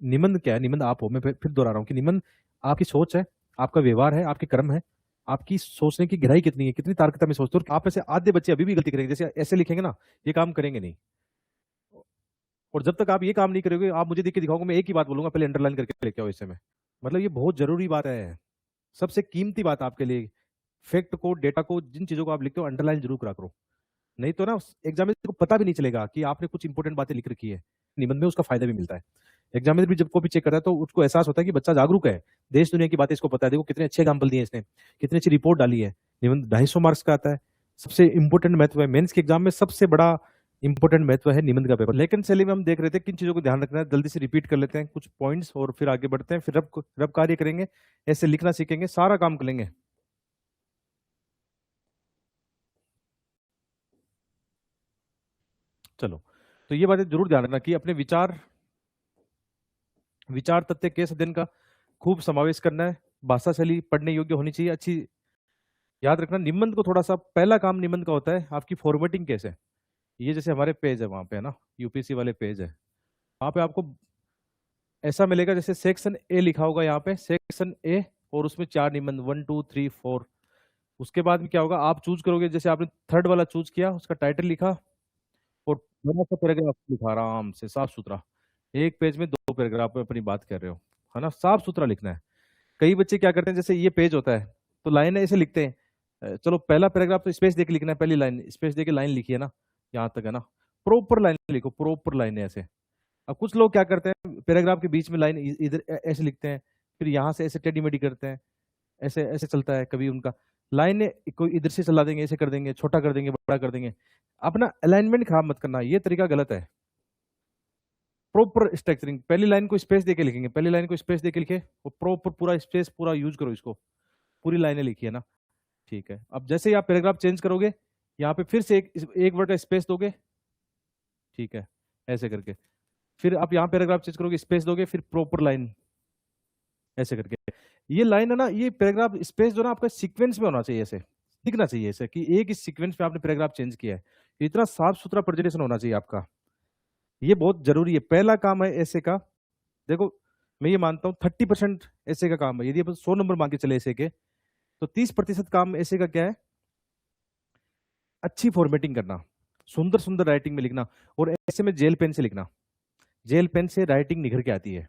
निबंध क्या है? निबंध आप हो। मैं फिर दोहरा रहा हूँ कि निबंध आपकी सोच है, आपका व्यवहार है, आपके कर्म है, आपकी सोचने की गहराई कितनी है, कितनी तार्किकता में सोचते हो। आप ऐसे आधे बच्चे अभी भी गलती करेंगे, जैसे ऐसे लिखेंगे ना, ये काम करेंगे नहीं। और जब तक आप ये काम नहीं करोगे, आप मुझे देख के दिखाओगे, मैं एक ही बात बोलूंगा, पहले अंडरलाइन करके लेके आओ इसे में। मतलब ये बहुत जरूरी बात है, सबसे कीमती बात आपके लिए। फैक्ट को, डेटा को, जिन चीजों को आप लिखते हो, अंडरलाइन जरूर करा करो। नहीं तो ना एग्जामिनर को पता भी नहीं चलेगा कि आपने कुछ इंपॉर्टेंट बातें लिख रखी है। निबंध में उसका फायदा भी मिलता है। एग्जामिनर भी जब कॉपी चेक करता है तो उसको एहसास होता है कि बच्चा जागरूक है, देश दुनिया की बातें इसको पता है, देखो कितने अच्छे एग्जाम्पल दिए इसने, कितनी अच्छी रिपोर्ट डाली है। निबंध 250 मार्क्स का आता है, सबसे इंपॉर्टेंट महत्व है मेंस के एग्जाम में, सबसे बड़ा इंपॉर्टेंट महत्व है निबंध का पेपर। लेकिन चलिए में हम देख रहे थे किन चीजों को ध्यान रखना है, जल्दी से रिपीट कर लेते हैं कुछ पॉइंट्स और फिर आगे बढ़ते हैं। फिर रब कार्य करेंगे, ऐसे लिखना सीखेंगे, सारा काम कर लेंगे। चलो, तो ये बातें जरूर ध्यान रखना कि अपने विचार तथ्य केस अध्ययन का खूब समावेश करना है। भाषा शैली पढ़ने योग्य होनी चाहिए, अच्छी। याद रखना निबंध को थोड़ा सा, पहला काम निबंध का होता है आपकी फॉर्मेटिंग कैसे। ये जैसे हमारे पेज है वहां पे, है ना, यूपीसी वाले पेज है, वहां पे आपको ऐसा मिलेगा जैसे सेक्शन ए लिखा होगा यहाँ पे, सेक्शन ए, और उसमें 4 निबंध, 1 2 3 4। उसके बाद में क्या होगा, आप चूज करोगे, जैसे आपने थर्ड वाला चूज किया, उसका टाइटल लिखा और बड़ा सा पैराग्राफ लिखा आराम से साफ सुथरा। एक पेज में 2 पैराग्राफ में अपनी बात कर रहे हो, है ना, साफ सुथरा लिखना है। कई बच्चे क्या करते हैं, जैसे ये पेज होता है तो लाइन ऐसे लिखते हैं, चलो पहला पैराग्राफ तो स्पेस देके लिखना है, पहली लाइन स्पेस देके लाइन लिखी है ना, यहाँ तक है ना, प्रॉपर लाइन लिखो, प्रॉपर लाइन है ऐसे। अब कुछ लोग क्या करते हैं, पैराग्राफ के बीच में लाइन इधर ऐसे लिखते हैं, फिर यहाँ से ऐसे टेढ़ी मेढ़ी करते हैं, ऐसे ऐसे चलता है कभी उनका। लाइन कोई इधर से चला देंगे, ऐसे कर देंगे, छोटा कर देंगे, बड़ा कर देंगे। अपना अलाइनमेंट खराब मत करना, ये तरीका गलत है। प्रॉपर स्ट्रक्चरिंग, पहली लाइन को स्पेस देके लिखेंगे, पहली लाइन को स्पेस देके लिखे, और प्रॉपर पूरा स्पेस पूरा यूज करो इसको, पूरी लाइनें लिखी है ना, ठीक है। अब जैसे ही आप पैराग्राफ चेंज करोगे, यहाँ पे फिर से एक वर्ड का स्पेस दोगे, ठीक है, ऐसे करके। फिर आप यहाँ पैराग्राफ चेंज करोगे, स्पेस दोगे, फिर प्रॉपर लाइन ऐसे करके। ये लाइन है ना, ये पैराग्राफ स्पेस जो ना आपका सीक्वेंस में होना चाहिए, ऐसे दिखना चाहिए ऐसे कि एक इस सीक्वेंस में आपने पैराग्राफ चेंज किया है। इतना साफ सुथरा प्रेजेंटेशन होना चाहिए आपका, ये बहुत जरूरी है। पहला काम है ऐसे का, देखो मैं ये मानता हूँ 30% ऐसे का काम है। यदि अपन 100 नंबर मान के चले ऐसे के, तो 30% काम ऐसे का क्या है, अच्छी फॉर्मेटिंग करना, सुंदर सुंदर राइटिंग में लिखना, और ऐसे में जेल पेन से लिखना। जेल पेन से राइटिंग निखर के आती है,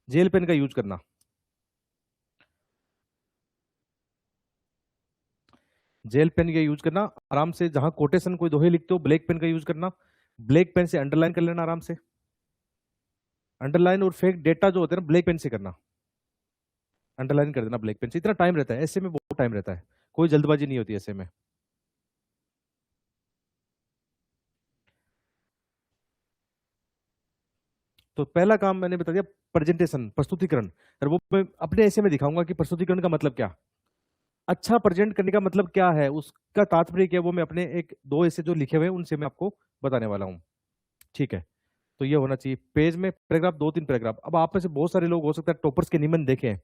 जेल पेन का यूज करना। जेल पेन का यूज करना आराम से, जहां कोटेशन कोई दोहे लिखते हो, ब्लैक पेन का यूज करना, ब्लैक पेन से अंडरलाइन कर लेना आराम से। अंडरलाइन और फेक डेटा जो होते हैं ना, ब्लैक पेन से करना, अंडरलाइन कर देना ब्लैक पेन से। इतना टाइम रहता है ऐसे में, बहुत टाइम रहता है, कोई जल्दबाजी नहीं होती ऐसे में। तो पहला काम मैंने बता दिया, प्रेजेंटेशन, प्रस्तुतिकरण। और वो मैं अपने ऐसे में दिखाऊंगा कि प्रस्तुतिकरण का मतलब क्या, अच्छा प्रेजेंट करने का मतलब क्या है, उसका तात्पर्य क्या है, वो मैं अपने एक दो ऐसे जो लिखे हुए हैं उनसे मैं आपको बताने वाला हूँ, ठीक है। तो ये होना चाहिए पेज में पैराग्राफ, 2 3 पैराग्राफ। अब आप में से बहुत सारे लोग हो सकता है टॉपर्स के निबंध देखे हैं,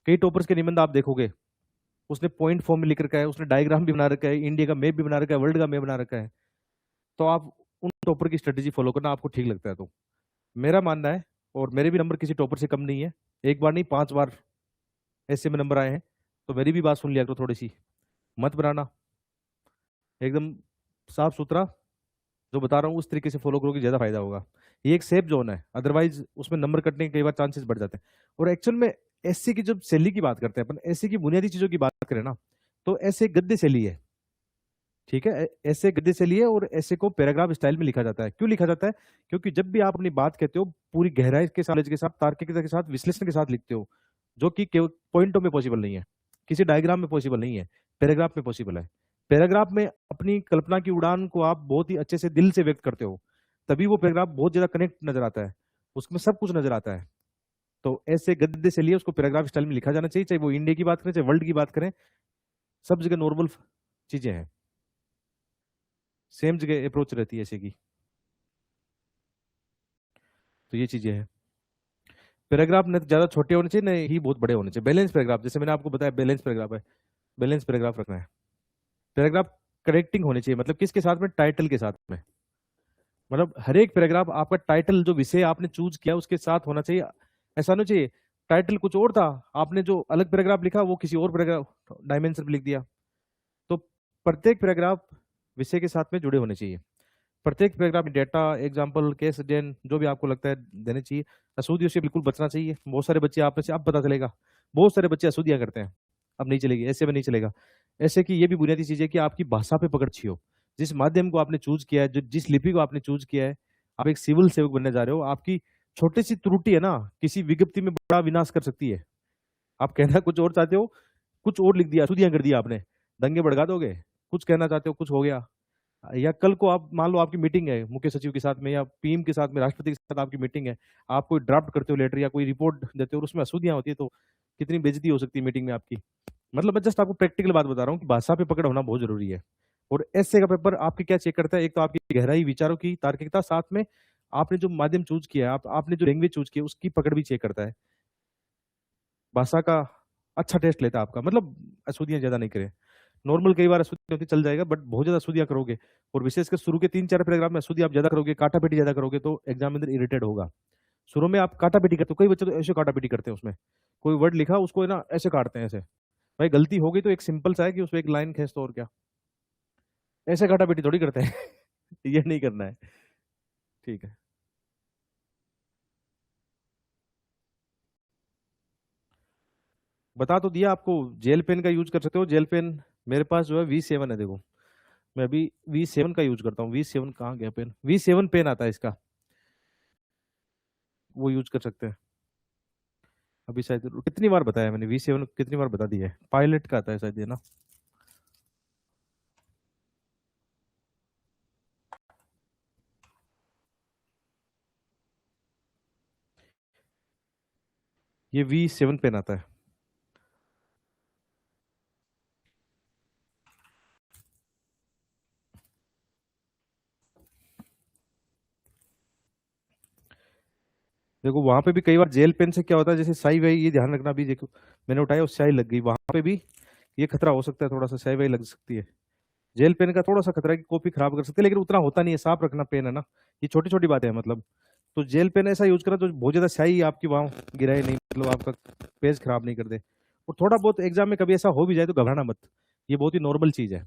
कई टॉपर्स के निबंध आप देखोगे, उसने पॉइंट फॉर्म में लिख रखा है, उसने डायग्राम भी बना रखा है, इंडिया का मैप भी बना रखा है, वर्ल्ड का मैप बना रखा है। तो आप उन टॉपर की स्ट्रेटेजी फॉलो करना, आपको ठीक लगता है तो। मेरा मानना है, और मेरे भी नंबर किसी टॉपर से कम नहीं है, एक बार नहीं 5 बार ऐसे में नंबर आए हैं, तो मेरी भी बात सुन लिया तो थोड़ी सी, मत बनाना, एकदम साफ सुथरा जो बता रहा हूँ उस तरीके से फॉलो करोगे, ज्यादा फायदा होगा। ये एक सेफ जोन है, अदरवाइज उसमें नंबर कटने के कई बार चांसेस बढ़ जाते हैं। और एक्चुअल में एससी की जब शैली की बात करते हैं अपन, एससी की बुनियादी चीजों की बात करें ना, तो ऐसे गद्य शैली है, ठीक है, ऐसे गद्य शैली है। और ऐसे को पैराग्राफ स्टाइल में लिखा जाता है। क्यों लिखा जाता है, क्योंकि जब भी आप अपनी बात कहते हो, पूरी गहराई के साथ, तार्किकता के साथ, विश्लेषण के साथ लिखते हो, जो कि पॉइंटों में पॉसिबल नहीं है, किसी डायग्राम में पॉसिबल नहीं है, पैराग्राफ में पॉसिबल है। पैराग्राफ में अपनी कल्पना की उड़ान को आप बहुत ही अच्छे से दिल से व्यक्त करते हो, तभी वो पैराग्राफ बहुत ज्यादा कनेक्ट नजर आता है, उसमें सब कुछ नजर आता है। तो ऐसे गद्य से लिए उसको पैराग्राफ स्टाइल में लिखा जाना चाहिए, चाहे वो इंडिया की बात करें चाहे वर्ल्ड की बात करें, सब जगह नॉर्मल चीजें हैं, सेम जगह अप्रोच रहती है ऐसे की। तो ये चीजें हैं। पैराग्राफ न ज्यादा छोटे होने चाहिए, न ही बहुत बड़े होने चाहिए, बैलेंस पैराग्राफ, जैसे मैंने आपको बताया बैलेंस पैराग्राफ है, बैलेंस पैराग्राफ रखना है। पैराग्राफ कनेक्टिंग होने चाहिए, मतलब किसके साथ में, टाइटल के साथ में। मतलब हर एक पैराग्राफ आपका टाइटल जो विषय आपने चूज किया उसके साथ होना चाहिए। ऐसा नहीं चाहिए टाइटल कुछ और था, आपने जो अलग पैराग्राफ लिखा वो किसी और पैराग्राफ डायमेंशन पे लिख दिया। तो प्रत्येक पैराग्राफ विषय के साथ में जुड़े होने चाहिए। प्रत्येक पैराग्राफ में डेटा, एग्जाम्पल, केस अध्ययन जो भी आपको लगता है देने चाहिए। अशुद्धियों से बिल्कुल बचना चाहिए। बहुत सारे बच्चे आप में से अब पता चलेगा, बहुत सारे बच्चे अशुद्धियां करते हैं। अब नहीं चलेगी, ऐसे में नहीं चलेगा। ऐसे की ये भी बुनियादी चीज है कि आपकी भाषा पे पकड़ अच्छी हो। जिस माध्यम को आपने चूज किया है, जो जिस लिपि को आपने चूज किया है, आप एक सिविल सेवक बनने जा रहे हो, आपकी छोटी सी त्रुटि है ना किसी विज्ञप्ति में बड़ा विनाश कर सकती है। आप कहना कुछ और चाहते हो, कुछ और लिख दिया, अशुद्धियां कर दिया आपने, दंगे भड़का दोगे। कुछ कहना चाहते हो, कुछ हो गया। या कल को आप मान लो आपकी मीटिंग है मुख्य सचिव के साथ में या पीएम के साथ में, राष्ट्रपति के साथ आपकी मीटिंग है, आप कोई ड्राफ्ट करते हो लेटर या कोई रिपोर्ट देते हो और उसमें अशुद्धियां होती है, तो कितनी बेइज्जती हो सकती है मीटिंग में आपकी। मतलब मैं जस्ट आपको प्रैक्टिकल बात बता रहा हूँ कि भाषा पे पकड़ होना बहुत जरूरी है। और ऐसे का पेपर आपकी क्या चेक करता है, एक तो आपकी गहराई, विचारों की तार्किकता, साथ में आपने जो माध्यम चूज किया है, आपने जो लैंग्वेज चूज किया है उसकी पकड़ भी चेक करता है। भाषा का अच्छा टेस्ट लेता है आपका, मतलब अशुद्धियां ज्यादा नहीं करें। नॉर्मल कई बार अशुद्धि होती चल जाएगा, बट बहुत ज्यादा अशुद्धियां करोगे और विशेषकर शुरू के 3-4 पैराग्राफ में अशुद्धि आप ज्यादा करोगे, काटापेटी ज्यादा करोगे, तो एग्जामिनर इरिटेट होगा। शुरू में आप काटापेटी करते हो, कई बच्चे तो ऐसे काटापेटी करते हैं, उसमें कोई वर्ड लिखा उसको है ना ऐसे काटते हैं ऐसे। भाई गलती हो गई तो एक सिंपल सा है कि उसमें एक लाइन खींच दो, और क्या, ऐसे काटापेटी थोड़ी करते हैं। ये नहीं करना है। ठीक है, बता तो दिया आपको। जेल पेन का यूज कर सकते हो, जेल पेन मेरे पास जो है V7 है, देखो मैं अभी V7 का यूज करता हूँ। V7 कहाँ गया पेन, V7 पेन आता है इसका, वो यूज कर सकते हैं। अभी शायद कितनी बार बताया मैंने, V7 कितनी बार बता दिया है, पायलट का आता है शायद ये ना। ये V7 पेन आता है। देखो वहां पे भी कई बार जेल पेन से क्या होता है, जैसे स्याही वाही, ये ध्यान रखना भी, देखो मैंने उठाया और स्याही लग गई, वहां पे भी ये खतरा हो सकता है, थोड़ा सा स्याही वाही लग सकती है। जेल पेन का थोड़ा सा खतरा है कि कॉपी खराब कर सकते हैं, लेकिन उतना होता नहीं है, साफ रखना पेन है ना। ये छोटी छोटी बातें हैं मतलब। तो जेल पेन ऐसा यूज करा जो बहुत ज्यादा स्याही आपकी वहां गिराए नहीं, मतलब आपका पेज खराब नहीं कर दे। और थोड़ा बहुत एग्जाम में कभी ऐसा हो भी जाए तो घबराना मत, ये बहुत ही नॉर्मल चीज है।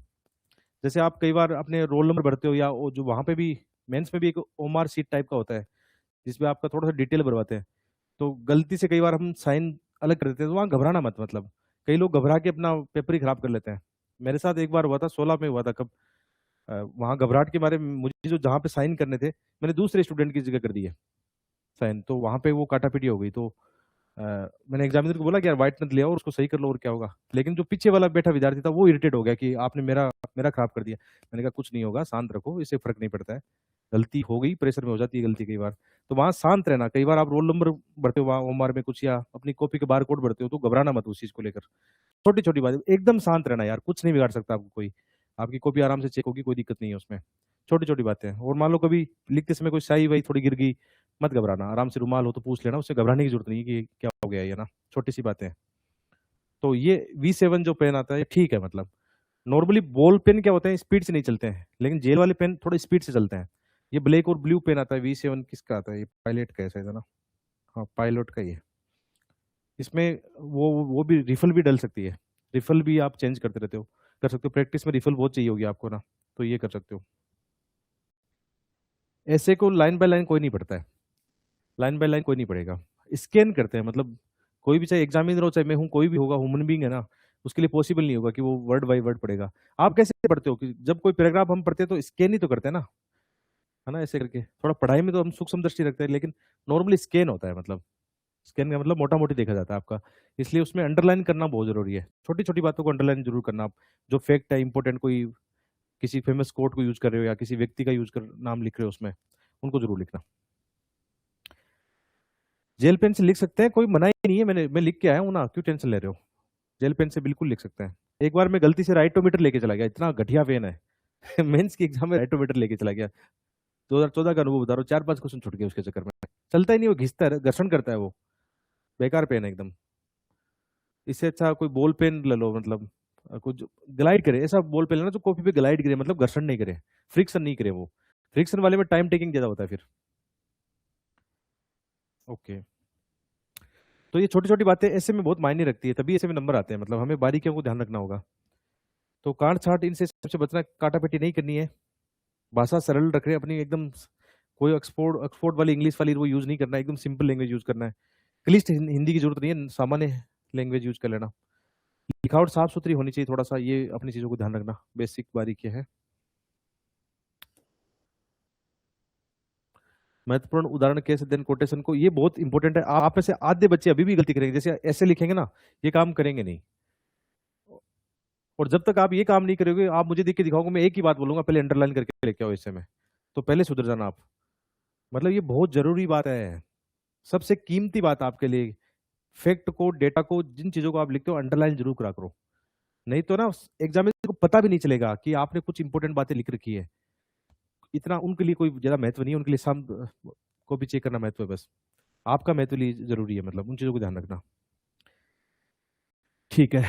जैसे आप कई बार अपने रोल नंबर भरते हो, या वो जो वहां पे भी मेंस में भी एक ओमार सीट टाइप का होता है जिसमें आपका थोड़ा सा डिटेल भरवाते हैं, तो गलती से कई बार हम साइन अलग कर देते हैं, तो वहाँ घबराना मत। मतलब कई लोग घबरा के अपना पेपर ही खराब कर लेते हैं। मेरे साथ एक बार हुआ था, 16 में हुआ था, कब वहाँ घबराहट के मारे मुझे जो जहाँ पे साइन करने थे, मैंने दूसरे स्टूडेंट की जगह कर दिए साइन, तो वहाँ पे वो काटापीटी हो गई। तो मैंने एग्जामिनर को बोला कि यार व्हाइट नंबर ले आओ और उसको सही कर लो और क्या होगा, लेकिन जो पीछे वाला बैठा विद्यार्थी था वो इरिटेट हो गया कि आपने मेरा मेरा खराब कर दिया। मैंने कहा कुछ नहीं होगा, शांत रखो, इससे फर्क नहीं पड़ता है। गलती हो गई, प्रेशर में हो जाती है गलती कई बार। तो वहां शांत रहना। कई बार आप रोल नंबर भरते हो वहां ओमार में कुछ, या अपनी कॉपी के बार कोड भरते हो, तो घबराना मत उस चीज को लेकर। छोटी छोटी बात, एकदम शांत रहना यार, कुछ नहीं बिगाड़ सकता आपको कोई। आपकी कॉपी आराम से चेक होगी, कोई दिक्कत नहीं है उसमें। छोटी छोटी बातें हैं। और मान लो कभी लिखते समय कोई स्याही वही थोड़ी गिर गई, मत घबराना, आराम से रुमाल हो तो पूछ लेना, उससे घबराने की जरूरत नहीं है कि क्या हो गया ये ना, छोटी सी बातें हैं। तो ये V7 जो पेन आता है ये ठीक है। मतलब नॉर्मली बॉल पेन क्या होते हैं, स्पीड से नहीं चलते हैं, लेकिन जेल वाले पेन थोड़े स्पीड से चलते हैं। ये ब्लैक और ब्लू पेन आता है V7, किसका आता है, ये पायलट का है शायद, है ना। हाँ पायलट का ही है। इसमें वो भी रिफल भी डल सकती है, रिफल भी आप चेंज करते रहते हो, कर सकते हो। प्रैक्टिस में रिफल बहुत चाहिए होगी आपको ना, तो ये कर सकते हो। ऐसे को लाइन बाय लाइन कोई नहीं पढ़ता है, लाइन बाय लाइन कोई नहीं पढ़ेगा, स्कैन करते हैं। मतलब कोई भी, चाहे एग्जामिनर हो चाहे मैं हूँ, कोई भी होगा, ह्यूमन बींग है ना, उसके लिए पॉसिबल नहीं होगा कि वो वर्ड बाय वर्ड पढ़ेगा। आप कैसे पढ़ते हो कि जब कोई पैराग्राफ हम पढ़ते हैं तो स्कैन ही तो करते हैं ना, है ना, ऐसे करके। थोड़ा पढ़ाई में तो हम सूक्ष्म दृष्टि रखते हैं, लेकिन नॉर्मली स्कैन होता है। मतलब स्कैन का मतलब मोटा मोटी देखा जाता है आपका, इसलिए उसमें अंडरलाइन करना बहुत जरूरी है। छोटी छोटी बातों को अंडरलाइन जरूर करना आप। जो फैक्ट है इंपॉर्टेंट, कोई किसी फेमस कोट को यूज कर रहे हो या किसी व्यक्ति का यूज कर नाम लिख रहे हो उसमें, उनको जरूर लिखना। जेल पेन से लिख सकते हैं, कोई मना ही नहीं है, मैं लिख के आया हूँ ना, क्यों टेंशन ले रहे हो। जेल पेन से बिल्कुल लिख सकते हैं। एक बार मैं गलती से राइटोमीटर लेके चला गया, इतना घटिया पेन है। मेंस की एग्जाम में राइटोमीटर लेके चला गया। 2014 का अनुभव बता रहा हूँ, 4-5 क्वेश्चन छुट गए उसके चक्कर में। चलता ही नहीं, वो घिसता है, घर्षण करता है वो, बेकार पेन है एकदम। इससे अच्छा कोई बॉल पेन ले लो, मतलब कुछ ग्लाइड करे, ऐसा बॉल पेन लेना जो कॉपी पे ग्लाइड करे, मतलब घर्षण नहीं करे, फ्रिक्शन नहीं करे वो। फ्रिक्शन वाले में टाइम टेकिंग ज्यादा होता है फिर। ओके, तो ये छोटी छोटी बातें ऐसे में बहुत मायने रखती है, तभी ऐसे में नंबर आते हैं, मतलब हमें बारीकियों को ध्यान रखना होगा। तो काट छाट इनसे सबसे बचना, काटापेटी नहीं करनी है, भाषा सरल रख रहे हैं अपनी एकदम, कोई एक्सपोर्ट एक्सपोर्ट वाली इंग्लिश वाली वो यूज नहीं करना है, एकदम सिंपल लैंग्वेज यूज करना है। क्लिष्ट हिंदी की जरूरत नहीं है, सामान्य लैंग्वेज यूज कर लेना। लिखावट साफ सुथरी होनी चाहिए, थोड़ा सा ये अपनी चीजों को ध्यान रखना, बेसिक बारीकी है। महत्वपूर्ण उदाहरण केस देन कोटेशन को, ये बहुत इंपॉर्टेंट है। आप में से आधे बच्चे अभी भी गलती करेंगे, जैसे ऐसे लिखेंगे ना, ये काम करेंगे नहीं। और जब तक आप ये काम नहीं करोगे, आप मुझे देख के दिखाओगे, मैं एक ही बात बोलूंगा, पहले अंडरलाइन करके लेके आओ इससे में, तो पहले सुधर जाना आप। मतलब ये बहुत जरूरी बात है, सबसे कीमती बात आपके लिए। फैक्ट को, डेटा को, जिन चीजों को आप लिखते हो, अंडरलाइन जरूर करा करो, नहीं तो ना एग्जामिनर को पता भी नहीं चलेगा कि आपने कुछ इंपॉर्टेंट बातें लिख रखी है। इतना उनके लिए कोई ज्यादा महत्व नहीं है, उनके लिए सम को भी चेक करना महत्व है बस, आपका महत्व लिए जरूरी है, मतलब उन चीजों को ध्यान रखना। ठीक है,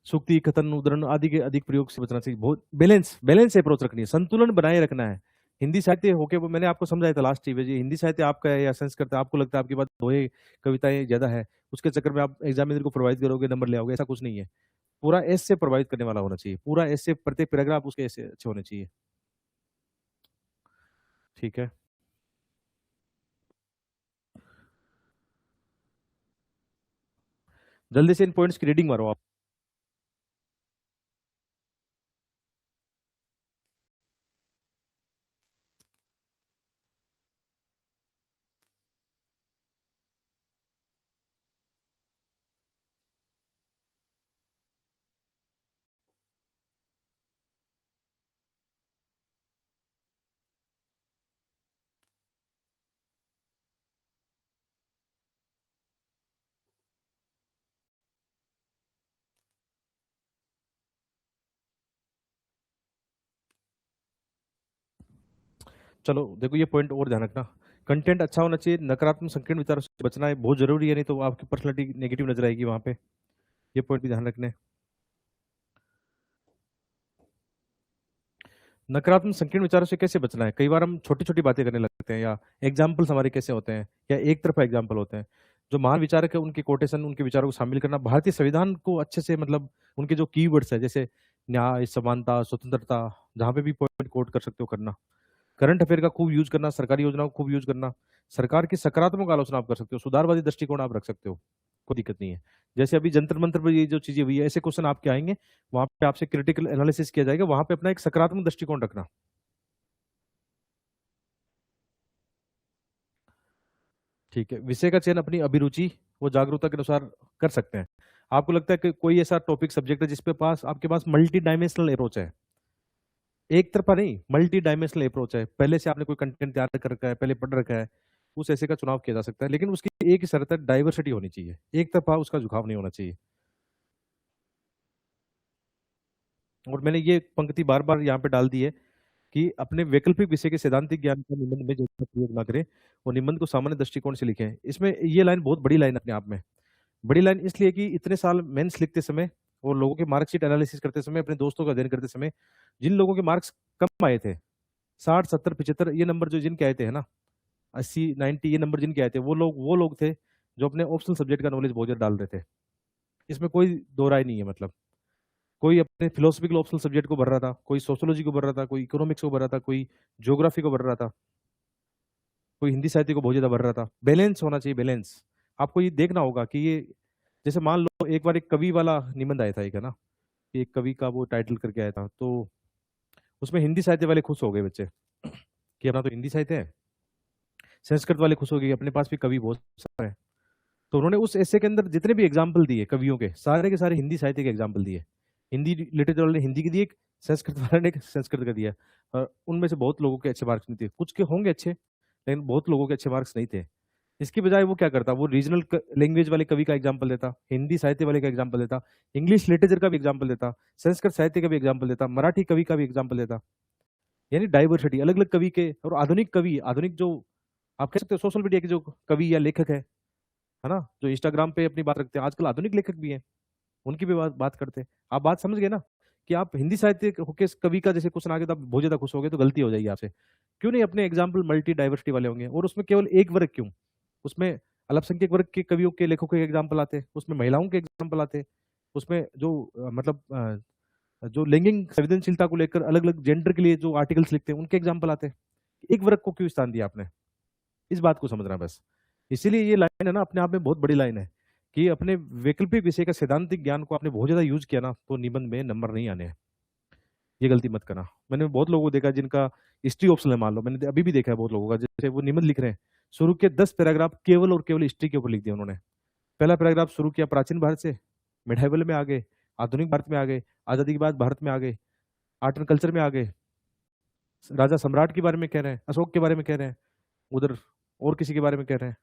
सूक्ति, कथन, उदाहरण आदि के अधिक प्रयोग से बचना चाहिए। बहुत बैलेंस बैलेंस अप्रोच रखनी है, संतुलन बनाए रखना है। हिंदी साहित्य होके, वो मैंने आपको समझाया था लास्ट टीवी, हिंदी साहित्य आपका है या संस्कृत है, आपको लगता है आपके पास दोहे कविताएं ज्यादा है, उसके चक्कर में आप एग्जामिनर को प्रोवाइड करोगे, नंबर ले आओगे, ऐसा कुछ नहीं है। पूरा एस से प्रभावित करने वाला होना चाहिए, पूरा एस से, प्रत्येक पैराग्राफ उसके ऐसे अच्छे होने चाहिए। ठीक है, जल्दी से इन पॉइंट्स की रीडिंग मारो आप। चलो देखो, ये पॉइंट और ध्यान रखना, कंटेंट अच्छा होना चाहिए, नकारात्मक संकीर्ण विचारों से बचना है, बहुत जरूरी है, नहीं तो आपकी पर्सनैलिटी नेगेटिव नजर आएगी वहां पे। ये पॉइंट भी ध्यान रखने। नकारात्मक संकीर्ण विचारों से कैसे बचना है, कई बार हम छोटी छोटी बातें करने लगते हैं, या एग्जाम्पल्स हमारे कैसे होते हैं, या एक तरफा एग्जाम्पल होते हैं। जो महान विचारक है उनके कोटेशन, उनके विचारों को शामिल करना, भारतीय संविधान को अच्छे से, मतलब उनके जो कीवर्ड्स है, जैसे न्याय, समानता, स्वतंत्रता, जहां पे भी पॉइंट कोट कर सकते हो करना। करंट अफेयर का खूब यूज करना, सरकारी योजनाओं को खूब यूज करना, सरकार की सकारात्मक आलोचना आप कर सकते हो, सुधारवादी दृष्टिकोण आप रख सकते हो, कोई दिक्कत नहीं है। जैसे अभी जंतर मंत्र पर ये जो चीजें हुई है, ऐसे क्वेश्चन आपके आएंगे, वहां पे आपसे क्रिटिकल एनालिसिस किया जाएगा, वहां पे अपना एक सकारात्मक दृष्टिकोण रखना। ठीक है, विषय का चयन अपनी अभिरुचि वो जागरूकता के अनुसार कर सकते हैं। आपको लगता है कि कोई ऐसा टॉपिक सब्जेक्ट है जिसपे पास आपके पास मल्टी डायमेंशनल अप्रोच है, एक तरफा नहीं, मल्टी डायमेंशनल अप्रोच है, पहले से आपने कोई कंटेंट तैयार कर रखा है, पहले पढ़ रखा है, उस ऐसे का चुनाव किया जा सकता है, लेकिन उसकी एक ही शर्त है, डाइवर्सिटी होनी चाहिए, एक तरफा उसका झुकाव नहीं होना चाहिए। और मैंने ये पंक्ति बार बार यहाँ पे डाल दी है कि अपने वैकल्पिक विषय के सैद्धांतिक ज्ञान का निबंध में जो प्रयोग ना करें, और निबंध को सामान्य दृष्टिकोण से लिखें। इसमें ये लाइन बहुत बड़ी लाइन अपने आप में, बड़ी लाइन इसलिए कि इतने साल मेंस लिखते समय और लोगों के मार्कशीट एनालिसिस करते समय, अपने दोस्तों का अध्ययन करते समय, जिन लोगों के मार्क्स कम आए थे, 60, 70, 75, ये नंबर जो जिनके आए थे, है ना, 80, 90, ये नंबर जिनके आए थे, वो लोग थे जो अपने ऑप्शनल सब्जेक्ट का नॉलेज बहुत ज्यादा डाल रहे थे। इसमें कोई दो राय नहीं है, मतलब कोई अपने फिलोसफिकल ऑप्शनल सब्जेक्ट को भर रहा था, कोई सोशोलॉजी को भर रहा था, कोई इकोनॉमिक्स को भर रहा था, कोई ज्योग्राफी को भर रहा था, कोई हिंदी साहित्य को बहुत ज्यादा भर रहा था। बैलेंस होना चाहिए, बैलेंस। आपको ये देखना होगा कि ये, जैसे मान लो एक बार एक कवि वाला निबंध आया था, एक है ना, एक कवि का वो टाइटल करके आया था, तो उसमें हिंदी साहित्य वाले खुश हो गए बच्चे कि अपना तो हिंदी साहित्य है। संस्कृत वाले खुश हो गए, अपने पास भी कवि बहुत सारे हैं। तो उन्होंने उस ऐसे के अंदर जितने भी एग्जाम्पल दिए कवियों के सारे हिंदी साहित्य के एग्जाम्पल दिए। हिंदी लिटरेचर वाले ने हिंदी की दी, एक संस्कृत वाले ने संस्कृत का दिया। और उनमें से बहुत लोगों के अच्छे मार्क्स नहीं थे, कुछ के होंगे अच्छे, लेकिन बहुत लोगों के अच्छे मार्क्स नहीं थे। इसकी बजाय वो क्या करता, वो रीजनल लैंग्वेज वाले कवि का एग्जाम्पल देता, हिंदी साहित्य वाले का एग्जाम्पल देता, इंग्लिश लिटरेचर का भी एग्जाम्पल देता, संस्कृत साहित्य का भी एग्जाम्पल देता, मराठी कवि का भी एग्जाम्पल देता। यानी डाइवर्सिटी, अलग अलग कवि के, और आधुनिक कवि, आधुनिक जो आप कह सकते हो सोशल मीडिया के जो कवि या लेखक है ना, जो इंस्टाग्राम पे अपनी बात रखते हैं, आजकल आधुनिक लेखक भी हैं, उनकी भी बात करते हैं। आप बात समझ गए ना, कि आप हिंदी साहित्य होके कवि का जैसे क्वेश्चन आ गया तो आप बहुत ज्यादा खुश हो गए, तो गलती हो जाएगी आपसे। क्यों नहीं अपने एग्जाम्पल मल्टी डाइवर्सिटी वाले होंगे, और उसमें केवल एक वर्ग क्यों, उसमें अल्पसंख्यक वर्ग के कवियों के लेखकों के एग्जाम्पल आते हैं, उसमें महिलाओं के एग्जाम्पल आते हैं, उसमें जो मतलब जो लैंगिक संवेदनशीलता को लेकर अलग अलग जेंडर के लिए जो आर्टिकल्स लिखते हैं उनके एग्जाम्पल आते हैं। एक वर्ग को क्यों स्थान दिया आपने, इस बात को समझना बस। इसीलिए ये लाइन है ना अपने आप में बहुत बड़ी लाइन है कि अपने वैकल्पिक विषय का सैद्धांतिक ज्ञान को आपने बहुत ज्यादा यूज किया ना तो निबंध में नंबर नहीं आने हैं। ये गलती मत करना। मैंने बहुत लोगों को देखा जिनका हिस्ट्री ऑप्शनल है, मान लो, मैंने अभी भी देखा है बहुत लोगों का, जैसे वो निबंध लिख रहे हैं, शुरू के 10 पैराग्राफ केवल और केवल हिस्ट्री के ऊपर लिख दिया उन्होंने। पहला पैराग्राफ शुरू किया प्राचीन भारत से, मिडाइवल में आ गए, आधुनिक भारत में आ गए, आजादी के बाद भारत में आ गए, आर्ट एंड कल्चर में आ गए, राजा सम्राट के बारे में कह रहे हैं, अशोक के बारे में कह रहे हैं, उधर और किसी के बारे में कह रहे हैं।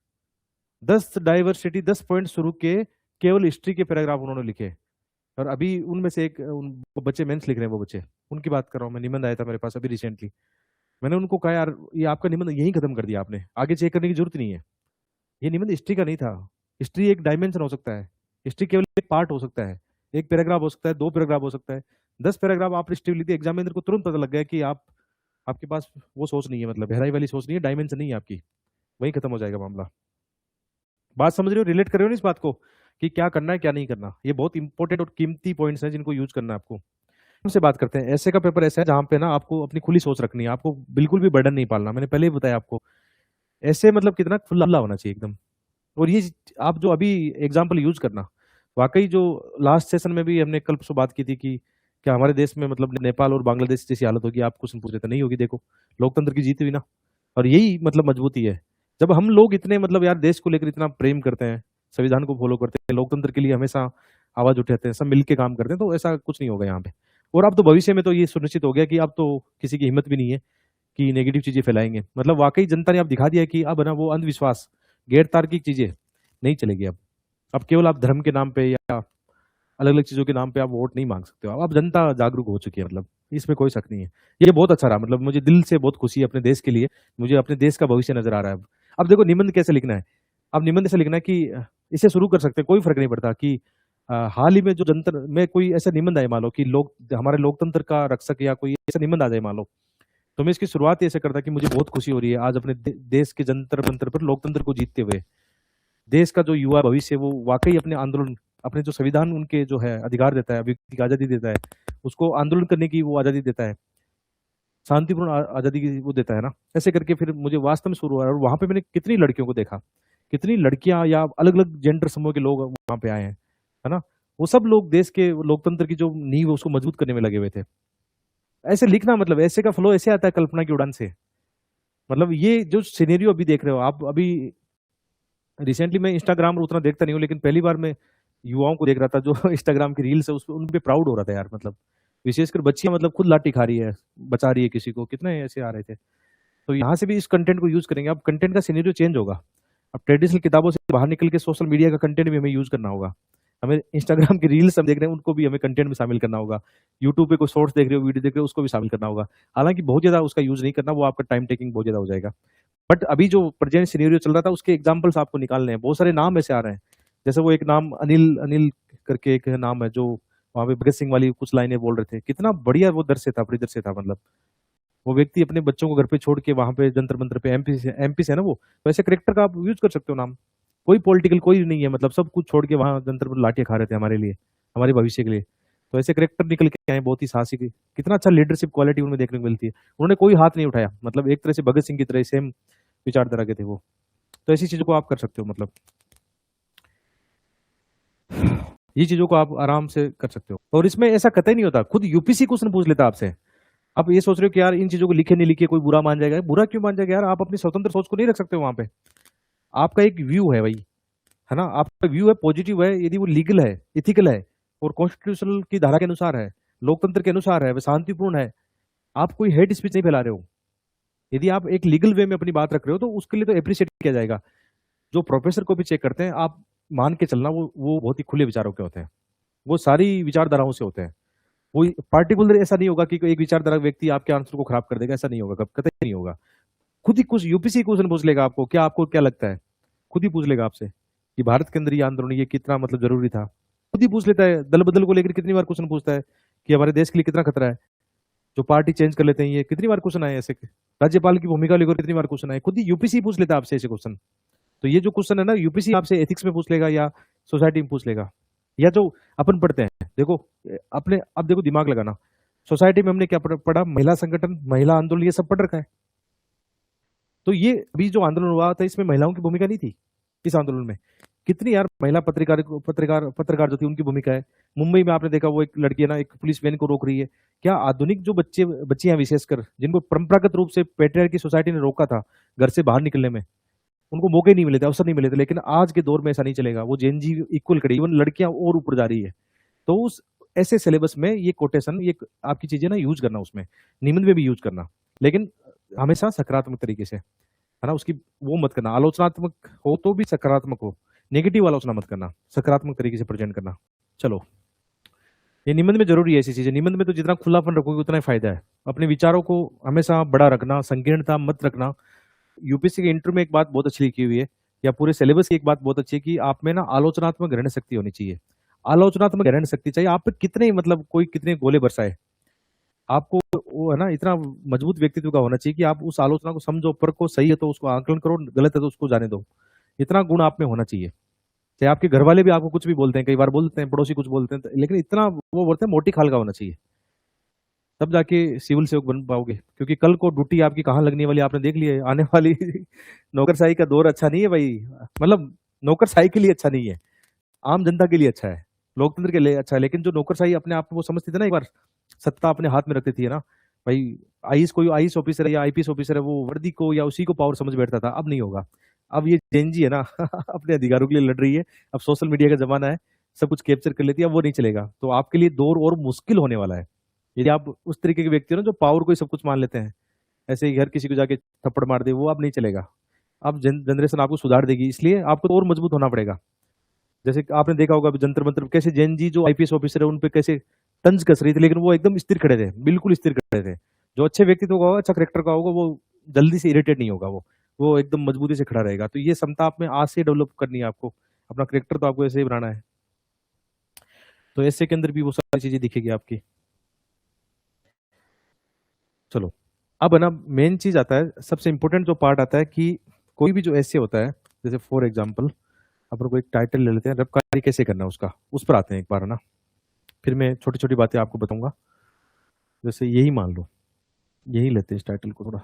10 डाइवर्सिटी 10 पॉइंट शुरू के केवल हिस्ट्री के पैराग्राफ उन्होंने लिखे। और अभी उनमें से एक वो बच्चे मेंस लिख रहे हैं, वो बच्चे, उनकी बात कर रहा हूँ मैं, निबंध आया था मेरे पास अभी रिसेंटली। मैंने उनको कहा यार ये आपका निबंध यही खत्म कर दिया आपने, आगे चेक करने की जरूरत नहीं है। ये निबंध हिस्ट्री का नहीं था। हिस्ट्री एक डायमेंशन हो सकता है, हिस्ट्री केवल एक पार्ट हो सकता है, एक पैराग्राफ हो सकता है, 2 पैराग्राफ हो सकता है। 10 पैराग्राफ आप हिस्ट्री लिख दिए, एग्जामिनर को तुरंत पता लग गया कि आप, आपके पास वो सोच नहीं है, मतलब गहराई वाली सोच नहीं है, डायमेंशन नहीं है आपकी, वही खत्म हो जाएगा मामला। बात समझ रहे हो, रिलेट कर रहे हो ना इस बात को कि क्या करना है क्या नहीं करना। ये बहुत इंपॉर्टेंट और कीमती पॉइंट्स हैं जिनको यूज करना है आपको। हमसे बात करते हैं, ऐसे का पेपर ऐसा है जहां पे ना आपको अपनी खुली सोच रखनी है, आपको बिल्कुल भी बर्डन नहीं पालना। मैंने पहले ही बताया आपको, ऐसे मतलब कितना खुला होना चाहिए एकदम। और ये आप जो अभी एग्जाम्पल यूज करना, वाकई जो लास्ट सेशन में भी हमने कल परसों बात की थी कि क्या हमारे देश में मतलब नेपाल और बांग्लादेश जैसी हालत होगी, आप क्वेश्चन पूछ रहे थे, नहीं होगी। देखो लोकतंत्र की जीत हुई ना, और यही मतलब मजबूती है। जब हम लोग इतने मतलब यार देश को लेकर इतना प्रेम करते हैं, संविधान को फॉलो करते हैं, लोकतंत्र के लिए हमेशा आवाज उठाते हैं, सब मिलकर काम करते हैं, तो ऐसा कुछ नहीं होगा यहाँ पे। और अब तो भविष्य में तो ये सुनिश्चित हो गया कि अब तो किसी की हिम्मत भी नहीं है कि नेगेटिव चीजें फैलाएंगे। मतलब वाकई जनता ने अब दिखा दिया है कि अब ना वो अंधविश्वास, गैर तार्किक चीजें नहीं चलेगी। अब केवल आप धर्म के नाम पे या अलग अलग चीजों के नाम पे आप वोट नहीं मांग सकते हो। अब जनता जागरूक हो चुकी है, मतलब इसमें कोई शक नहीं है। ये बहुत अच्छा रहा, मतलब मुझे दिल से बहुत खुशी है अपने देश के लिए, मुझे अपने देश का भविष्य नजर आ रहा है। अब देखो निबंध कैसे लिखना है। अब निबंध ऐसे लिखना है कि इसे शुरू कर सकते हैं, कोई फर्क नहीं पड़ता कि हाल ही में जो जनता में कोई ऐसा निबंध आए, मान लो कि लोग हमारे लोकतंत्र का रक्षक या कोई ऐसा निबंध आ जाए मान लो, तो मैं इसकी शुरुआत ऐसे करता कि मुझे बहुत खुशी हो रही है आज अपने देश के जंतर मंतर पर लोकतंत्र को जीतते हुए। देश का जो युवा भविष्य है वो वाकई अपने आंदोलन, अपने जो संविधान उनके जो है अधिकार देता है, व्यक्ति की आजादी देता है, उसको आंदोलन करने की वो आजादी देता है, शांतिपूर्ण आजादी की वो देता है ना। ऐसे करके फिर मुझे वास्तव में शुरू हुआ। और वहां पे मैंने कितनी लड़कियों को देखा, कितनी लड़कियां या अलग अलग जेंडर समूह के लोग वहां पे आए हैं, है ना। वो सब लोग देश के लोकतंत्र की जो नींव है उसको मजबूत करने में लगे हुए थे। ऐसे लिखना, मतलब ऐसे का फ्लो ऐसे आता है कल्पना की उड़ान से। मतलब ये जो सिनेरियो अभी देख रहे हो आप, अभी रिसेंटली मैं इंस्टाग्राम पर उतना देखता नहीं हूँ, लेकिन पहली बार मैं युवाओं को देख रहा था जो इंस्टाग्राम की रील्स है उस उन पे प्राउड हो रहा था यार। मतलब विशेषकर बच्चियां, मतलब खुद लाठी खा रही है, बचा रही है किसी को, कितने ऐसे आ रहे थे। तो यहाँ से भी इस कंटेंट को यूज करेंगे। अब कंटेंट का सिनेरियो चेंज होगा, अब ट्रेडिशनल किताबों से बाहर निकल के सोशल मीडिया का कंटेंट भी हमें यूज करना होगा। हमें इंस्टाग्राम की रील्स हम देख रहे हैं उनको भी हमें कंटेंट में शामिल करना होगा, यूट्यूब पे कोई शॉर्ट्स देख रहे हो, वीडियो देख रहे हो, उसको भी शामिल करना होगा। हालांकि बहुत ज्यादा उसका यूज नहीं करना, वो आपका टाइम टेकिंग बहुत ज्यादा हो जाएगा। बट अभी जो प्रेजेंट सिनेरियो चल रहा था उसके एग्जांपल्स आपको निकालने हैं। बहुत सारे नाम ऐसे आ रहे हैं, जैसे वो एक नाम अनिल अनिल करके एक नाम है जो वहां पे भगत सिंह वाली कुछ लाइनें बोल रहे थे, कितना बढ़िया वो दृश्य था, परिदृश्य था। मतलब वो व्यक्ति अपने बच्चों को घर पे छोड़ के वहां पे जंतर मंतर पे, एमपी से है ना वो, तो ऐसे करेक्टर का आप यूज कर सकते हो नाम। कोई पॉलिटिकल कोई नहीं है, मतलब सब कुछ छोड़ के वहां जंतर पर लाठियां खा रहे थे हमारे लिए, हमारे भविष्य के लिए। तो ऐसे करेक्टर निकल के आए, बहुत ही साहसी, कितना अच्छा लीडरशिप क्वालिटी उनमें देखने को मिलती है। उन्होंने कोई हाथ नहीं उठाया, मतलब एक तरह से भगत सिंह की तरह सेम विचारधारा के थे वो। तो ऐसी चीजों को आप कर सकते हो, मतलब ये चीजों को आप आराम से कर सकते हो। और इसमें ऐसा कतई नहीं होता, खुद यूपीसी क्वेश्चन पूछ लेता आपसे। आप ये सोच रहे हो कि यार इन चीजों को लिखे नहीं लिखे कोई बुरा मान जाएगा, बुरा क्यों मान जाएगा यार। आप अपनी स्वतंत्र सोच को नहीं रख सकते हो वहां पे। आपका एक व्यू है भाई, है ना, आपका व्यू है, पॉजिटिव है, यदि वो लीगल है, इथिकल है और कॉन्स्टिट्यूशनल की धारा के अनुसार है, लोकतंत्र के अनुसार है, वह शांतिपूर्ण है, आप कोई हेट स्पीच नहीं फैला रहे हो, यदि आप एक लीगल वे में अपनी बात रख रहे हो तो उसके लिए तो अप्रिशिएट किया जाएगा। जो प्रोफेसर को भी चेक करते हैं, आप मान के चलना वो बहुत ही खुले विचारों के होते हैं, वो सारी विचारधाराओं से होते हैं। वो पार्टिकुलर ऐसा नहीं होगा कि कोई एक विचारधारा व्यक्ति आपके आंसर को खराब कर देगा, ऐसा नहीं होगा, कब कतई नहीं होगा। खुद ही कुछ यूपीसी क्वेश्चन पूछ लेगा आपको, क्या आपको क्या लगता है, खुद ही पूछ लेगा आपसे कि भारत के अंदर ये आंदोलन ये कितना मतलब जरूरी था। खुद ही पूछ लेता है, दल बदल को लेकर कितनी बार क्वेश्चन पूछता है कि हमारे देश के लिए कितना खतरा है, जो पार्टी चेंज कर लेते हैं, ये कितनी बार क्वेश्चन आए ऐसे। राज्यपाल की भूमिका लेकर कितनी बार क्वेश्चन आए, खुद ही यूपीसी पूछ लेता है आपसे ऐसे क्वेश्चन। तो ये जो क्वेश्चन है ना, यूपीसी आपसे एथिक्स में पूछ लेगा या सोसाइटी में पूछ लेगा, या जो अपन पढ़ते हैं, देखो अपने, अब देखो दिमाग लगाना, सोसाइटी में हमने क्या पढ़ा, महिला संगठन, महिला आंदोलन, ये सब पढ़ रखा है। तो ये अभी जो आंदोलन हुआ था, इसमें महिलाओं की भूमिका नहीं थी इस आंदोलन में? कितनी यार महिला पत्रकार पत्रकार पत्रकार जो थी उनकी भूमिका है। मुंबई में आपने देखा, वो एक लड़की है ना, एक पुलिस वैन को रोक रही है। क्या आधुनिक जो बच्चे बच्चियां विशेषकर, जिनको परंपरागत रूप से पेट्रियार्की सोसाइटी ने रोका था घर से बाहर निकलने में, उनको मौके नहीं मिले थे, अवसर नहीं मिले थे, लेकिन आज के दौर में ऐसा नहीं चलेगा, वो जेन जी इक्वल खड़ी, इवन लड़कियां और ऊपर जा रही है। तो उस ऐसे सिलेबस में ये कोटेशन, ये आपकी चीजें ना यूज करना, उसमें निबंध में भी यूज करना, लेकिन हमेशा सकारात्मक तरीके से, है ना, उसकी वो मत करना, आलोचनात्मक हो तो भी सकारात्मक हो, नेगेटिव आलोचना मत करना, सकारात्मक तरीके से प्रेजेंट करना। चलो, ये निबंध में जरूरी है ऐसी चीजें। निबंध में तो जितना खुलापन रखोगे उतना ही फायदा है। अपने विचारों को हमेशा बड़ा रखना, संकीर्णता मत रखना। यूपीसी के इंटरव्यू में एक बात बहुत अच्छी लिखी हुई है, या पूरे सिलेबस की एक बात बहुत अच्छी है, कि आप में ना आलोचनात्मक ग्रहण शक्ति होनी चाहिए। आलोचनात्मक ग्रहण शक्ति चाहिए आप पे, कितने मतलब कोई कितने गोले बरसाए, आपको वो है ना इतना मजबूत व्यक्तित्व का होना चाहिए कि आप उस आलोचना को समझो, परखो, सही है तो उसको आकलन करो, गलत है तो उसको जाने दो। इतना गुण आप में होना चाहिए। चाहे आपके घर वाले भी आपको कुछ भी बोलते हैं, कई बार बोलते हैं, पड़ोसी कुछ बोलते हैं, लेकिन इतना वो बोलते हैं मोटी खाल का होना चाहिए, तब जाके सिविल सेवक बन पाओगे। क्योंकि कल को ड्यूटी आपकी कहाँ लगने वाली है, आपने देख लिया है। आने वाली नौकरशाही का दौर अच्छा नहीं है भाई, मतलब नौकरशाही के लिए अच्छा नहीं है, आम जनता के लिए अच्छा है, लोकतंत्र के लिए अच्छा है। लेकिन जो नौकरशाही अपने आप को वो समझती थी ना, एक बार सत्ता अपने हाथ में रखती थी ना भाई, आईएएस कोई आईएएस ऑफिसर है या आईपीएस ऑफिसर है, वो वर्दी को या उसी को पावर समझ बैठता था। अब नहीं होगा। अब ये जेनजी है ना अपने अधिकारों के लिए लड़ रही है। अब सोशल मीडिया का जमाना है, सब कुछ कैप्चर कर लेती है, अब वो नहीं चलेगा। तो आपके लिए दौर और मुश्किल होने वाला है यदि आप उस तरीके के व्यक्ति हो ना, जो पावर को ही सब कुछ मान लेते हैं, ऐसे ही हर किसी को जाके थप्पड़ मार दे, वो अब नहीं चलेगा। अब जनरेशन आपको सुधार देगी, इसलिए आपको तो और मजबूत होना पड़ेगा। जैसे कि आपने देखा होगा जंतर मंतर कैसे जेन जी जो आईपीएस ऑफिसर है उन पे कैसे तंज कस रही थी, लेकिन वो एकदम स्थिर खड़े थे, बिल्कुल स्थिर खड़े थे। जो अच्छे व्यक्तित्व का होगा, अच्छा करेक्टर का होगा, वो जल्दी से इरिटेट नहीं होगा, वो एकदम मजबूती से खड़ा रहेगा। तो ये क्षमता आप में आज से डेवलप करनी है आपको। अपना करेक्टर तो आपको ऐसे ही बनाना है। तो ऐसे के अंदर भी वो सारी चीजें दिखेगी आपकी। चलो, अब है ना मेन चीज आता है, सबसे इंपॉर्टेंट जो पार्ट आता है कि कोई भी जो ऐसे होता है, जैसे फॉर एग्जाम्पल अपन को एक टाइटल ले लेते हैं, रबकारी कैसे करना है उसका, उस पर आते हैं एक बार, है ना। फिर मैं छोटी छोटी बातें आपको बताऊंगा। जैसे यही मान लो, यही लेते हैं इस टाइटल को थोड़ा।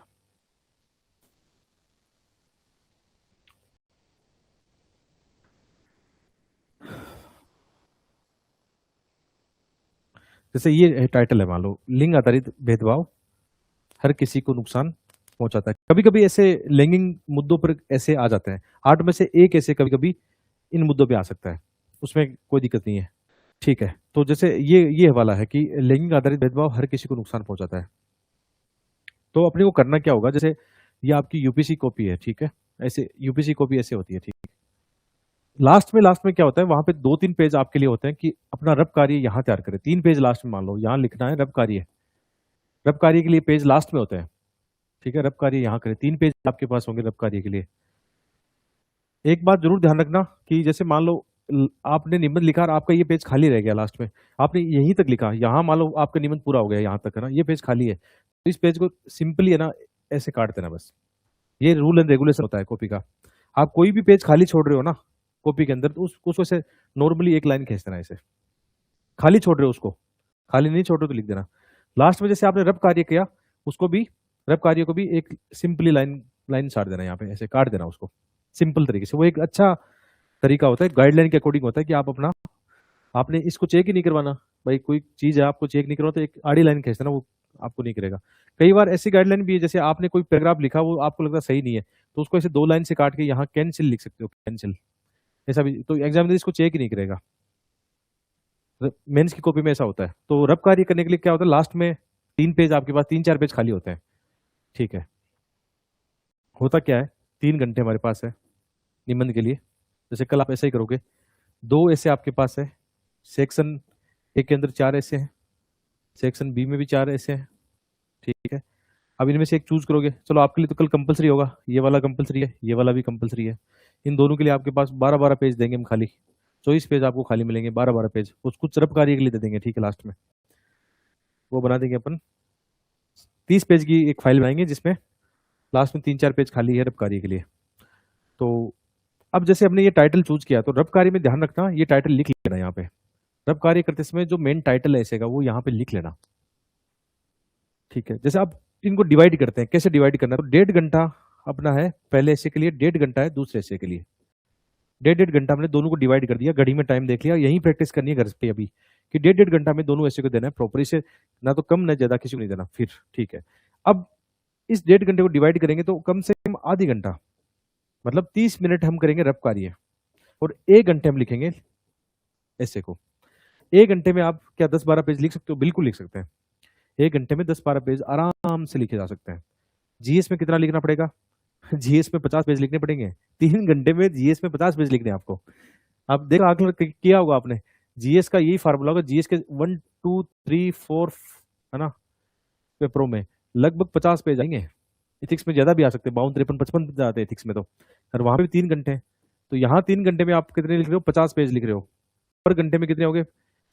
जैसे ये टाइटल है, मान लो लिंग आधारित भेदभाव हर किसी को नुकसान पहुंचाता है। कभी कभी ऐसे लैंगिक मुद्दों पर ऐसे आ जाते हैं, 8 में से एक ऐसे कभी कभी इन मुद्दों पे आ सकता है, उसमें कोई दिक्कत नहीं है। ठीक है, तो जैसे ये वाला है कि लैंगिक आधारित भेदभाव हर किसी को नुकसान पहुंचाता है। तो अपने को करना क्या होगा, जैसे ये आपकी यूपीसी कॉपी है, ठीक है, ऐसे यूपीसी कॉपी ऐसे होती है, ठीक है। लास्ट में क्या होता है, वहां पे 2-3 पेज आपके लिए होते हैं कि अपना रब कार्य यहाँ तैयार करें। 3 पेज लास्ट में मान लो यहाँ लिखना है रब कार्य। रब कार्य के लिए पेज लास्ट में होते हैं, ठीक है। रब कार्य यहाँ करें, 3 पेज आपके पास होंगे रब कार्य के लिए। एक बात जरूर ध्यान रखना कि जैसे मान लो आपने निबंध लिखा और आपका ये पेज खाली रह गया, लास्ट में आपने यहीं तक लिखा, यहाँ मान लो आपका निबंध पूरा हो गया यहाँ तक, है ना, ये पेज खाली है, तो इस पेज को सिंपली है ना ऐसे काट देना बस। ये रूल एंड रेगुलेशन होता है कॉपी का। आप कोई भी पेज खाली छोड़ रहे हो ना कॉपी के अंदर, तो उसको ऐसे नॉर्मली एक लाइन खींच देना, ऐसे खाली छोड़ रहे हो उसको, खाली नहीं छोड़ रहे तो लिख देना। लास्ट में जैसे आपने रब कार्य किया, उसको भी, रब कार्य को भी एक सिंपली लाइन लाइन साट देना, यहाँ पे ऐसे काट देना उसको सिंपल तरीके से। वो एक अच्छा तरीका होता है, गाइडलाइन के अकॉर्डिंग होता है कि आप अपना, आपने इसको चेक ही नहीं करवाना भाई, कोई चीज है आपको चेक नहीं करवाना तो एक आड़ी लाइन खींच देना, वो आपको नहीं करेगा। कई बार ऐसी गाइडलाइन भी है, जैसे आपने कोई पैराग्राफ लिखा वो आपको लगता सही नहीं है, तो उसको ऐसे 2 लाइन से काट के यहाँ कैंसिल लिख सकते हो, कैंसिल, ऐसा भी। तो एग्जामिनर इसको चेक ही नहीं करेगा। मेंस की कॉपी में ऐसा होता है। तो रब कार्य करने के लिए क्या होता है, लास्ट में 3 पेज आपके पास, 3-4 पेज खाली होते हैं, ठीक है। होता क्या है, 3 घंटे हमारे पास है निबंध के लिए। जैसे कल आप ऐसा ही करोगे, 2 ऐसे आपके पास है, सेक्शन ए के अंदर 4 ऐसे हैं, सेक्शन बी में भी 4 ऐसे हैं, ठीक है। अब इनमें से एक चूज करोगे, चलो आपके लिए तो कल कंपलसरी होगा, ये वाला कंपलसरी है, ये वाला भी कंपलसरी है। इन दोनों के लिए आपके पास 12-12 पेज देंगे हम खाली, 24 पेज आपको खाली मिलेंगे, 12-12 पेज कुछ कुछ रब कार्य के लिए दे देंगे, ठीक है, लास्ट में। वो बना देंगे अपन 30 पेज की एक फाइल बनाएंगे जिसमें लास्ट में 3-4 पेज खाली है रब कार्य के लिए। तो अब जैसे हमने ये टाइटल चूज किया तो रब कार्य में ध्यान रखना ये टाइटल लिख लेना यहाँ पे। रब कार्य करते समय जो मेन टाइटल है ऐसे का वो यहाँ पे लिख लेना। ठीक है, जैसे आप इनको डिवाइड करते हैं, कैसे डिवाइड करना है तो 1.5 घंटा अपना है पहले ऐसे के लिए, 1.5 घंटा है दूसरे ऐसे के लिए। 1.5 घंटा हमने दोनों को डिवाइड कर दिया, घड़ी में टाइम देख लिया, यही प्रैक्टिस करनी है घर पे अभी कि 1.5 घंटा में दोनों ऐसे को देना है प्रॉपर, इसे ना तो कम ना ज्यादा किसी को नहीं देना फिर। ठीक है, अब इस 1.5 घंटे को डिवाइड करेंगे तो कम से कम आधी घंटा मतलब 30 मिनट हम करेंगे रब कार्य और 1 घंटे हम लिखेंगे ऐसे को। 1 घंटे में आप क्या 10-12 पेज लिख सकते हो? बिल्कुल लिख सकते हैं। 1 घंटे में 10-12 पेज आराम से लिखे जा सकते हैं। जीएस में कितना लिखना पड़ेगा? जीएस में 50 पेज लिखने पड़ेंगे। 3 घंटे में जीएस में 50 पेज लिखने हैं आपको। आप देखो आकलन किया होगा आपने, जीएस का यही फार्मूला होगा। जीएस के 1 2 3 4 है ना पेपरों में लगभग 50 पेज आएंगे। इथिक्स में ज्यादा भी आ सकते हैं, 52 53 55 जाते हैं इथिक्स में तो, और वहां पे भी 3 घंटे हैं। तो यहाँ 3 घंटे में आप कितने लिख रहे हो? 50 पेज लिख रहे हो। पर घंटे में कितने हो गए?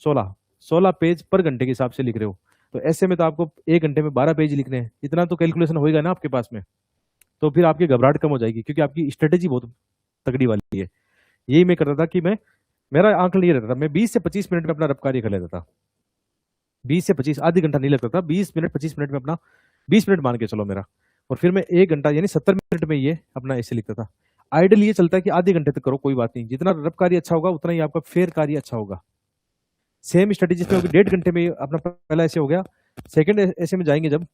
16 पेज पर घंटे के हिसाब से लिख रहे हो। तो ऐसे में तो आपको 1 घंटे में 12 पेज लिखने हैं। इतना तो कैलकुलेशन होएगा ना आपके पास में, तो फिर आपकी घबराहट कम हो जाएगी क्योंकि आपकी स्ट्रेटेजी बहुत तगड़ी वाली है। यही मैं करता था कि मेरा आंकलन ये रहता था, मैं 20 से 25 मिनट में अपना रब कार्य कर लेता था। 20 से 25, आधी घंटा नहीं लगता था, 20 मिनट 25 मिनट में अपना, 20 मिनट मान के चलो मेरा, और फिर मैं 1 घंटा यानी 70 मिनट में ये अपना ऐसे लिखता था। आइडियल ये चलता है कि आधे घंटे तक करो, कोई बात नहीं, जितना रब कार्य अच्छा होगा उतना ही आपका फेयर कार्य अच्छा होगा। सेम स्ट्रेटेजी में होगी, 1.5 घंटे में अपना पहला ऐसे हो गया, सेकंड ऐसे में जाएंगे जब,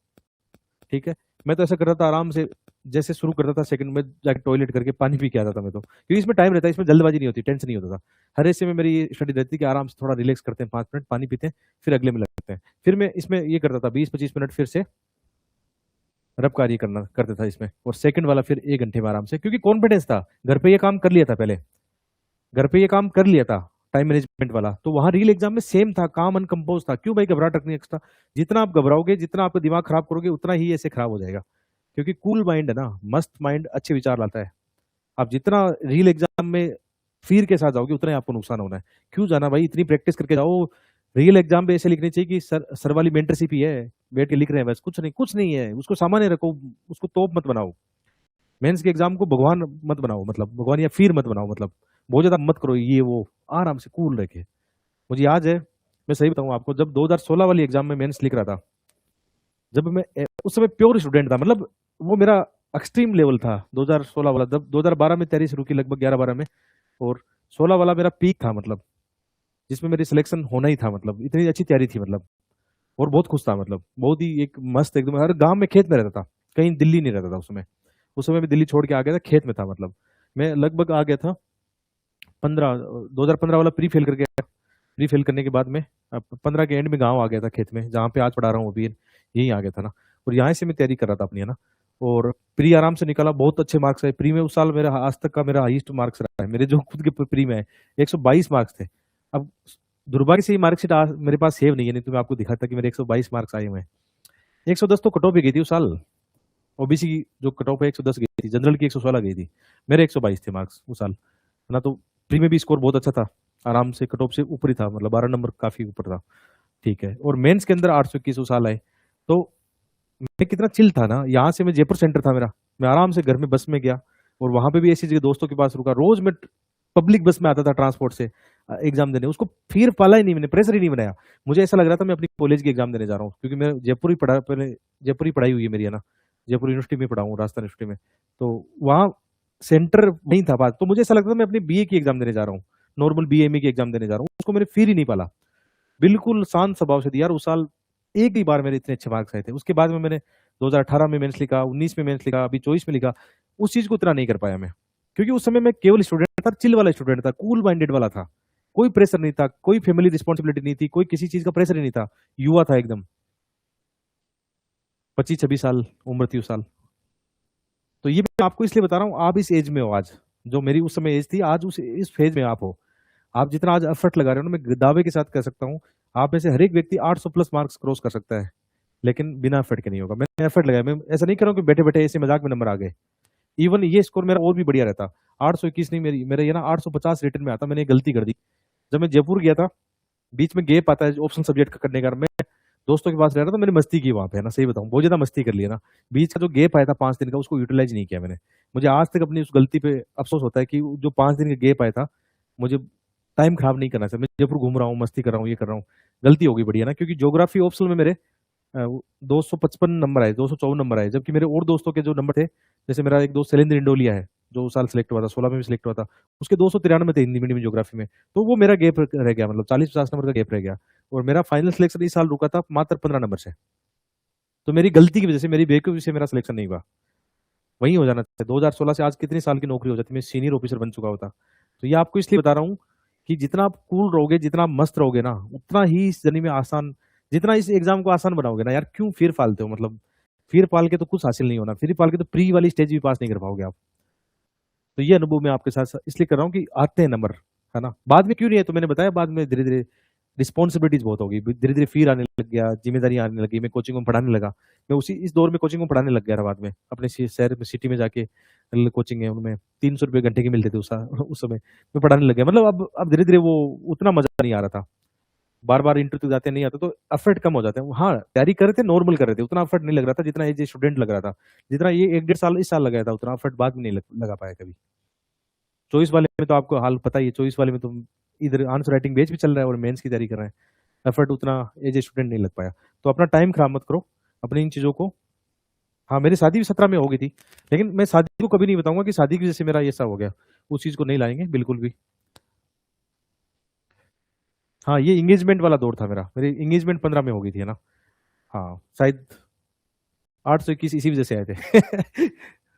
ठीक है, मैं तो ऐसा करता था आराम से, जैसे शुरू करता था सेकंड में जाके टॉयलेट करके पानी पी के आता था मैं तो, क्योंकि इसमें टाइम रहता है, इसमें जल्दबाजी नहीं होती, टेंशन नहीं होता था। हर ऐसे में मेरी स्टडी रहती कि आराम से थोड़ा रिलैक्स करते हैं, 5 मिनट पानी पीते हैं, फिर अगले में लगते हैं। फिर मैं इसमें ये करता था 20-25 मिनट फिर से रब कार्य करना करता था इसमें, और सेकंड वाला फिर 1 घंटे में आराम से, क्योंकि कॉन्फिडेंस था, घर पे ये काम कर लिया था पहले, घर पे ये काम कर लिया था टाइम मैनेजमेंट वाला, तो वहां रियल एग्जाम में सेम था, काम अनकम्पोज था। क्यों भाई घबराहट रखनी एक्स्ट्रा? जितना आप घबराओगे, जितना आपका दिमाग खराब करोगे, उतना ही ऐसे खराब हो जाएगा। क्योंकि कूल माइंड है ना, मस्त माइंड अच्छे विचार लाता है। आप जितना रियल एग्जाम में फिर के साथ जाओगे उतना ही आपको नुकसान होना है। क्यों जाना भाई, इतनी प्रैक्टिस करके जाओ। रियल एग्जाम पे ऐसे लिखनी चाहिए कि सर वाली मेंटरशिप ही है, बैठ के लिख रहे हैं बस, कुछ नहीं, कुछ नहीं है, उसको सामान्य रखो, उसको तोप मत बनाओ। मेंस के एग्जाम को भगवान मत बनाओ, मतलब भगवान या फिर मत बनाओ, मतलब बहुत ज्यादा मत करो ये वो, आराम से कूल रखे। मुझे याद है, मैं सही बताऊं आपको, जब 2016 वाली एग्जाम में मेंस लिख रहा था, जब मैं उस समय प्योर स्टूडेंट था, मतलब वो मेरा एक्सट्रीम लेवल था 2016 वाला। जब 2012 में तैयारी शुरू की लगभग 11-12 में, और 16 वाला मेरा पीक था, मतलब जिसमें मेरी सिलेक्शन होना ही था, मतलब इतनी अच्छी तैयारी थी, मतलब और बहुत खुश था, मतलब बहुत ही एक मस्त एकदम। हर गांव में खेत में रहता था, कहीं दिल्ली नहीं रहता था उस समय। उस समय मैं दिल्ली छोड़ के आ गया था, खेत में था, मतलब मैं लगभग आ गया था 2015 वाला प्री फेल करके, प्री फेल करने के बाद में 15 के एंड में गांव आ गया था, खेत में जहाँ पे आज पढ़ा रहा हूँ अभी, यहीं आ गया था ना। और यहाँ से मैं तैयारी कर रहा था अपनी, है ना, और प्री आराम से निकाला, बहुत अच्छे मार्क्स आए प्री में। उस साल मेरा आज तक का मेरा हाईएस्ट मार्क्स रहा है, मेरे जो खुद के प्री में है 122 मार्क्स थे। अब दुर्भाग्य से ये मार्कशीट मेरे पास सेव नहीं है, नहीं तो मैं आपको दिखाता कि मेरे 122 मार्क्स आए हुए हैं। 110 तो कट ऑफ भी गई थी उस साल, ओबीसी की जो कट ऑफ है 110 गई थी, जनरल की 116 गई थी, मेरे 122 थे मार्क्स उस साल, है ना। तो प्री में भी स्कोर बहुत अच्छा था, आराम से कट ऑफ से ऊपर ही था, मतलब 12 नंबर काफी ऊपर था, ठीक है। और मेंस के अंदर 821 उस साल आए। तो मैं कितना चिल था ना, यहाँ से मैं जयपुर सेंटर था मेरा, मैं आराम से घर में बस में गया, और वहां पे भी ऐसी जगह दोस्तों के पास रुका, रोज मैं पब्लिक बस में आता था ट्रांसपोर्ट से एग्जाम देने। उसको फिर पाला ही नहीं, मैंने प्रेशर ही नहीं बनाया। मुझे ऐसा लग रहा था मैं अपनी कॉलेज की एग्जाम देने जा रहा हूँ, क्योंकि मैं जयपुर ही पढ़ा, पहले जयपुर ही पढ़ाई हुई है मेरी, है ना, जयपुर यूनिवर्सिटी में पढ़ा हूँ, राजस्थान यूनिवर्सिटी में, तो वहाँ सेंटर नहीं था बात। तो मुझे ऐसा लगता था मैं अपनी बीए की एग्जाम देने जा रहा हूँ, नॉर्मल बीएमए की एग्जाम देने जा रहा हूँ। उसको मैंने फिर ही नहीं पाला, बिल्कुल शांत स्वभाव से दिया। और उस साल एक ही बार मेरे इतने अच्छे मार्क्स आए थे। उसके बाद में मैंने 2018 में मेंस लिखा, 19 में मेंस लिखा, अभी 24 में लिखा, उस चीज को इतना नहीं कर पाया मैं, क्योंकि उस समय मैं केवल स्टूडेंट था, चिल वाला स्टूडेंट था, कूल माइंडेड वाला था। कोई प्रेशर नहीं था, कोई फैमिली रिस्पॉन्सिबिलिटी नहीं थी, कोई किसी चीज का प्रेशर ही नहीं था, युवा था एकदम, 25-26 साल उम्र थी उस साल। तो ये मैं आपको इसलिए बता रहा हूँ, आप इस एज में हो आज, जो मेरी उस समय एज थी, आज उस इस फेज में आप हो। आप जितना आज एफर्ट लगा रहे हो ना, मैं दावे के साथ कह सकता हूँ, आप में से हर एक व्यक्ति 800 प्लस मार्क्स क्रॉस कर सकता है, लेकिन बिना एफर्ट के नहीं होगा। मैंने एफर्ट लगाया, मैं ऐसा नहीं कर रहा हूँ कि बैठे बैठे ऐसे मजाक में नंबर आ गए। इवन ये स्कोर मेरा और भी बढ़िया रहता, 821 नहीं, मेरा ये ना 850 रिटर्न में आता। मैंने एक गलती कर दी, जब मैं जयपुर गया था, बीच में गैप आता है ऑप्शन सब्जेक्ट का करने का, मैं दोस्तों के पास रह रहा था, मैंने मस्ती की वहाँ पे, है ना, सही बताऊँ, बहुत ज़्यादा मस्ती कर लिया ना। बीच का जो गैप आया था 5 दिन का, उसको यूटिलाइज़ नहीं किया मैंने। मुझे आज तक अपनी उस गलती पे अफ़सोस होता है कि जो 5 दिन का गैप आया था, मुझे टाइम खराब नहीं करना चाहिए। मैं जयपुर घूम रहा हूँ, मस्ती कर रहा हूँ, ये कर रहा हूँ, गलती हो गई बड़ी, है ना, क्योंकि ज्योग्राफी ऑप्शनल में मेरे 255 नंबर आए, 254 नंबर आए, जबकि मेरे और दोस्तों के जो नंबर थे, जैसे मेरा एक दोस्त शैलेंद्र इंडोलिया है, जो उस साल सेलेक्ट हुआ था, 16 में भी सेलेक्ट हुआ था, उसके 293 थे हिंदी मीडियम ज्योग्राफी में, तो वो मेरा गैप रह गया, मतलब 40-50 नंबर का गैप रह गया, और मेरा फाइनल सिलेक्शन इस साल रुका था मात्र 15 नंबर से। तो मेरी गलती की वजह से, मेरी बेवकूफ़ी से मेरा सिलेक्शन नहीं हुआ। वहीं हो जाना चाहिए। 2016 से आज कितनी साल की नौकरी हो जाती, मैं सीनियर ऑफिसर बन चुका होता। तो ये आपको इसलिए बता रहा हूँ कि जितना आप कूल रहोगे, जितना आप मस्त रहोगे ना, उतना ही इस जर्नी में आसान, जितना इस एग्जाम को आसान बनाओगे ना यार, क्यों फिर पालते हो, मतलब फिर पाल के तो कुछ हासिल नहीं होना, फिर पाल के तो प्री वाली स्टेज भी पास नहीं कर पाओगे आप। तो ये अनुभव मैं आपके साथ इसलिए कर रहा हूँ कि आते हैं नंबर, है ना, बाद में क्यों नहीं है, तो मैंने बताया, बाद में धीरे धीरे रिस्पॉन्सिबिलिटीज बहुत होगी, धीरे धीरे फिर आने लग गया, जिम्मेदारी आने लगी, मैं कोचिंग में पढ़ाने लगा, मैं उसी इस दौर में कोचिंग में पढ़ाने लग गया था बाद में, अपने शहर में, सिटी में जाके कोचिंग है, उनमें 300 रुपये घंटे के मिलते थे उस समय मैं पढ़ाने लग गया। मतलब अब धीरे धीरे वो उतना मजा नहीं आ रहा था, बार बार इंटरव्यू तक जाते नहीं आता, तो एफर्ट कम हो जाते हैं। हाँ, तैयारी कर रहे थे, नॉर्मल कर रहे थे, उतना एफर्ट नहीं लग रहा था जितना एज ए स्टूडेंट लग रहा था, जितना ये 1-1.5 साल इस साल लगाया था, उतना एफर्ट बाद में नहीं लगा पाया कभी। चॉइस वाले में तो आपको हाल पता ही है, चॉइस वाले में तो इधर आंसर राइटिंग बेच भी चल रहा है और मेंस की तैयारी कर रहे हैं, एफर्ट उतना एज ए स्टूडेंट नहीं लग पाया। तो अपना टाइम खराब मत करो अपनी इन चीज़ों को। हाँ, मेरी शादी भी 17 में हो गई थी, लेकिन मैं शादी को कभी नहीं बताऊंगा कि शादी की वजह से मेरा ये सब हो गया, उस चीज़ को नहीं लाएंगे बिल्कुल भी। हाँ, ये इंगेजमेंट वाला दौर था मेरा, मेरी इंगेजमेंट 15 में हो गई थी, है ना। हाँ, शायद 821 इसी वजह से आए थे।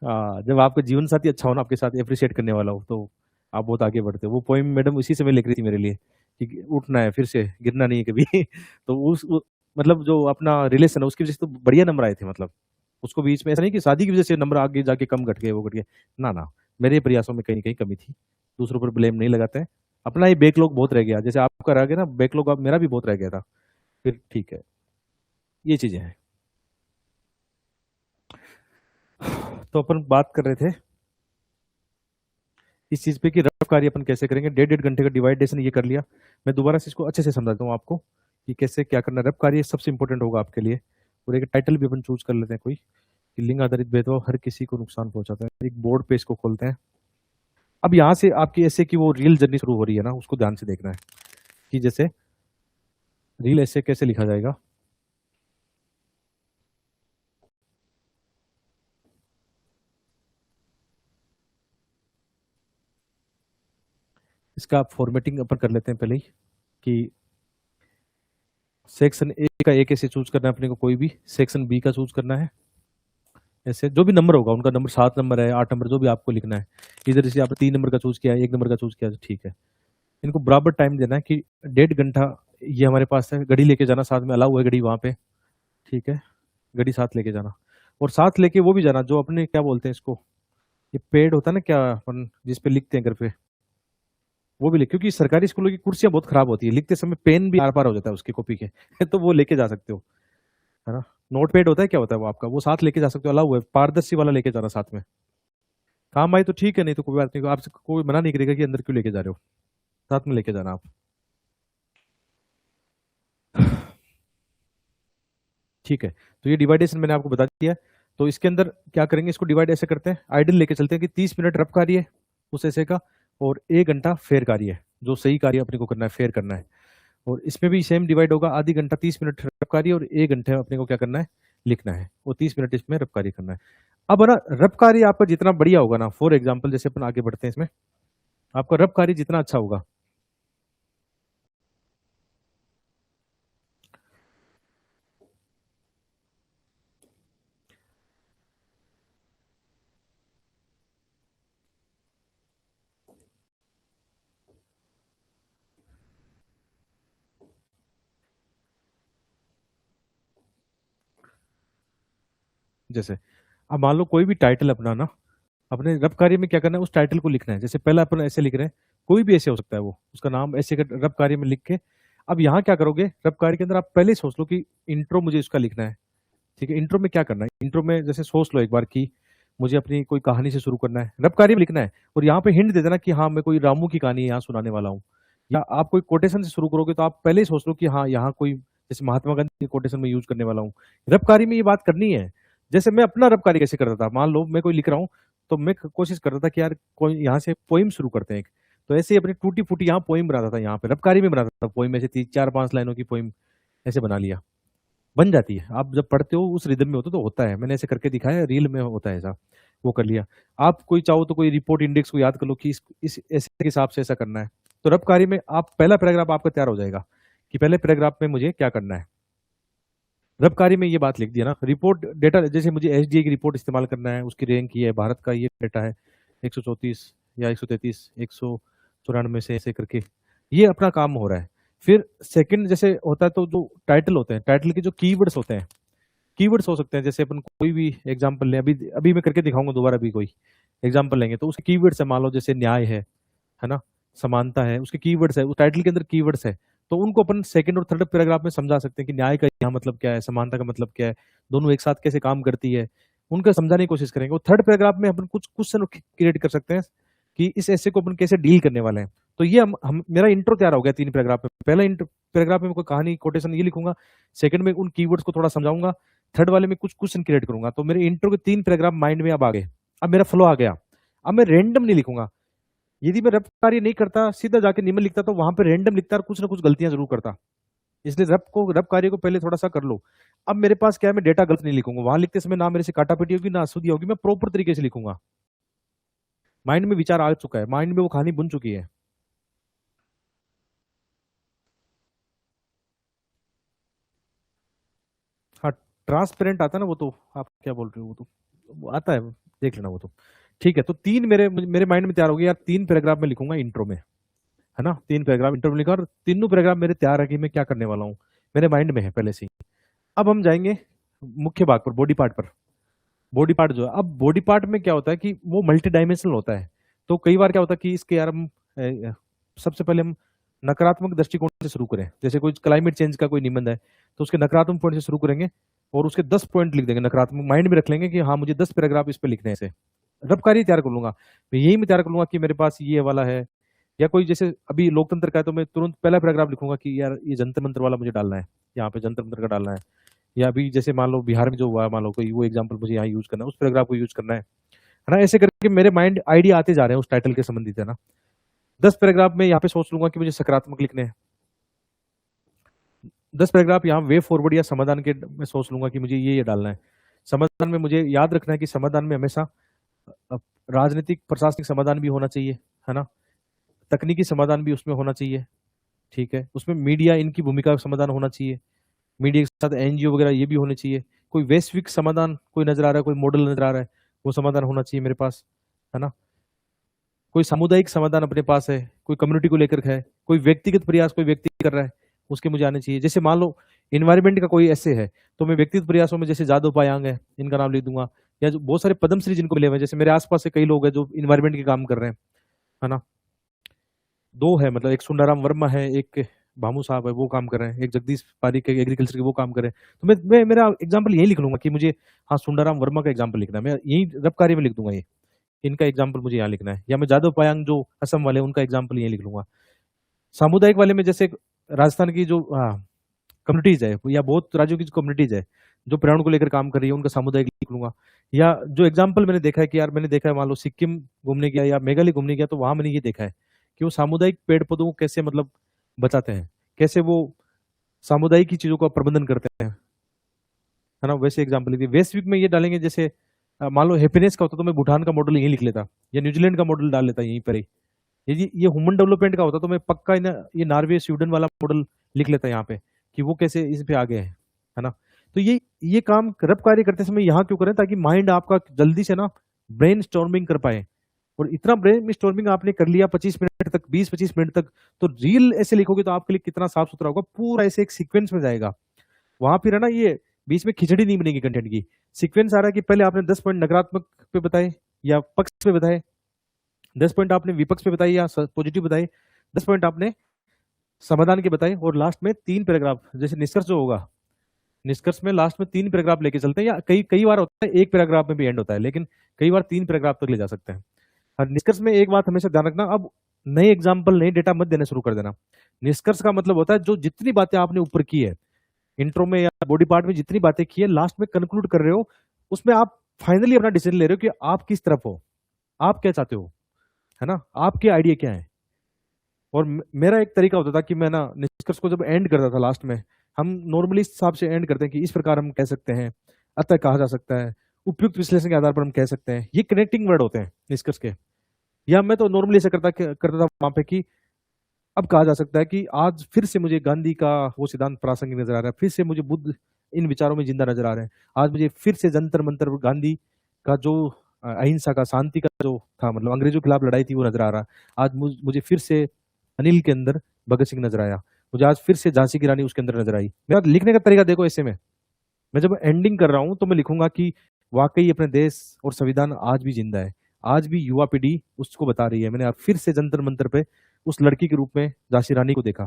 हाँ, जब आपका जीवन साथी अच्छा हो ना, आपके साथ अप्रिशिएट करने वाला हो, तो आप बहुत आगे बढ़ते हो। वो पोइम मैडम इसी समय लिख रही थी मेरे लिए कि उठना है फिर से, गिरना नहीं है कभी। तो मतलब जो अपना रिलेशन है उसकी वजह से तो बढ़िया नंबर आए थे, मतलब उसको बीच में ऐसा नहीं कि शादी की वजह से नंबर आगे जाके कम घट गए, वो घट गए, ना ना, मेरे प्रयासों में कहीं ना कहीं कमी थी। दूसरों पर ब्लेम नहीं लगाते हैं, अपना ही बैकलॉग बहुत रह गया, जैसे आपका रह गया ना बैकलॉग, मेरा भी बहुत रह गया था, फिर ठीक है, ये चीजें हैं। तो अपन बात कर रहे थे इस चीज पे कि रफ कार्य अपन कैसे करेंगे, 1.5 घंटे का डिवाइडेशन ये कर लिया। मैं दोबारा से इसको अच्छे से समझाता हूँ आपको कि कैसे क्या करना है। रफ कार्य सबसे इंपॉर्टेंट होगा आपके लिए, और एक टाइटल भी अपन चूज कर लेते हैं कोई, कि लिंग आधारित भेदभाव हर किसी को नुकसान पहुंचाता है। एक बोर्ड पे इसको खोलते हैं। अब यहाँ से आपकी ऐसे की वो रियल जर्नी शुरू हो रही है ना, उसको ध्यान से देखना है कि जैसे रियल ऐसे कैसे लिखा जाएगा। इसका आप फॉर्मेटिंग अपन कर लेते हैं पहले ही, कि सेक्शन ए का एक ऐसे चूज करना है अपने को, कोई भी सेक्शन बी का चूज करना है, ऐसे जो भी नंबर होगा उनका नंबर 7 नंबर है, 8 नंबर, जो भी आपको लिखना है। इधर से आपने 3 नंबर का चूज किया है, 1 नंबर का चूज किया है, तो ठीक है। इनको बराबर टाइम देना है कि 1.5 घंटा ये हमारे पास है। घड़ी लेके जाना साथ में, अलाउ है घड़ी वहां पे, ठीक है, घड़ी साथ लेके जाना। और साथ लेके वो भी जाना जो अपने क्या बोलते हैं इसको, ये पेड होता है ना, क्या अपन जिसपे लिखते हैं घर पे, वो भी लिख, क्योंकि सरकारी स्कूलों की कुर्सियां बहुत खराब होती है, लिखते समय पेन भी आर पार हो जाता है उसकी कॉपी के। तो वो लेके जा सकते हो, है ना। नोट पैड होता है, क्या होता है वो आपका, वो साथ लेके जा सकते हो, अलाउ है, पारदर्शी वाला लेके जाना साथ में। काम आए तो ठीक है, नहीं तो कोई बात नहीं, आपसे कोई मना नहीं करेगा कि अंदर क्यों लेके जा रहे हो, साथ में लेके जाना आप। ठीक है, तो ये डिवाइडेशन मैंने आपको बता दिया है। तो इसके अंदर क्या करेंगे, इसको डिवाइड ऐसे करते हैं, आइडल लेके चलते हैं कि 30 मिनट रफ कार्य है उस ऐसे का, और 1 घंटा फेयर कार्य है, जो सही कार्य अपने को करना है, फेयर करना है। और इसमें भी सेम डिवाइड होगा, आधी घंटा 30 मिनट रफ कार्य, और 1 घंटे अपने को क्या करना है, लिखना है, और 30 मिनट इसमें रफ कार्य करना है। अब ना रफ कार्य आपका जितना बढ़िया होगा ना, फॉर एग्जाम्पल जैसे अपन आगे बढ़ते हैं इसमें, आपका रफ कार्य जितना अच्छा होगा, जैसे अब मान लो कोई भी टाइटल अपना ना, अपने रब कार्य में क्या करना है, उस टाइटल को लिखना है। जैसे पहला अपन ऐसे लिख रहे हैं, कोई भी ऐसे हो सकता है, वो उसका नाम ऐसे रब कार्य में लिख के, अब यहाँ क्या करोगे, रब कार्य के अंदर आप पहले ही सोच लो कि इंट्रो मुझे इसका लिखना है। ठीक है, इंट्रो में क्या करना है, इंट्रो में जैसे सोच लो एक बार कि मुझे अपनी कोई कहानी से शुरू करना है, रब कार्य में लिखना है, और यहाँ पे हिंट दे देना कि हाँ मैं कोई रामू की कहानी यहाँ सुनाने वाला हूँ। या आप कोई कोटेशन से शुरू करोगे तो आप पहले ही सोच लो कि हाँ यहाँ कोई जैसे महात्मा गांधी की कोटेशन में यूज करने वाला हूँ। रबकारी में ये बात करनी है। जैसे मैं अपना रबकारी कैसे करता था, मान लो मैं कोई लिख रहा हूँ तो मैं कोशिश करता था कि यार कोई यहाँ से पोइम शुरू करते हैं एक, तो ऐसे ही अपनी टूटी फूटी यहाँ पोइम बनाता था, यहाँ पे रबकारी में बनाता था पोइम, ऐसे 3 4 5 लाइनों की पोइम ऐसे बना लिया, बन जाती है। आप जब पढ़ते हो उस रिदम में होते तो होता है, मैंने ऐसे करके दिखाया, रील में होता है ऐसा, वो कर लिया। आप कोई चाहो तो कोई रिपोर्ट इंडेक्स को याद कर लो कि इस ऐसे के हिसाब से ऐसा करना है, तो रबकारी में आप पहला पैराग्राफ आपका तैयार हो जाएगा कि पहले पैराग्राफ में मुझे क्या करना है। रबकारी में ये बात लिख दिया ना, रिपोर्ट डेटा, जैसे मुझे एसडीए की रिपोर्ट इस्तेमाल करना है, उसकी रैंक ये है, भारत का ये डेटा है 134 या 133 194 से ऐसे करके ये अपना काम हो रहा है। फिर सेकंड जैसे होता है तो जो टाइटल होते हैं, टाइटल के जो कीवर्ड्स होते हैं, कीवर्ड्स हो सकते हैं, जैसे अपन कोई भी एग्जांपल लें, अभी अभी मैं करके दिखाऊंगा दोबारा भी कोई एग्जांपल लेंगे तो उसके कीवर्ड्स है, मान लो जैसे न्याय है ना, समानता है, उसके कीवर्ड्स है, उस टाइटल के अंदर कीवर्ड्स है, तो उनको अपन सेकंड और थर्ड पैराग्राफ में समझा सकते हैं कि न्याय का यहाँ मतलब क्या है, समानता का मतलब क्या है, दोनों एक साथ कैसे काम करती है, उनका समझाने की कोशिश करेंगे। और थर्ड पैराग्राफ में अपन कुछ क्वेश्चन क्रिएट कर सकते हैं कि इस ऐसे को अपन कैसे डील करने वाले हैं। तो ये हम मेरा इंट्रो तैयार हो गया 3 पैराग्राफ में। पहला पैराग्राफ में कोई कहानी कोटेशन ये लिखूंगा, सेकंड में उन कीवर्ड्स को थोड़ा समझाऊंगा, थर्ड वाले में कुछ क्वेश्चन क्रिएट करूंगा। तो मेरे इंट्रो के 3 पैराग्राफ माइंड में अब आ गए, अब मेरा फ्लो आ गया। अब मैं रैंडम नहीं लिखूंगा, यदि मैं रब कार्य नहीं करता सीधा जाके निम्न लिखता तो वहां पे रैंडम लिखता और कुछ ना कुछ गलतियां जरूर करता। इसलिए रब कार्य को पहले थोड़ा सा कर लो। अब मेरे पास क्या है, मैं डेटा गलत नहीं लिखूंगा, वहां लिखते समय ना मेरे से काटापीटी होगी ना अशुद्धि होगी, मैं प्रॉपर तरीके से लिखूंगा। माइंड में विचार आ चुका है, माइंड में वो कहानी बुन चुकी है। हाँ, ट्रांसपेरेंट आता है ना वो, तो आप क्या बोल रहे हो, वो आता है, देख लेना वो तो। ठीक है, तो तीन मेरे मेरे माइंड में तैयार हो गया यार, 3 पैराग्राफ में लिखूंगा इंट्रो में, है ना, 3 पैराग्राफ इंट्रो में लिखा और तीनों पैराग्राफ मेरे तैयार है कि मैं क्या करने वाला हूँ, मेरे माइंड में है पहले से ही। अब हम जाएंगे मुख्य भाग पर, बॉडी पार्ट पर। बॉडी पार्ट जो है, अब बॉडी पार्ट में क्या होता है कि वो मल्टी डायमेंशनल होता है। तो कई बार क्या होता है कि इसके यार हम सबसे पहले हम नकारात्मक दृष्टिकोण से शुरू करें, जैसे कोई क्लाइमेट चेंज का कोई निबंध है तो उसके नकारात्मक पॉइंट से शुरू करेंगे और उसके 10 पॉइंट लिख देंगे नकारात्मक, माइंड में रख लेंगे कि हाँ मुझे 10 पैराग्राफ इस पे लिखने हैं ऐसे। रबकारी तैयार कर लूंगा मैं, यही मैं तैयार कर लूंगा कि मेरे पास ये वाला है, या कोई जैसे अभी लोकतंत्र का है तो मैं तुरंत पहला पैराग्राफ लिखूंगा कि यार ये जंतर मंत्र वाला मुझे डालना है, यहाँ पे जंतर मंत्र का डालना है। या अभी जैसे मान लो बिहार में जो हुआ है, मान लो कोई वो एग्जांपल मुझे यहाँ यूज करना है, उस पैराग्राफ को यूज करना है ना, ऐसे करके मेरे माइंड आइडिया आते जा रहे हैं उस टाइटल के संबंधित, है ना। 10 पैराग्राफ में यहाँ पे सोच लूंगा कि मुझे सकारात्मक लिखने हैं, 10 पैराग्राफ यहाँ वे फॉरवर्ड या समाधान के मैं सोच लूंगा कि मुझे ये डालना है। समाधान में मुझे याद रखना है कि समाधान में हमेशा राजनीतिक प्रशासनिक समाधान भी होना चाहिए, है ना, तकनीकी समाधान भी उसमें होना चाहिए, ठीक है, उसमें मीडिया इनकी भूमिका का समाधान होना चाहिए, मीडिया के साथ एनजीओ वगैरह ये भी होने चाहिए, कोई वैश्विक समाधान कोई नजर आ रहा है, कोई मॉडल नजर आ रहा है, वो समाधान होना चाहिए मेरे पास, है ना, कोई सामुदायिक समाधान अपने पास है, कोई कम्युनिटी को लेकर है, कोई व्यक्तिगत प्रयास कोई व्यक्ति कर रहा है उसके मुझे आने चाहिए। जैसे मान लो इन्वायरमेंट का कोई ऐसे है तो मैं व्यक्तिगत प्रयासों में जैसे जादव पायांग है, इनका नाम लिख दूंगा, या जो बहुत सारे पद्मश्री जिनको मिले हुए हैं, जैसे मेरे आसपास से कई लोग हैं जो इन्वायरमेंट के काम कर रहे हैं, है ना, दो है, मतलब एक सुंदराम वर्मा है, एक भामू साहब है, वो काम कर रहे हैं, एक जगदीश पारिक है एग्रीकल्चर के, वो काम कर रहे हैं। तो मैं मेरा एग्जाम्पल यही लिख लूंगा कि मुझे हाँ सुंदराम वर्मा का एग्जाम्पल लिखना है, मैं यही रब कार्य में लिख दूंगा ये, इनका एग्जाम्पल मुझे यहाँ लिखना है। या मैं जादव पायांग जो असम वाले उनका एग्जाम्पल यही लिख लूंगा। सामुदायिक वाले में जैसे राजस्थान की जो कम्युनिटीज है, या बहुत राज्यों की जो कम्युनिटीज है जो पर्यावरण को लेकर काम कर रही है, उनका सामुदायिक लिख लूंगा। या जो एग्जाम्पल मैंने देखा है कि यार मैंने देखा है, मान लो सिक्किम घूमने गया या मेघालय घूमने गया, तो वहां मैंने ये देखा है कि वो सामुदायिक पेड़ पौधों को कैसे मतलब बचाते हैं, कैसे वो सामुदायिक की चीजों का प्रबंधन करते हैं, है ना, वैसे एग्जाम्पल लिखिए। वैश्विक में ये डालेंगे, जैसे मान लो हैप्पीनेस का होता तो मैं भूटान का मॉडल यही लिख लेता, या न्यूजीलैंड का मॉडल डाल लेता यहीं पर ही। ये ह्यूमन डेवलपमेंट का होता तो मैं पक्का ये नॉर्वे स्वीडन वाला मॉडल लिख लेता यहाँ पे कि वो कैसे इस पे आगे है ना। तो ये काम रब कार्य करते समय यहाँ क्यों करें, ताकि माइंड आपका जल्दी से ना ब्रेन स्टॉर्मिंग कर पाए। और इतना ब्रेन स्टॉर्मिंग आपने कर लिया 25 मिनट तक, 20-25 मिनट तक, तो रील ऐसे लिखोगे तो आपके लिए कितना साफ सुथरा होगा, पूरा ऐसे एक सीक्वेंस में जाएगा। वहां फिर है ना, ये बीच में खिचड़ी नहीं बनेगी कंटेंट की, सीक्वेंस आ रहा है कि पहले आपने 10 पॉइंट नकारात्मक पे बताए या पक्ष पे बताए, 10 पॉइंट आपने विपक्ष पे बताई या पॉजिटिव बताए, 10 पॉइंट आपने समाधान के बताए, और लास्ट में 3 पैराग्राफ, जैसे निष्कर्ष जो होगा, निष्कर्ष में लास्ट में 3 पैराग्राफ लेके चलते हैं, या कई कई बार होता है 1 पैराग्राफ में भी एंड होता है, लेकिन कई बार 3 पैराग्राफ तक ले जा सकते हैं। और निष्कर्ष में एक बात हमेशा ध्यान रखना, अब नए एग्जाम्पल नए डेटा मत देना शुरू कर देना। निष्कर्ष का मतलब होता है जो जितनी बातें आपने ऊपर की है इंट्रो में या बॉडी पार्ट में जितनी बातें की है, लास्ट में कंक्लूड कर रहे हो, उसमें आप फाइनली अपना डिसीजन ले रहे हो कि आप किस तरफ हो, आप क्या चाहते हो, है ना, आपके आइडिया क्या है। और मेरा एक तरीका होता था कि मैं ना निष्कर्ष को जब एंड करता था लास्ट में, हम नॉर्मली इस हिसाब से एंड करते हैं कि इस प्रकार हम कह सकते हैं, अतः कहा जा सकता है, उपयुक्त विश्लेषण के आधार पर हम कह सकते हैं, ये कनेक्टिंग वर्ड होते हैं निष्कर्ष के। या मैं तो नॉर्मली ऐसा करता था वहां पे कि अब कहा जा सकता है कि आज फिर से मुझे गांधी का वो सिद्धांत प्रासंगिक नजर आ रहा है, फिर से मुझे बुद्ध इन विचारों में जिंदा नजर आ रहे हैं, आज मुझे फिर से जंतर मंतर गांधी का जो अहिंसा का, शांति का जो था, मतलब अंग्रेजों के खिलाफ लड़ाई थी, वो नजर आ रहा है। आज मुझे फिर से अनिल के अंदर भगत सिंह नजर आया, मुझे आज फिर से झांसी की रानी उसके अंदर नजर आई। मेरा लिखने का तरीका देखो, ऐसे में मैं जब एंडिंग कर रहा हूं तो मैं लिखूंगा कि वाकई अपने देश और संविधान आज भी जिंदा है, आज भी युवा पीढ़ी उसको बता रही है। मैंने अब फिर से जंतर मंतर पे उस लड़की के रूप में झांसी रानी को देखा,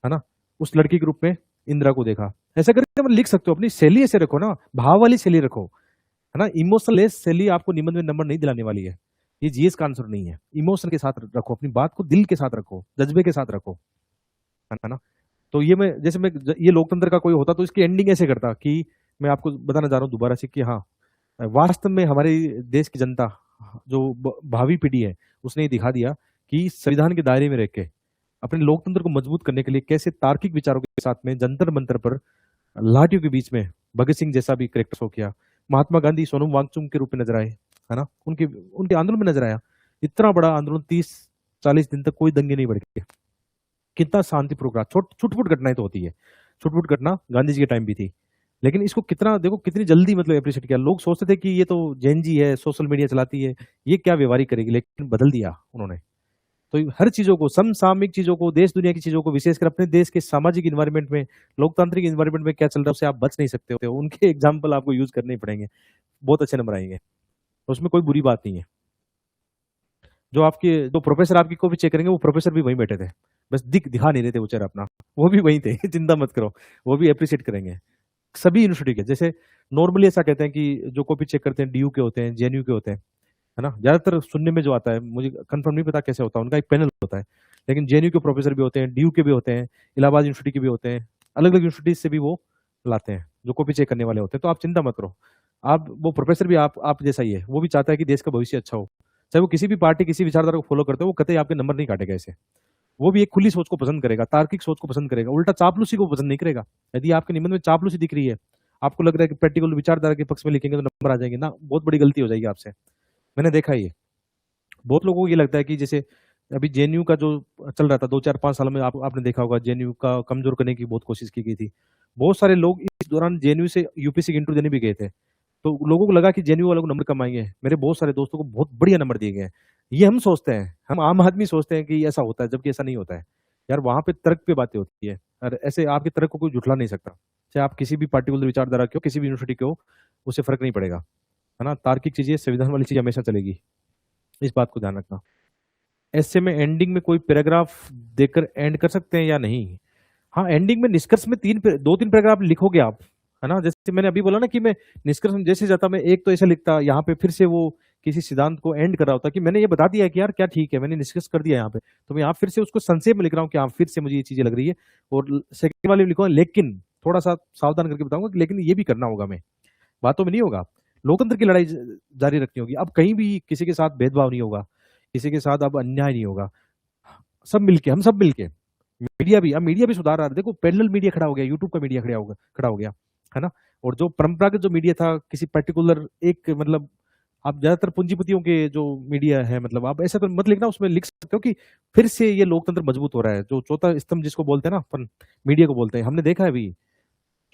है ना, उस लड़की के रूप में इंदिरा को देखा। ऐसा करके मतलब लिख सकते हो, अपनी शैली ऐसे रखो ना, भाव वाली शैली रखो, है ना। इमोशनलेस शैली आपको निबंध में नंबर नहीं दिलाने वाली है, ये जीएस का आंसर नहीं है। इमोशन के साथ रखो, अपनी बात को दिल के साथ रखो, जज्बे के साथ रखो, है ना। तो ये मैं जैसे मैं ये लोकतंत्र का कोई होता तो इसकी एंडिंग ऐसे करता कि मैं आपको बताना चाह रहा हूँ दोबारा से कि हाँ, वास्तव में हमारे देश की जनता, जो भावी पीढ़ी है, उसने ये दिखा दिया कि संविधान के दायरे में रह के अपने लोकतंत्र को मजबूत करने के लिए कैसे तार्किक विचारों के साथ में जंतर मंतर पर लाठियों के बीच में भगत सिंह जैसा भी करेक्टर शो किया, महात्मा गांधी सोनम वांगचुक के रूप में नजर आए, है ना, उनके उनके आंदोलन में नजर आया। इतना बड़ा आंदोलन 30-40 दिन तक कोई दंगे नहीं भड़के, कितना शांतिपूर्वक रहा। छुटपुट घटनाएं तो होती है, छुटपुट घटना गांधी जी के टाइम भी थी, लेकिन इसको कितना देखो, कितनी जल्दी मतलब अप्रिशिएट किया। लोग सोचते थे कि ये तो जैन जी है, सोशल मीडिया चलाती है, ये क्या व्यवहारिक करेगी, लेकिन बदल दिया उन्होंने। तो हर चीजों को, समसामयिक चीजों को, देश दुनिया की चीजों को, विशेषकर अपने देश के सामाजिक इन्वायरमेंट में, लोकतांत्रिक इन्वायरमेंट में क्या चल रहा है उससे आप बच नहीं सकते हो, उनके एग्जाम्पल आपको यूज करने ही पड़ेंगे, बहुत अच्छे नंबर आएंगे, उसमें कोई बुरी बात नहीं है। जो प्रोफेसर आपकी कॉपी चेक करेंगे, वो प्रोफेसर भी वहीं बैठे थे, बस दिखा नहीं रहे थे बेचारा अपना, वो भी वहीं थे चिंता मत करो, वो भी अप्रिशिएट करेंगे सभी यूनिवर्सिटी के। जैसे नॉर्मली ऐसा कहते हैं कि जो कॉपी चेक करते हैं डीयू के होते हैं, जेएनयू के होते हैं, है ना, ज्यादातर सुनने में जो आता है, मुझे कंफर्म नहीं पता कैसे होता है, उनका एक पैनल होता है, लेकिन जेएनयू के प्रोफेसर भी होते हैं, डीयू के भी होते हैं, इलाहाबाद यूनिवर्सिटी के भी होते हैं, अलग अलग यूनिवर्सिटी से भी वो लाते हैं जो कॉपी चेक करने वाले होते हैं। तो आप चिंता मत करो, आप वो प्रोफेसर भी आप जैसा ही है, वो भी चाहता है कि देश का भविष्य अच्छा हो, चाहे वो किसी भी पार्टी, किसी विचारधारा को फॉलो करते हो, वो कतई आपके नंबर नहीं काटेगा ऐसे। वो भी एक खुली सोच को पसंद करेगा, तार्किक सोच को पसंद करेगा, उल्टा चापलूसी को पसंद नहीं करेगा। यदि आपके निबंध में चापलूसी दिख रही है, आपको लग रहा है कि प्रैक्टिकल विचारधारा के पक्ष में लिखेंगे तो नंबर आ जाएंगे ना, बहुत बड़ी गलती हो जाएगी आपसे। मैंने देखा है ये, बहुत लोगों को ये लगता है कि जैसे अभी जेएनयू का जो चल रहा था 2-4-5 साल में, आपने देखा होगा जेएनयू का कमजोर करने की बहुत कोशिश की गई थी। बहुत सारे लोग इस दौरान जेएनयू से यूपीएससी की इंटरव्यू देने भी गए थे, तो लोगों को लगा कि जेएनयू वालों को नंबर कम आएंगे। मेरे बहुत सारे दोस्तों को बहुत बढ़िया नंबर दिए गए हैं। ये हम सोचते हैं, हम आम आदमी सोचते हैं कि ऐसा होता है, जबकि ऐसा नहीं होता है यार। वहां पे तर्क पे बातें होती है, और ऐसे आपके तर्क को कोई झुठला नहीं सकता, चाहे आप किसी भी पार्टिकुलर विचारधारा के हो, किसी भी यूनिवर्सिटी के हो, उससे फर्क नहीं पड़ेगा, है ना। तार्किक चीजें, संविधान वाली चीज हमेशा चलेगी, इस बात को ध्यान रखना। ऐसे में एंडिंग में कोई पैराग्राफ देकर एंड कर सकते हैं या नहीं? हाँ, एंडिंग में निष्कर्ष में 2-3 पैराग्राफ लिखोगे आप, है ना। जैसे मैंने अभी बोला ना कि मैं निष्कर्ष में जैसे जाता, मैं एक तो ऐसा लिखता, यहाँ पे फिर से वो किसी सिद्धांत को एंड कर रहा होता कि मैंने ये बता दिया है कि यार क्या ठीक है, मैंने निष्कर्ष कर दिया यहाँ पे, तो मैं यहाँ फिर से उसको संक्षेप में लिख रहा हूँ कि हाँ फिर से मुझे ये चीजें लग रही है। और सेकंड वाले में लिखूंगा, लेकिन थोड़ा सा सावधान करके बताऊंगा कि लेकिन ये भी करना होगा, मैं बातों में नहीं होगा। लोकतंत्र की लड़ाई जारी रखनी होगी, अब कहीं भी किसी के साथ भेदभाव नहीं होगा, किसी के साथ अब अन्याय नहीं होगा, सब मिलके, हम सब मिलके। मीडिया भी सुधार रहा है, देखो पैरेलल मीडिया खड़ा हो गया, यूट्यूब का मीडिया खड़ा हो गया, है ना। और जो परंपरागत जो मीडिया था, किसी पर्टिकुलर एक मतलब, आप ज्यादातर पूंजीपतियों के जो मीडिया है, मतलब आप ऐसा तो मत लिखना, उसमें लिख सकते हो कि फिर से ये लोकतंत्र मजबूत हो रहा है, जो चौथा स्तंभ जिसको बोलते हैं ना अपन, मीडिया को बोलते हैं, हमने देखा है अभी,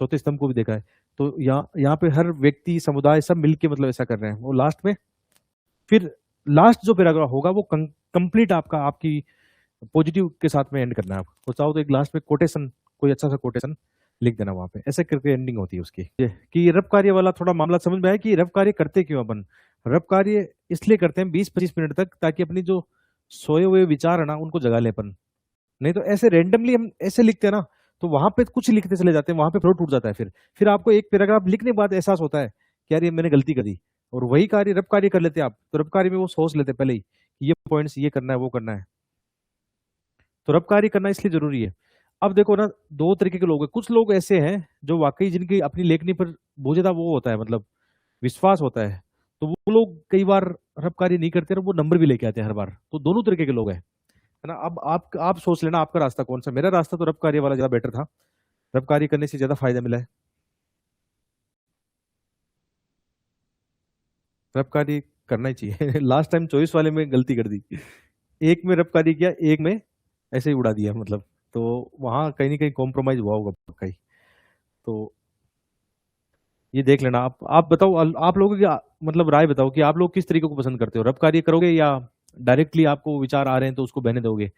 चौथे स्तंभ को भी देखा है। तो यहाँ पे हर व्यक्ति, समुदाय सब मिलके मतलब ऐसा कर रहे हैं। वो लास्ट में फिर लास्ट जो पैराग्राफ होगा वो कंप्लीट आपकी पॉजिटिव के साथ में एंड करना है। आप तो चाहो तो एक लास्ट में कोटेशन, कोई अच्छा सा कोटेशन लिख देना वहां पे, ऐसे करके एंडिंग होती है उसकी। ये कि रब कार्य वाला थोड़ा मामला समझ में आया कि रब कार्य करते क्यों अपन। रब कार्य इसलिए करते हैं 20-25 मिनट तक, ताकि अपनी जो सोए हुए विचार है ना उनको जगा ले अपन। नहीं तो ऐसे रेंडमली हम ऐसे लिखते हैं ना, तो वहां पे कुछ लिखते चले जाते हैं, वहां पे फ्लो टूट जाता है। फिर आपको एक पैराग्राफ लिखने के बाद एहसास होता है कि यार ये मैंने गलती कर दी। और वही कार्य रब कार्य कर लेते हैं आप, तो रब कार्य में वो सोच लेते हैं पहले ही कि ये पॉइंट्स ये करना है, वो करना है। तो रब कार्य करना इसलिए जरूरी है। अब देखो ना, दो तरीके के लोग हैं। कुछ लोग ऐसे हैं जो वाकई जिनकी अपनी लेखनी पर बहुत ज्यादा वो होता है, मतलब विश्वास होता है, तो वो लोग कई बार परोपकारी नहीं करते और वो नंबर भी लेके आते हैं हर बार। तो दोनों तरीके के लोग हैं, है ना। अब आप सोच लेना आपका रास्ता कौन सा। मेरा रास्ता तो परोपकारी वाला ज्यादा बेटर था, परोपकारी करने से ज्यादा फायदा मिला है। परोपकारी करना ही चाहिए। लास्ट टाइम चॉइस वाले में गलती कर दी, एक में परोपकारी किया, एक में ऐसे ही उड़ा दिया मतलब। तो वहां कहीं ना कहीं कॉम्प्रोमाइज हुआ होगा पक्का ही। तो ये देख लेना। आप बताओ, आप लोगों की मतलब राय बताओ कि आप लोग किस तरीके को पसंद करते हो, रब कार्य करोगे या डायरेक्टली आपको विचार आ रहे हैं तो उसको बहने दोगे।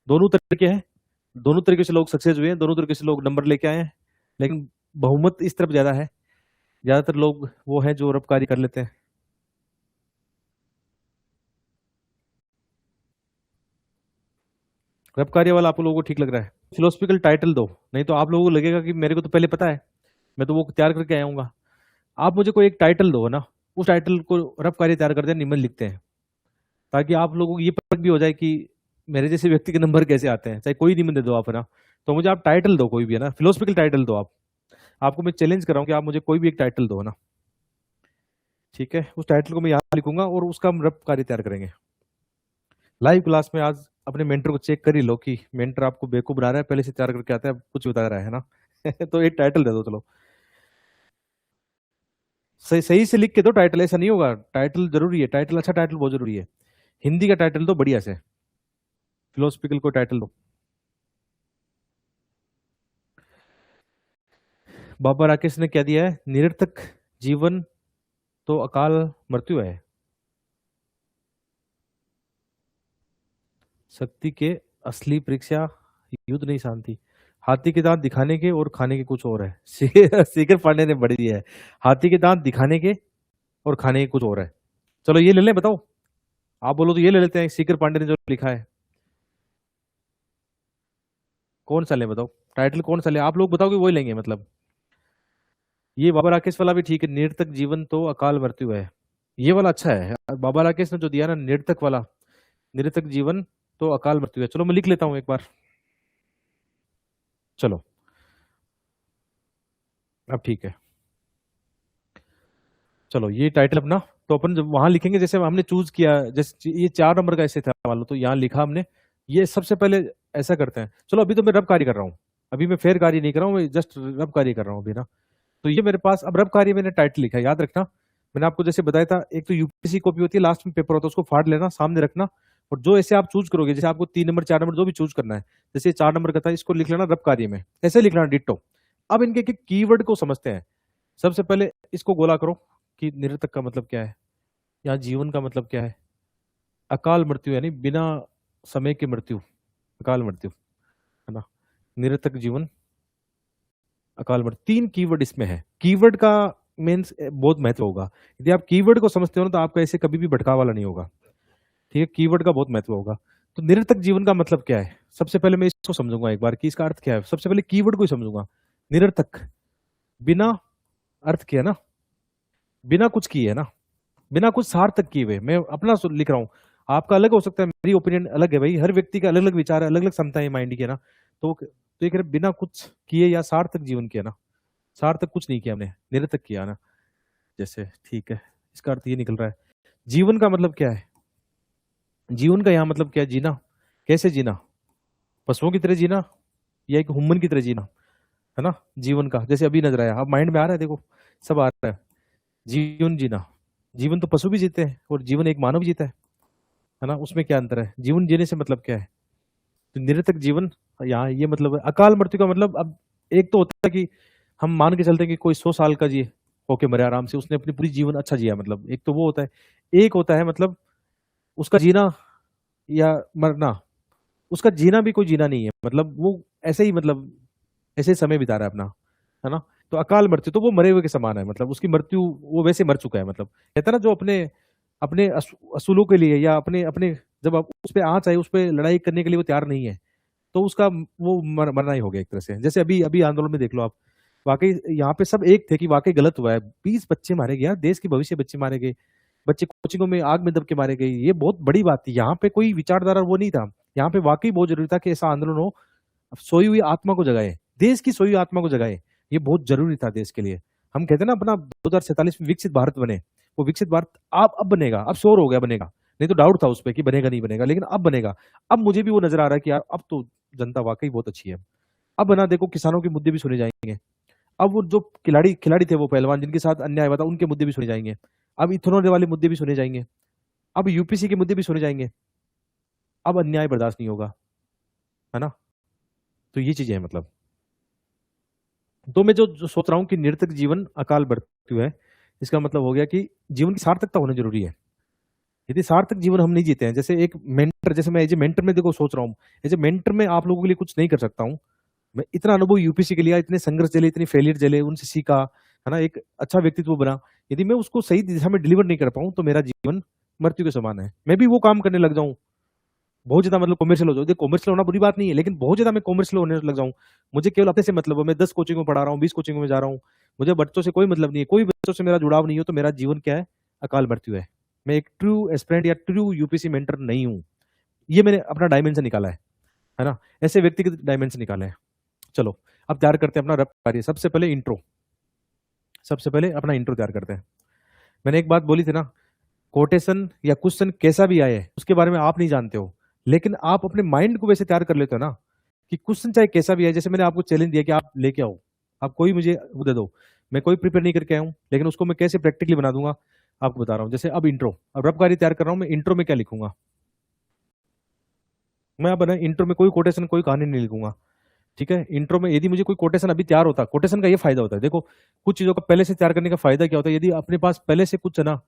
दोनों तरीके हैं, दोनों तरीके से लोग सक्सेस हुए हैं, दोनों तरीके से लोग नंबर लेके आए हैं, लेकिन बहुमत इस तरफ ज्यादा है। ज्यादातर लोग वो हैं जो रब कार्य कर लेते हैं। रब कार्य वाला आप लोगों को ठीक लग रहा है। फिलोसफिकल टाइटल दो, नहीं तो आप लोगों को लगेगा कि मेरे को तो पहले पता है, मैं तो वो तैयार करके आया हूँ। आप मुझे कोई एक टाइटल दो ना, उस टाइटल को रब कार्य तैयार करते हैं, निबंध लिखते हैं, ताकि आप लोगों को ये पता भी हो जाए कि मेरे जैसे व्यक्ति के नंबर कैसे आते हैं। चाहे कोई निबंध दे दो आप, है ना। तो मुझे आप टाइटल दो कोई भी, है ना, फिलोसफिकल टाइटल दो आप। आपको मैं चैलेंज कर रहा हूँ कि आप मुझे कोई भी एक टाइटल दो ना। ठीक है, उस टाइटल को मैं यहाँ लिखूंगा और उसका हम रब कार्य तैयार करेंगे लाइव क्लास में। आज अपने मेंटर को चेक कर ही लो कि मेंटर आपको बेवकूफ बना रहा है, पहले से तैयार करके आता है, कुछ बता रहा है ना। तो एक टाइटल दे दो चलो। सही सही से लिख के दो टाइटल, ऐसा नहीं होगा। टाइटल जरूरी है, टाइटल अच्छा, टाइटल बहुत जरूरी है। हिंदी का टाइटल दो बढ़िया से, फिलोसफिकल को टाइटल दो। बाबा राकेश ने क्या दिया है, निरर्थक जीवन तो अकाल मृत्यु है, शक्ति के असली परीक्षा युद्ध नहीं शांति। हाथी के दांत दिखाने के और खाने के कुछ और है। सीकर पांडे ने बढ़ दिया है, हाथी के दांत दिखाने के और खाने के कुछ और है। चलो ये ले लें, बताओ। आप बोलो तो ये ले लेते हैं, सीकर पांडे ने जो लिखा है। कौन सा लें बताओ, टाइटल कौन सा लें, आप लोग बताओ कि वही लेंगे मतलब। ये बाबा राकेश वाला भी ठीक है, निरर्थक जीवन तो अकाल मृत्यु है। ये वाला अच्छा है, बाबा राकेश ने जो दिया ना निरर्थक वाला, निरर्थक जीवन तो अकाल मृत्यु है। चलो मैं लिख लेता हूं एक बार। चलो अब ठीक है। चलो ये टाइटल अपना, तो अपन जब वहां लिखेंगे, जैसे हमने चूज किया, जैसे ये 4 नंबर का ऐसे था मान लो, तो यहाँ लिखा हमने। ये सबसे पहले ऐसा करते हैं। चलो अभी तो मैं रब कार्य कर रहा हूँ, अभी मैं फेर कार्य नहीं कर रहा हूँ, मैं जस्ट रब कार्य कर रहा हूँ अभी ना। तो ये मेरे पास अब रब कार्य मैंने टाइटल लिखा है, याद रखना। मैंने आपको जैसे बताया था, एक तो यूपीएससी कॉपी होती है, लास्ट में पेपर होता है, उसको फाड़ लेना, सामने रखना। और जो ऐसे आप चूज करोगे, जैसे आपको 3 नंबर 4 नंबर जो भी चूज करना है, जैसे 4 नंबर का था, इसको लिख लेना रब कार्य में, ऐसे लिखना डिट्टो। अब इनके कीवर्ड को समझते हैं। सबसे पहले इसको गोला करो कि निरर्थक का मतलब क्या है, यहाँ जीवन का मतलब क्या है। अकाल मृत्यु यानी बिना समय की मृत्यु, अकाल मृत्यु, है ना। निरर्थक जीवन, अकाल मृत्यु, 3 कीवर्ड इसमें है। कीवर्ड का मीन्स बहुत महत्व होगा। यदि आप कीवर्ड को समझते हो ना, तो आपका ऐसे कभी भी भटकाव वाला नहीं होगा। ठीक है, कीवर्ड का बहुत महत्व होगा। तो निरर्थक जीवन का मतलब क्या है, सबसे पहले मैं इसको समझूंगा एक बार कि इसका अर्थ क्या है। सबसे पहले कीवर्ड को ही समझूंगा। निरर्थक, बिना अर्थ किया ना, बिना कुछ किए, है ना, बिना कुछ सार्थक किए हुए। मैं अपना लिख रहा हूँ, आपका अलग हो सकता है, मेरी ओपिनियन अलग है भाई, हर व्यक्ति का अलग अलग विचार है, अलग अलग क्षमता है माइंड की, है ना। तो ये कह रहे बिना कुछ किए या सार्थक जीवन किया ना, सार्थक कुछ नहीं किया हमने, निरर्थक किया ना, जैसे। ठीक है, इसका अर्थ ये निकल रहा है। जीवन का मतलब क्या है, जीवन का यहाँ मतलब क्या है, जीना, कैसे जीना, पशुओं की तरह जीना या एक ह्यूमन की तरह जीना, है ना। जीवन का जैसे अभी नजर आया, अब माइंड में आ रहा है, देखो सब आ रहा है। जीवन जीना, जीवन तो पशु भी जीते हैं और जीवन एक मानव भी जीता है ना, उसमें क्या अंतर है, जीवन जीने से मतलब क्या है। तो निरर्थक जीवन, यहाँ ये मतलब है। अकाल मृत्यु का मतलब, अब एक तो होता है कि हम मान के चलते हैं कि कोई 100 साल का जी होके मरे आराम से, उसने अपनी पूरी जीवन अच्छा जिया, मतलब एक तो वो होता है। एक होता है मतलब उसका जीना या मरना, उसका जीना भी कोई जीना नहीं है, मतलब वो ऐसे ही, मतलब ऐसे ही समय बिता रहा है अपना, है ना। तो अकाल मृत्यु तो वो मरे हुए के समान है, मतलब उसकी मृत्यु, वो वैसे मर चुका है, मतलब कहता है ना, जो अपने अपने असूलों के लिए या अपने अपने, जब आप उस पर आँच आए, उस पर लड़ाई करने के लिए वो तैयार नहीं है, तो उसका वो मरना ही हो गया एक तरह से। जैसे अभी अभी आंदोलन में देख लो आप, वाकई यहाँ पे सब एक थे कि वाकई गलत हुआ है, 20 बच्चे मारे गए यार, देश के भविष्य बच्चे मारे गए, बच्चे कोचिंगों में आग में दब के मारे गए, ये बहुत बड़ी बात थी। यहाँ पे कोई विचारधारा वो नहीं था, यहाँ पे वाकई बहुत जरूरी था कि ऐसा आंदोलन हो, अब सोई हुई आत्मा को जगाए, देश की सोई हुई आत्मा को जगाए, ये बहुत जरूरी था देश के लिए। हम कहते हैं ना अपना 2047 में विकसित भारत बने, वो विकसित भारत आप अब बनेगा, अब श्योर हो गया बनेगा, नहीं तो डाउट था उस पर कि बनेगा नहीं बनेगा, लेकिन अब बनेगा। अब मुझे भी वो नजर आ रहा है कि यार अब तो जनता वाकई बहुत अच्छी है। अब बना देखो किसानों के मुद्दे भी सुने जाएंगे, अब वो जो खिलाड़ी खिलाड़ी थे वो पहलवान जिनके साथ अन्याय हुआ था उनके मुद्दे भी सुने जाएंगे, अब इथेनॉल वाले मुद्दे भी सुने जाएंगे, अब यूपीसी के मुद्दे भी सुने जाएंगे। अब अन्याय बर्दाश्त नहीं होगा, है ना। तो ये चीजें हैं मतलब। तो मैं जो सोच रहा हूँ कि निरर्थक जीवन अकाल मृत्यु है, इसका मतलब हो गया कि जीवन की सार्थकता होना जरूरी है। यदि सार्थक जीवन हम नहीं जीते हैं, जैसे एक मेंटर, जैसे मैं एज ए मेंटर में देखो सोच रहा हूँ, एज ए मेंटर में आप लोगों के लिए कुछ नहीं कर सकता हूँ। मैं इतना अनुभव यूपीसी के लिया, इतने संघर्ष झेले, इतनी फेलियर झेले, उनसे सीखा, है ना, एक अच्छा व्यक्तित्व बना। यदि मैं उसको सही दिशा में डिलीवर नहीं कर पाऊँ तो मेरा जीवन मृत्यु के समान है। मैं भी वो काम करने लग जाऊं बहुत ज्यादा, मतलब कॉमर्शियल हो जाओ, देखो कॉमर्शियल होना बुरी बात नहीं है, लेकिन बहुत ज्यादा मैं कॉमर्शियल होने लग जाऊं, मुझे केवल अपने से मतलब हो, मैं 10 कोचिंग में पढ़ा रहा हूँ, 20 कोचिंग में जा रहा हूँ, मुझे बच्चों से कोई मतलब नहीं है, कोई बच्चों से मेरा जुड़ाव नहीं हो, तो मेरा जीवन क्या है, अकाल मृत्यु है। मैं एक ट्रू एस्पिरेंट या ट्रू यूपीसी मेंटर नहीं हूँ। ये मैंने अपना डायमेंशन निकाला है ना, ऐसे व्यक्तिगत डायमेंशन निकाले हैं। चलो अब तैयार करते हैं अपना रब कार्य। सबसे पहले इंट्रो, सबसे पहले अपना इंट्रो तैयार करते हैं। मैंने एक बात बोली थी ना, कोटेशन या क्वेश्चन कैसा भी आए उसके बारे में आप नहीं जानते हो, लेकिन आप अपने माइंड को वैसे तैयार कर लेते हो ना कि क्वेश्चन चाहे कैसा भी आए। जैसे मैंने आपको चैलेंज दिया कि आप लेके आओ, आप कोई मुझे वो दे दो, मैं कोई प्रिपेयर नहीं करके आया हूं, लेकिन उसको मैं कैसे प्रैक्टिकली बना दूंगा आपको बता रहा हूं। जैसे अब इंट्रो, अब रब कार्य तैयार कर रहा हूं, मैं इंट्रो में क्या लिखूंगा, मैं अब इंट्रो में कोई कोटेशन कोई कहानी नहीं लिखूंगा, ठीक है। इंट्रो में यदि मुझे कोई कोटेशन अभी तैयार होता, कोटेशन का ये फायदा होता है, देखो कुछ चीजों का पहले से तैयार करने का फायदा क्या होता है, यदि अपने पास पहले से कुछ है ना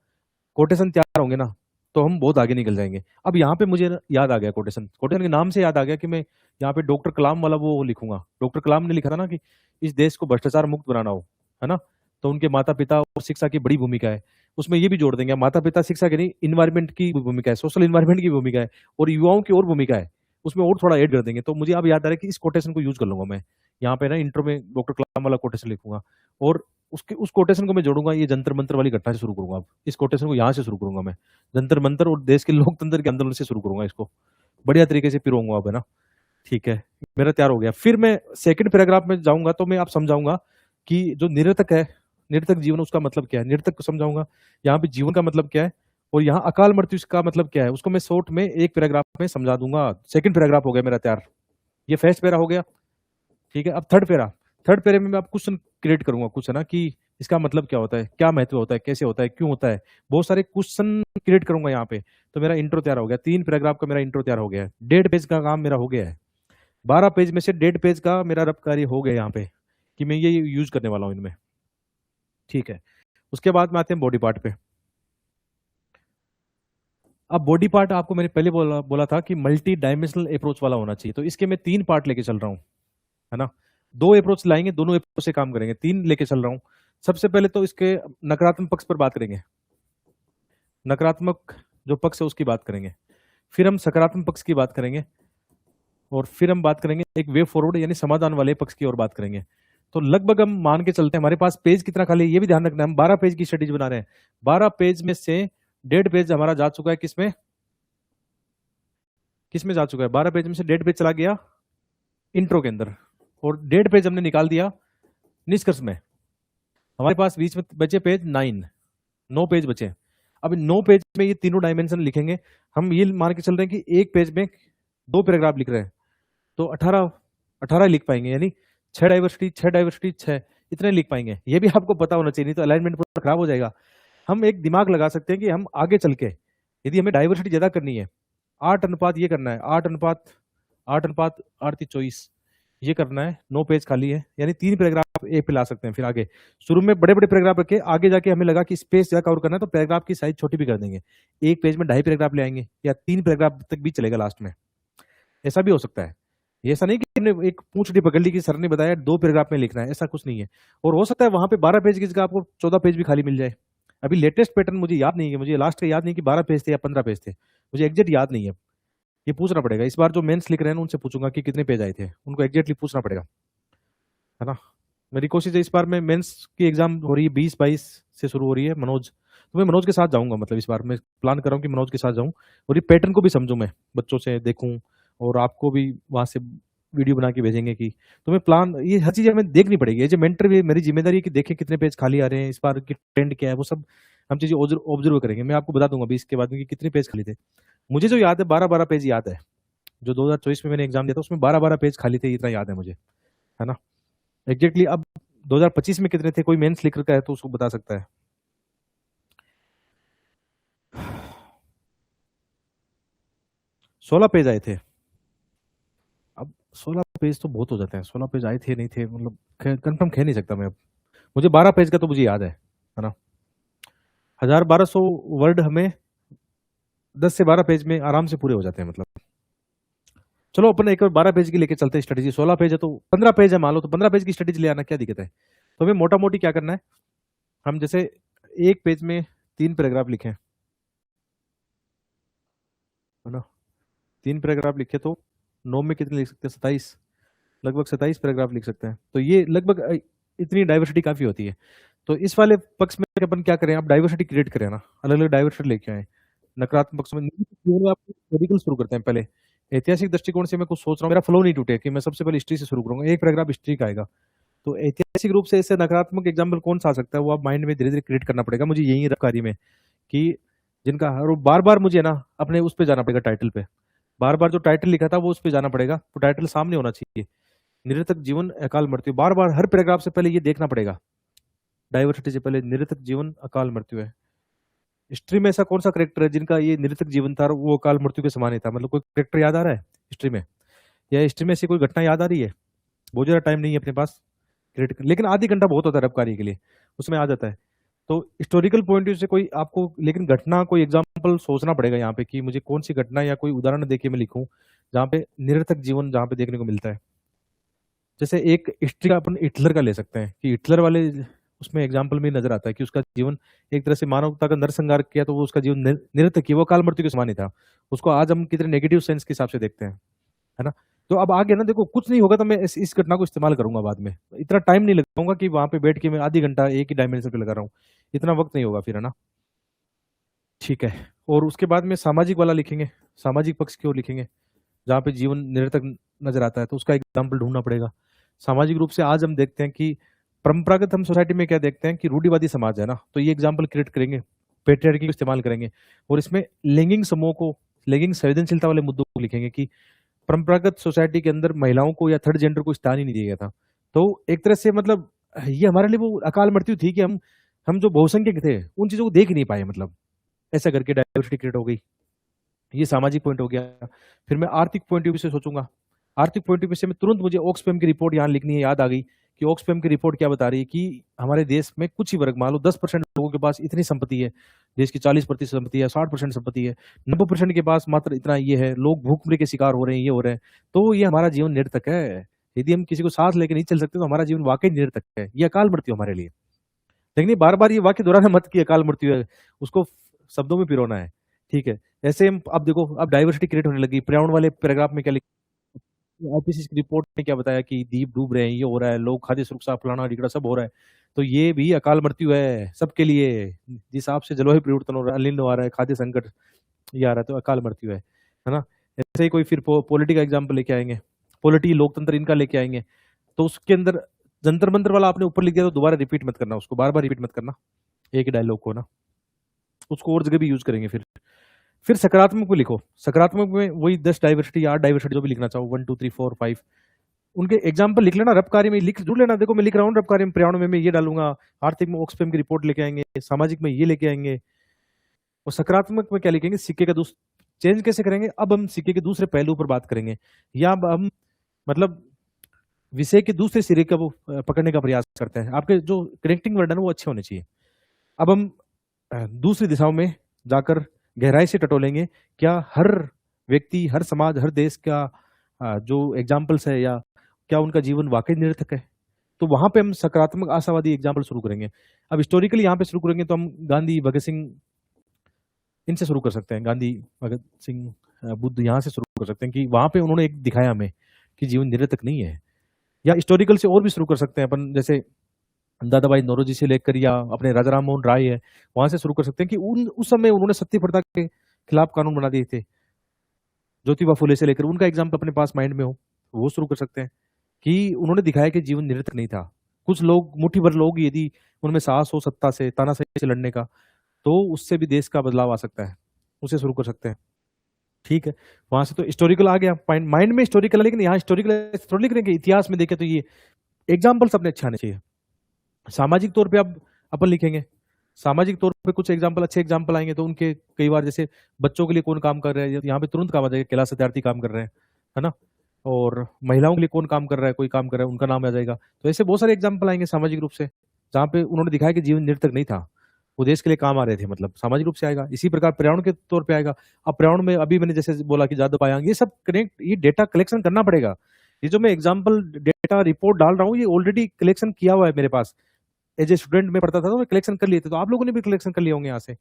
कोटेशन तैयार होंगे ना, तो हम बहुत आगे निकल जाएंगे। अब यहाँ पे मुझे याद आ गया कोटेशन, कोटेशन के नाम से याद आ गया कि मैं यहाँ पे डॉक्टर कलाम वाला वो लिखूंगा। डॉक्टर कलाम ने लिखा था ना कि इस देश को भ्रष्टाचार मुक्त बनाना हो, है ना, तो उनके माता पिता और शिक्षा की बड़ी भूमिका है। उसमें ये भी जोड़ देंगे, माता पिता शिक्षा की नहीं, इन्वायरमेंट की भूमिका है, सोशल इन्वायरमेंट की भूमिका है, और युवाओं की और भूमिका है, उसमें और थोड़ा ऐड कर देंगे। तो मुझे अब याद आ रहा है कि इस कोटेशन को यूज कर लूंगा मैं यहाँ पे ना, इंट्रो में डॉक्टर कलाम वाला कोटेशन लिखूंगा, और उसके उस कोटेशन को मैं जोड़ूंगा ये जंतर मंतर वाली घटना से शुरू करूंगा। अब इस कोटेशन को यहाँ से शुरू करूंगा मैं, जंतर मंतर और देश के लोकतंत्र के आंदोलन से शुरू करूंगा, इसको बढ़िया तरीके से पिरोऊंगा अब, है ना। ठीक है, मेरा तैयार हो गया। फिर मैं सेकंड पैराग्राफ में जाऊंगा, तो मैं आप समझाऊंगा कि जो निरर्थक है, निरर्थक जीवन उसका मतलब क्या है, निरर्थक को समझाऊंगा, यहाँ पे जीवन का मतलब क्या है, और यहाँ अकाल मृत्यु का मतलब क्या है, उसको मैं शॉर्ट में एक पैराग्राफ में समझा दूंगा। सेकंड पैराग्राफ हो गया मेरा तैयार, ये फर्स्ट पैरा हो गया, ठीक है। अब थर्ड पैरा, थर्ड पैरे में मैं आप क्वेश्चन क्रिएट करूंगा कुछ, है ना, कि इसका मतलब क्या होता है, क्या महत्व होता है, कैसे होता है, क्यों होता है, बहुत सारे क्वेश्चन क्रिएट करूंगा यहाँ पे। तो मेरा इंट्रो तैयार हो गया, 3 पैराग्राफ का मेरा इंट्रो तैयार हो गया है, 1.5 पेज का काम मेरा हो गया है। 12 पेज में से 1.5 पेज का मेरा रब कार्य हो गया यहाँ पे, कि मैं ये यूज करने वाला हूँ इनमें, ठीक है। उसके बाद में आते हैं बॉडी पार्ट पे। अब बॉडी पार्ट आपको मैंने पहले बोला था कि मल्टी डायमेंशनल अप्रोच वाला होना चाहिए, तो इसके मैं 3 पार्ट लेके चल रहा हूँ, है ना। 2 अप्रोच लाएंगे, दोनों अप्रोच से काम करेंगे, 3 लेके चल रहा हूँ। सबसे पहले तो इसके नकारात्मक पक्ष पर बात करेंगे, नकारात्मक जो पक्ष है उसकी बात करेंगे, फिर हम सकारात्मक पक्ष की बात करेंगे, और फिर हम बात करेंगे एक वे फॉरवर्ड यानी समाधान वाले पक्ष की ओर बात करेंगे। तो लगभग हम मान के चलते हैं हमारे पास पेज कितना खाली है, ये भी ध्यान रखना है, हम 12 पेज की स्टडीज बना रहे हैं। 12 पेज में से 1.5 पेज हमारा जा चुका है किसमें, किसमें जा चुका है, 12 पेज में से 1.5 पेज चला गया इंट्रो के अंदर, और 1.5 पेज हमने निकाल दिया निष्कर्ष में। हमारे पास बीच में बचे पेज 9 पेज बचे। अब 9 पेज में ये तीनों डायमेंशन लिखेंगे। हम ये मान के चल रहे हैं कि एक पेज में 2 पैराग्राफ लिख रहे हैं, तो 18 लिख पाएंगे, यानी 6 डाइवर्सिटी 6 डाइवर्सिटी 6, इतने लिख पाएंगे। ये भी आपको पता होना चाहिए, नहीं तो अलाइनमेंट पूरा खराब हो जाएगा। हम एक दिमाग लगा सकते हैं कि हम आगे चल के यदि हमें डाइवर्सिटी ज्यादा करनी है, 8 अनुपात ये करना है, 8 अनुपात 8 ये करना है, 9 पेज खाली है, यानी 3 पैराग्राफ ए पे ला सकते हैं। फिर आगे शुरू में बड़े बड़े पैराग्राफ रखे, आगे जाके हमें लगा कि स्पेस ज्यादा कवर करना है तो पैराग्राफ की साइज छोटी भी कर देंगे, एक पेज में 2.5 पैराग्राफ ले आएंगे, या 3 पैराग्राफ तक भी चलेगा लास्ट में, ऐसा भी हो सकता है। ये ऐसा नहीं कि हमने एक पूंछड़ी पकड़ ली कि सर ने बताया 2 पैराग्राफ में लिखना है, ऐसा कुछ नहीं है। और हो सकता है वहां पे 12 पेज की जगह आपको 14 पेज भी खाली मिल जाए। अभी लेटेस्ट पैटर्न मुझे याद नहीं है, मुझे लास्ट का याद नहीं कि 12 पेज थे या 15 पेज थे, मुझे एग्जैक्ट याद नहीं है, ये पूछना पड़ेगा। इस बार जो मेंस लिख रहे हैं उनसे पूछूंगा कि कितने पेज आए थे, उनको एग्जैक्टली पूछना पड़ेगा, है ना। मेरी कोशिश है, इस बार में मेंस की एग्जाम हो रही है 20-22 से शुरू हो रही है, मनोज, तो मैं मनोज के साथ जाऊंगा, मतलब इस बार मैं प्लान कर रहा हूँ कि मनोज के साथ जाऊं और ये पैटर्न को भी समझूं, मैं बच्चों से देखूं और आपको भी वहां से वीडियो बना के भेजेंगे कि तुम्हें प्लान, ये हर चीज हमें देखनी पड़ेगी। ये जो मेंटर भी मेरी जिम्मेदारी है कि देखें कितने पेज खाली आ रहे हैं, इस बार की ट्रेंड क्या है, वो सब हम चीजें ऑब्जर्व करेंगे। मैं आपको बता दूंगा अभी इसके बाद में कि कितने पेज खाली थे। मुझे जो याद है 12-12 पेज याद है, जो 2024 में मैंने एग्जाम दिया था उसमें 12-12 पेज खाली थे, इतना याद है मुझे, है ना। एग्जैक्टली अब 2025 में कितने थे, कोई मेंस लिख रखा है तो उसको बता सकता है। 16 पेज आए थे। अब 16 पेज तो बहुत हो जाते हैं, 16 पेज आए थे नहीं थे, मतलब कंफर्म कह नहीं सकता मैं अब। मुझे 12 पेज का तो मुझे याद है ना। 1000-1200 वर्ड हमें 10 से 12 पेज में आराम से पूरे हो जाते हैं मतलब। चलो अपन एक बार 12 पेज की लेके चलते हैं स्ट्रेटेजी। 16 पेज है तो 15 पेज है मान लो, तो 15 पेज की स्ट्रेटेजी ले आना, क्या दिक्कत है। तो हमें मोटा मोटी क्या करना है, हम जैसे एक पेज में 3 पैराग्राफ लिखें, है ना। 3 पैराग्राफ लिखे तो 9 में कितने लिख सकते हैं, 27, लगभग 27 पैराग्राफ लिख सकते हैं। तो ये लगभग इतनी डाइवर्सिटी काफी होती है। तो इस वाले पक्ष में अपन क्या करें, आप डाइवर्सिटी क्रिएट करें ना, अलग अलग डाइवर्सिटी लेके आए। नकारात्मक पक्ष में जीवन में आप मेडिकल शुरू करते हैं पहले। ऐतिहासिक दृष्टिकोण से मैं कुछ सोच रहा हूँ, मेरा फ्लो नहीं टूटे कि मैं सबसे पहले हिस्ट्री से शुरू करूंगा, एक पैराग्राफ हिस्ट्री का आएगा। तो ऐतिहासिक रूप से इससे नकारात्मक एग्जाम्पल कौन सा आ सकता है, वो आप माइंड में धीरे धीरे क्रिएट करना पड़ेगा मुझे, यही रफ्तारी में कि जिनका हर बार बार मुझे ना अपने उस पे जाना पड़ेगा, टाइटल पे। बार बार जो टाइटल लिखा था वो उस पे जाना पड़ेगा, तो टाइटल सामने होना चाहिए। निरर्थक जीवन अकाल मृत्यु, बार बार हर पैराग्राफ से पहले ये देखना पड़ेगा, डाइवर्सिटी से पहले निरर्थक जीवन अकाल मृत्यु है। हिस्ट्री में ऐसा कौन सा करेक्टर है जिनका ये निरर्थक जीवन था और वो अकाल मृत्यु के समान ही था, मतलब कोई करेक्टर याद आ रहा है हिस्ट्री में, या हिस्ट्री में ऐसी कोई घटना याद आ रही है। बहुत ज्यादा टाइम नहीं है अपने पास क्रिएट कर, लेकिन आधी घंटा बहुत होता है रब कार्य के लिए, उसमें आ जाता है। तो हिस्टोरिकल पॉइंट व्यू से कोई आपको लेकिन घटना, कोई एग्जांपल सोचना पड़ेगा यहाँ पे कि मुझे कौन सी घटना या कोई उदाहरण देके मैं लिखूं जहाँ पे निरर्थक जीवन जहाँ पे देखने को मिलता है। जैसे एक हिस्ट्री का अपन हिटलर का ले सकते हैं कि हिटलर वाले उसमें एग्जाम्पल में नजर आता है कि उसका जीवन एक तरह से मानवता का नरसंहार किया, तो वो उसका जीवन निरर्थक ही, वो काल मृत्यु के समान ही था। उसको आज हम कितने नेगेटिव सेंस के हिसाब से देखते हैं, है ना। तो अब आगे ना देखो, कुछ नहीं होगा तो मैं इस घटना को इस्तेमाल करूंगा बाद में, इतना टाइम नहीं लगाऊंगा कि वहां पे बैठ के मैं आधी घंटा एक ही डायमेंशन पे लगा रहा हूँ, इतना वक्त नहीं होगा फिर, है ना। ठीक है। और उसके बाद में सामाजिक वाला लिखेंगे, सामाजिक पक्ष की ओर लिखेंगे जहाँ पे जीवन निरर्थक नजर आता है, तो उसका एग्जाम्पल ढूंढना पड़ेगा। सामाजिक रूप से आज हम देखते हैं कि परंपरागत हम सोसाइटी में क्या देखते हैं कि रूढ़िवादी समाज है ना, तो ये एग्जाम्पल क्रिएट करेंगे, पेट्रियार्की को इस्तेमाल करेंगे। और इसमें लैंगिक समूह को, लैंगिक संवेदनशीलता वाले मुद्दों को लिखेंगे कि परंपरागत सोसाइटी के अंदर महिलाओं को या थर्ड जेंडर को स्थान ही नहीं दिया गया था। तो एक तरह से मतलब ये हमारे लिए वो अकाल मृत्यु थी कि हम जो बहुसंख्यक थे उन चीजों को देख नहीं पाए, मतलब ऐसा करके डाइवर्सिटी क्रिएट हो गई। ये सामाजिक पॉइंट हो गया। फिर मैं आर्थिक पॉइंट ऑफ व्यू से सोचूंगा। आर्थिक पॉइंट ऑफ व्यू से मैं तुरंत, मुझे ऑक्सफैम की रिपोर्ट यहाँ लिखनी है, याद आ गई कि ऑक्सफैम की रिपोर्ट क्या बता रही है कि हमारे देश में कुछ ही वर्ग, मान लो 10% लोगों के पास इतनी संपत्ति है, देश की 40% संपत्ति है, 60% संपत्ति है, 90% के पास मात्र इतना ये है, लोग भूखमरी के शिकार हो रहे हैं, ये हो रहे हैं। तो ये हमारा जीवन निरर्थक है। यदि हम किसी को साथ लेकर नहीं चल सकते तो हमारा जीवन वाकई निरर्थक है, ये अकाल मृत्यु हमारे लिए। लेकिन बार बार ये वाक्य दोहराना मत कि अकाल मृत्यु है, उसको शब्दों में पिरोना है। ठीक है। ऐसे हम अब देखो, अब डाइवर्सिटी क्रिएट होने लगी। पर्यावरण वाले पैराग्राफ में क्या लिखा, आईपीसीसी की रिपोर्ट में क्या बताया कि द्वीप डूब रहे हैं, ये हो रहा है, लोग खाद्य सुरक्षा फलाना ढिकड़ा सब हो रहा है। तो ये भी अकाल मृत्यु है सबके लिए। जिस हिसाब से जलवायु परिवर्तन हो रहा है, अलिंद आ रहा है, खाद्य संकट ये आ रहा है, तो अकाल मृत्यु है ना। ऐसे ही कोई फिर पॉलिटी का एग्जाम्पल लेके आएंगे, पॉलिटी लोकतंत्र इनका लेके आएंगे। तो उसके अंदर जंतर मंतर वाला आपने ऊपर लिख दिया तो दोबारा रिपीट मत करना, उसको बार बार रिपीट मत करना एक ही डायलॉग को ना, उसको और जगह भी यूज करेंगे। फिर सकारात्मक में लिखो। सकारात्मक में वही 10 डाइवर्सिटी, 8 डाइवर्सिटी जो भी लिखना चाहो, 1 2 3 4 5 उनके एग्जाम्पल लिख लेना। रब कार्य में लिख जरूर लेना। देखो मैं लिख रहा हूँ रब कार्य में, पर्यावरण में मैं ये डालूंगा, आर्थिक में ऑक्सफैम की रिपोर्ट लेके आएंगे, सामाजिक में ये लेके आएंगे। और सकारात्मक में क्या लिखेंगे, सिक्के का चेंज कैसे करेंगे, अब हम सिक्के के दूसरे पहलू पर बात करेंगे, या अब हम मतलब विषय के दूसरे सिरे का वो पकड़ने का प्रयास करते हैं। आपके जो कनेक्टिंग वर्ड है ना वो अच्छे होने चाहिए। अब हम दूसरी दिशाओं में जाकर गहराई से टटोलेंगे, क्या हर व्यक्ति, हर समाज, हर देश का जो एग्जाम्पल्स है, या क्या उनका जीवन वाकई निरर्थक है। तो वहां पे हम सकारात्मक आशावादी एग्जाम्पल शुरू करेंगे। अब हिस्टोरिकली यहाँ पे शुरू करेंगे तो हम गांधी, भगत सिंह इनसे शुरू कर सकते हैं। गांधी, भगत सिंह, बुद्ध, यहाँ से शुरू कर सकते हैं कि वहां पे उन्होंने एक दिखाया हमें कि जीवन निरर्थक नहीं है। या हिस्टोरिकल से और भी शुरू कर सकते हैं अपन, जैसे दादाभाई नौरोजी से लेकर, या अपने राजा राम मोहन राय है, वहां से शुरू कर सकते हैं कि उस समय उन्होंने सत्य प्रथा के खिलाफ कानून बना दिए थे। ज्योतिबा फुले से लेकर उनका एग्जाम्पल अपने पास माइंड में हो, वो शुरू कर सकते हैं कि उन्होंने दिखाया कि जीवन निरर्थक नहीं था। कुछ लोग, मुट्ठी भर लोग, यदि उनमें साहस हो सत्ता से, तानाशाही से लड़ने का, तो उससे भी देश का बदलाव आ सकता है, उसे शुरू कर सकते हैं। ठीक है, वहां से तो हिस्टोरिकल आ गया, माइंड में हिस्टोरिकल है, लेकिन यहाँ हिस्टोरिकल थोड़ी लिख रहे हैं कि इतिहास में देखे तो ये एग्जाम्पल्स अपने अच्छे आने चाहिए। सामाजिक तौर पे अब अपन लिखेंगे, सामाजिक तौर पे कुछ एग्जाम्पल, अच्छे एग्जाम्पल आएंगे तो उनके कई बार जैसे बच्चों के लिए कौन काम कर रहा है, यहाँ पे तुरंत काम आ जाएगा, कैलाश सत्यार्थी काम कर रहे हैं, है ना। और महिलाओं के लिए कौन काम कर रहा है, कोई काम कर रहा है, उनका नाम आ जाएगा। तो ऐसे बहुत सारे एग्जाम्पल आएंगे सामाजिक रूप से, जहाँ पे उन्होंने दिखाया कि जीवन निरर्थक नहीं था, वो देश के लिए काम आ रहे थे, मतलब सामाजिक रूप से आएगा। इसी प्रकार पर्यावरण के तौर पे आएगा। अब पर्यावरण में अभी मैंने जैसे बोला कि जादव पायांग, ये सब कनेक्ट, ये डेटा कलेक्शन करना पड़ेगा। ये जो मैं एग्जाम्पल डेटा रिपोर्ट डाल रहा हूँ, ये ऑलरेडी कलेक्शन किया हुआ है मेरे पास। एज ए स्टूडेंट में पढ़ता था तो मैं कलेक्शन कर लिए थे, तो आप लोगों ने भी कलेक्शन कर लिए होंगे यहाँ से।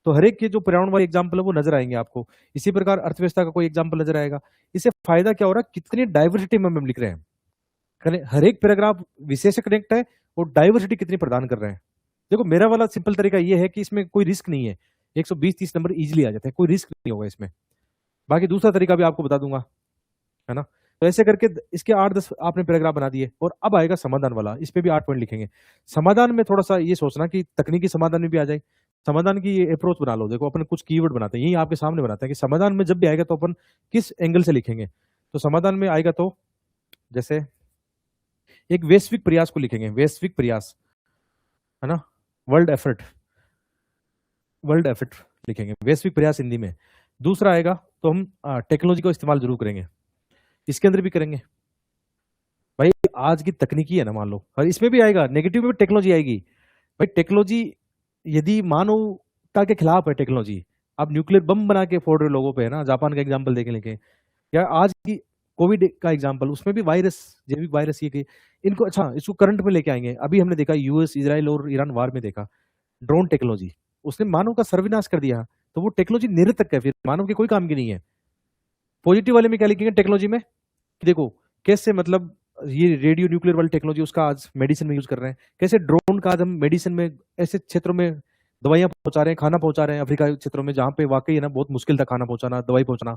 तो हर एक के जो पर्यावरण वाले एग्जाम्पल है वो नजर आएंगे आपको। इसी प्रकार अर्थव्यवस्था का कोई एग्जाम्पल नजर आएगा। इससे फायदा क्या हो रहा है, कितनी डाइवर्सिटी में हम लिख रहे हैं, हर एक पैराग्राफ विषय से कनेक्ट है और डाइवर्सिटी कितनी प्रदान कर रहे हैं। देखो मेरा वाला सिंपल तरीका ये है कि इसमें कोई रिस्क नहीं है, 120-30 नंबर इजीली आ जाते हैं, कोई रिस्क नहीं होगा इसमें। बाकी दूसरा तरीका भी आपको बता दूंगा, है ना। तो ऐसे करके इसके 8-10 आपने पैराग्राफ बना दिए, और अब आएगा समाधान वाला, इस पे भी 8 पॉइंट लिखेंगे। समाधान में थोड़ा सा ये सोचना कि तकनीकी समाधान में भी आ जाए। समाधान की ये अप्रोच बना लो। देखो अपन कुछ कीवर्ड बनाते हैं, यही आपके सामने बनाते हैं कि समाधान में जब भी आएगा तो अपन किस एंगल से लिखेंगे। तो समाधान में आएगा तो जैसे एक वैश्विक प्रयास को लिखेंगे, वैश्विक प्रयास, है ना, वर्ल्ड एफर्ट, वर्ल्ड एफर्ट लिखेंगे, वैश्विक प्रयास हिंदी में। दूसरा आएगा तो हम टेक्नोलॉजी का इस्तेमाल जरूर करेंगे, इसके अंदर भी करेंगे। भाई आज की तकनीकी है ना, मान लो, और इसमें भी आएगा, नेगेटिव में भी टेक्नोलॉजी आएगी। भाई टेक्नोलॉजी यदि मानवता के खिलाफ है टेक्नोलॉजी, आप न्यूक्लियर बम बना के फोड़ रहे लोगों पे, है ना, जापान का एग्जांपल देखे लेके, या आज की कोविड का एग्जांपल, उसमें भी वायरस, जैविक वायरस, ये कि इनको, अच्छा इसको करंट में लेके आएंगे। अभी हमने देखा यूएस, इजराइल और ईरान वार में देखा, ड्रोन टेक्नोलॉजी, उसने मानव का सर्वनाश कर दिया। तो वो टेक्नोलॉजी निरर्थक है, फिर मानव के कोई काम की नहीं है। पॉजिटिव वाले में क्या लिखेंगे टेक्नोलॉजी में, कि देखो कैसे, मतलब ये रेडियो न्यूक्लियर वाली टेक्नोलॉजी, उसका आज मेडिसिन में यूज कर रहे हैं। कैसे ड्रोन का आज हम मेडिसिन में, ऐसे क्षेत्रों में दवाइयां पहुंचा रहे हैं, खाना पहुंचा रहे हैं, अफ्रीका क्षेत्रों में जहां पे वाकई है ना बहुत मुश्किल था खाना पहुंचाना, दवाई पहुंचाना।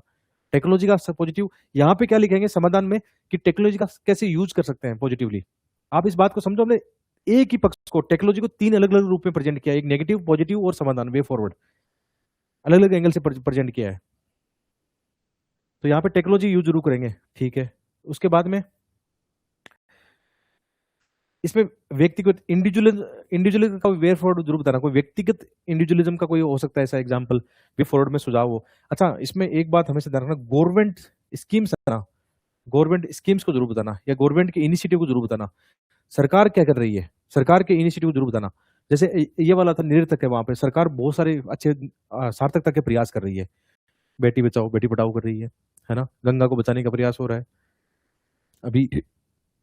टेक्नोलॉजी का पॉजिटिव। यहाँ पे क्या लिखेंगे समाधान में, कि टेक्नोलॉजी का कैसे यूज कर सकते हैं पॉजिटिवली। आप इस बात को समझो, हमने एक ही पक्ष को, टेक्नोलॉजी को 3 अलग अलग रूप में प्रेजेंट किया, एक नेगेटिव, पॉजिटिव और समाधान, वे फॉरवर्ड, अलग अलग एंगल से प्रेजेंट किया है। तो यहाँ पे टेक्नोलॉजी यूज जरूर करेंगे, ठीक है। उसके बाद में इसमें व्यक्तिगत इंडिविजुअलिज्म, इंडिविजुअलिज्म का वे फॉरवर्ड जरूर बताना, कोई व्यक्तिगत इंडिविजुअलिज्म का कोई हो सकता है ऐसा एग्जांपल, वे फॉरवर्ड में सुझाव हो। अच्छा इसमें एक बात हमेशा ध्यान रखना, गवर्नमेंट स्कीम्स है ना, गवर्नमेंट स्कीम्स को जरूर बताना, या गवर्नमेंट के इनिशिएटिव को जरूर बताना। सरकार क्या कर रही है, सरकार के इनिशिएटिव को जरूर बताना। जैसे ये वाला था निरर्थक है, वहां पे सरकार बहुत सारे अच्छे सार्थकता के प्रयास कर रही है, बेटी बचाओ बेटी पढ़ाओ कर रही है ना, गंगा को बचाने का प्रयास हो रहा है। अभी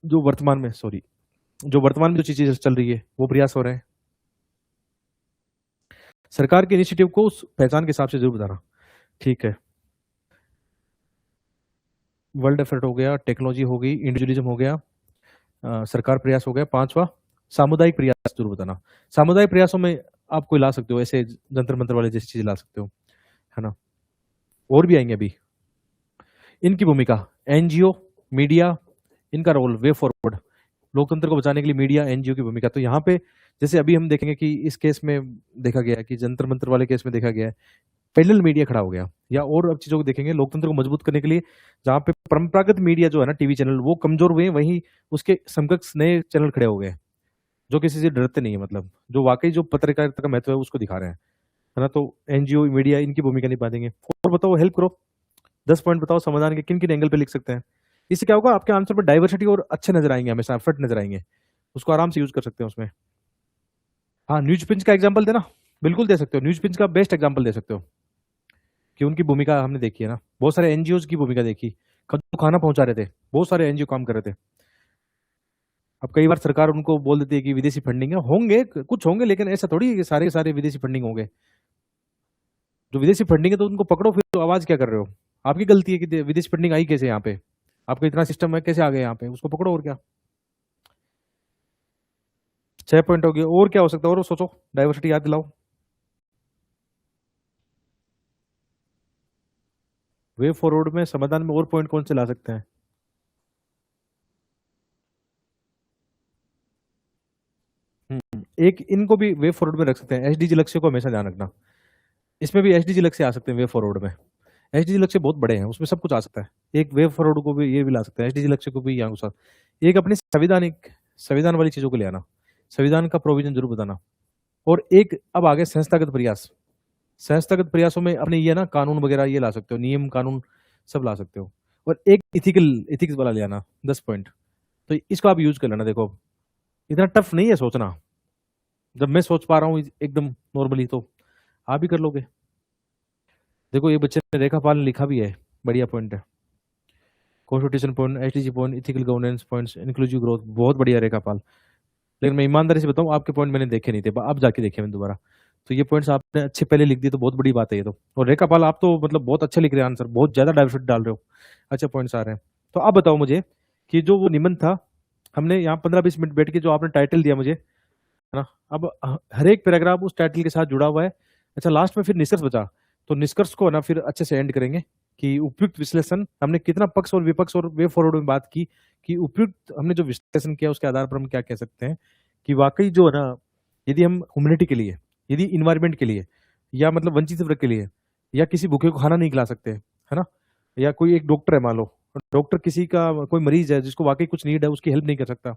जो वर्तमान में, सॉरी, जो वर्तमान में जो चीजें चल रही है वो प्रयास हो रहे हैं। सरकार के इनिशिएटिव को उस पहचान के हिसाब से जरूर बताना, ठीक है। वर्ल्ड एफर्ट हो गया, टेक्नोलॉजी हो गई, इंडिविजुअलिज्म हो गया, सरकार प्रयास हो गया। पांचवा सामुदायिक प्रयास जरूर बताना। सामुदायिक प्रयासों में आप कोई ला सकते हो, ऐसे जंतर मंत्र वाले जैसी चीजें ला सकते हो, है ना। और भी आएंगे अभी। इनकी भूमिका, एनजीओ, मीडिया, इनका रोल, वे फॉरवर्ड, लोकतंत्र को बचाने के लिए मीडिया, एनजीओ की भूमिका। तो यहाँ पे जैसे अभी हम देखेंगे कि इस केस में देखा गया है कि जंतर मंत्र वाले केस में देखा गया है पैरेलल मीडिया खड़ा हो गया। या और अब चीजों को देखेंगे, लोकतंत्र को मजबूत करने के लिए जहाँ पे परंपरागत मीडिया जो है ना, टीवी चैनल, वो कमजोर हुए, वहीं उसके समकक्ष नए चैनल खड़े हो गए, जो किसी से डरते नहीं है, मतलब जो वाकई जो पत्रकारिता का महत्व है उसको दिखा रहे हैं, है ना। तो एनजीओ, मीडिया, इनकी भूमिका निभा देंगे। और बताओ, हेल्प करो, 10 पॉइंट बताओ समाधान के किन किन एंगल पे लिख सकते हैं। इससे क्या होगा, आपके आंसर पर डाइवर्सिटी और अच्छे नजर आएंगे, हमेशा एफर्ट नजर आएंगे, उसको आराम से यूज कर सकते हैं उसमें। हाँ, न्यूज पिंच का एग्जाम्पल देना, बिल्कुल दे सकते हो, न्यूज पिंच का बेस्ट एग्जाम्पल दे सकते हो, कि उनकी भूमिका हमने देखी है ना, बहुत सारे एनजीओ की भूमिका देखी, जो खाना पहुंचा रहे थे, बहुत सारे एनजीओ काम कर रहे थे। अब कई बार सरकार उनको बोल देती है कि विदेशी फंडिंग है, होंगे कुछ होंगे, लेकिन ऐसा थोड़ी है कि सारे के सारे विदेशी फंडिंग होंगे। जो विदेशी फंडिंग है तो उनको पकड़ो, फिर तो आवाज क्या कर रहे हो, आपकी गलती है कि विदेशी फंडिंग आई कैसे यहाँ पे, आपका इतना सिस्टम है, कैसे आ गए यहाँ पे, उसको पकड़ो, और क्या। 6 पॉइंट हो गए, और क्या हो सकता है, और सोचो, डाइवर्सिटी याद दिलाओ। वे फॉरवर्ड में समाधान में और पॉइंट कौन से ला सकते हैं। एक इनको भी वे फॉरवर्ड में रख सकते हैं, एचडीजी लक्ष्य को हमेशा ध्यान रखना। इसमें भी एचडीजी लक्ष्य आ सकते हैं वे फॉरवर्ड में। एचडीजी लक्ष्य बहुत बड़े हैं, उसमें सब कुछ आ सकता है। एक वे फॉरवर्ड को भी ये भी ला सकते हैं, एचडीजी लक्ष्य को भी यहाँ घुसा। एक अपने संविधान वाली चीजों को ले आना, संविधान का प्रोविजन जरूर बताना। और एक अब आगे संस्थागत प्रयास, संस्थागत प्रयासों में अपने ये ना कानून वगैरह ये ला सकते हो, नियम कानून सब ला सकते हो। और एक इथिक्स वाला ले आना 10 पॉइंट। तो इसको आप यूज कर लेना। देखो इतना टफ नहीं है सोचना, जब मैं सोच पा रहा हूँ एकदम नॉर्मली, तो आप भी कर लोगे। देखो ये बच्चे ने रेखापाल ने लिखा भी है, बढ़िया पॉइंट है। Constitution point, HTG point, ethical governance points, inclusive growth, बहुत बढ़िया रेखापाल। लेकिन मैं ईमानदारी से बताऊं, आपके पॉइंट मैंने देखे नहीं थे, अब जाके देखे मैंने दोबारा। तो ये पॉइंट्स आपने अच्छे पहले लिख दिए, तो बहुत बड़ी बात है ये तो। और रेखापाल आप तो मतलब बहुत अच्छा लिख रहे हैं आंसर, बहुत ज्यादा डाइवर्सिटी डाल रहे हो, अच्छा पॉइंट्स आ रहे हैं। तो आप बताओ मुझे कि जो वो निबंध था, हमने यहाँ 15-20 मिनट बैठ के जो आपने टाइटल दिया मुझे, है ना, अब हर एक पैराग्राफ उस टाइटल के साथ जुड़ा हुआ है। अच्छा लास्ट में फिर निष्कर्ष बचा, तो निष्कर्ष को ना फिर अच्छे से एंड करेंगे कि उपयुक्त विश्लेषण, हमने कितना पक्ष और विपक्ष और वे फॉरवर्ड में बात की कि उपयुक्त हमने जो विश्लेषण किया उसके आधार पर हम क्या कह सकते हैं कि वाकई जो है ना, यदि हम ह्यूमैनिटी के लिए, यदि इन्वायरमेंट के लिए, या मतलब वंचित वर्ग के लिए, या किसी भूखे को खाना नहीं खिला सकते, है ना, या कोई एक डॉक्टर है मान लो, डॉक्टर किसी का कोई मरीज है जिसको वाकई कुछ नीड है, उसकी हेल्प नहीं कर सकता,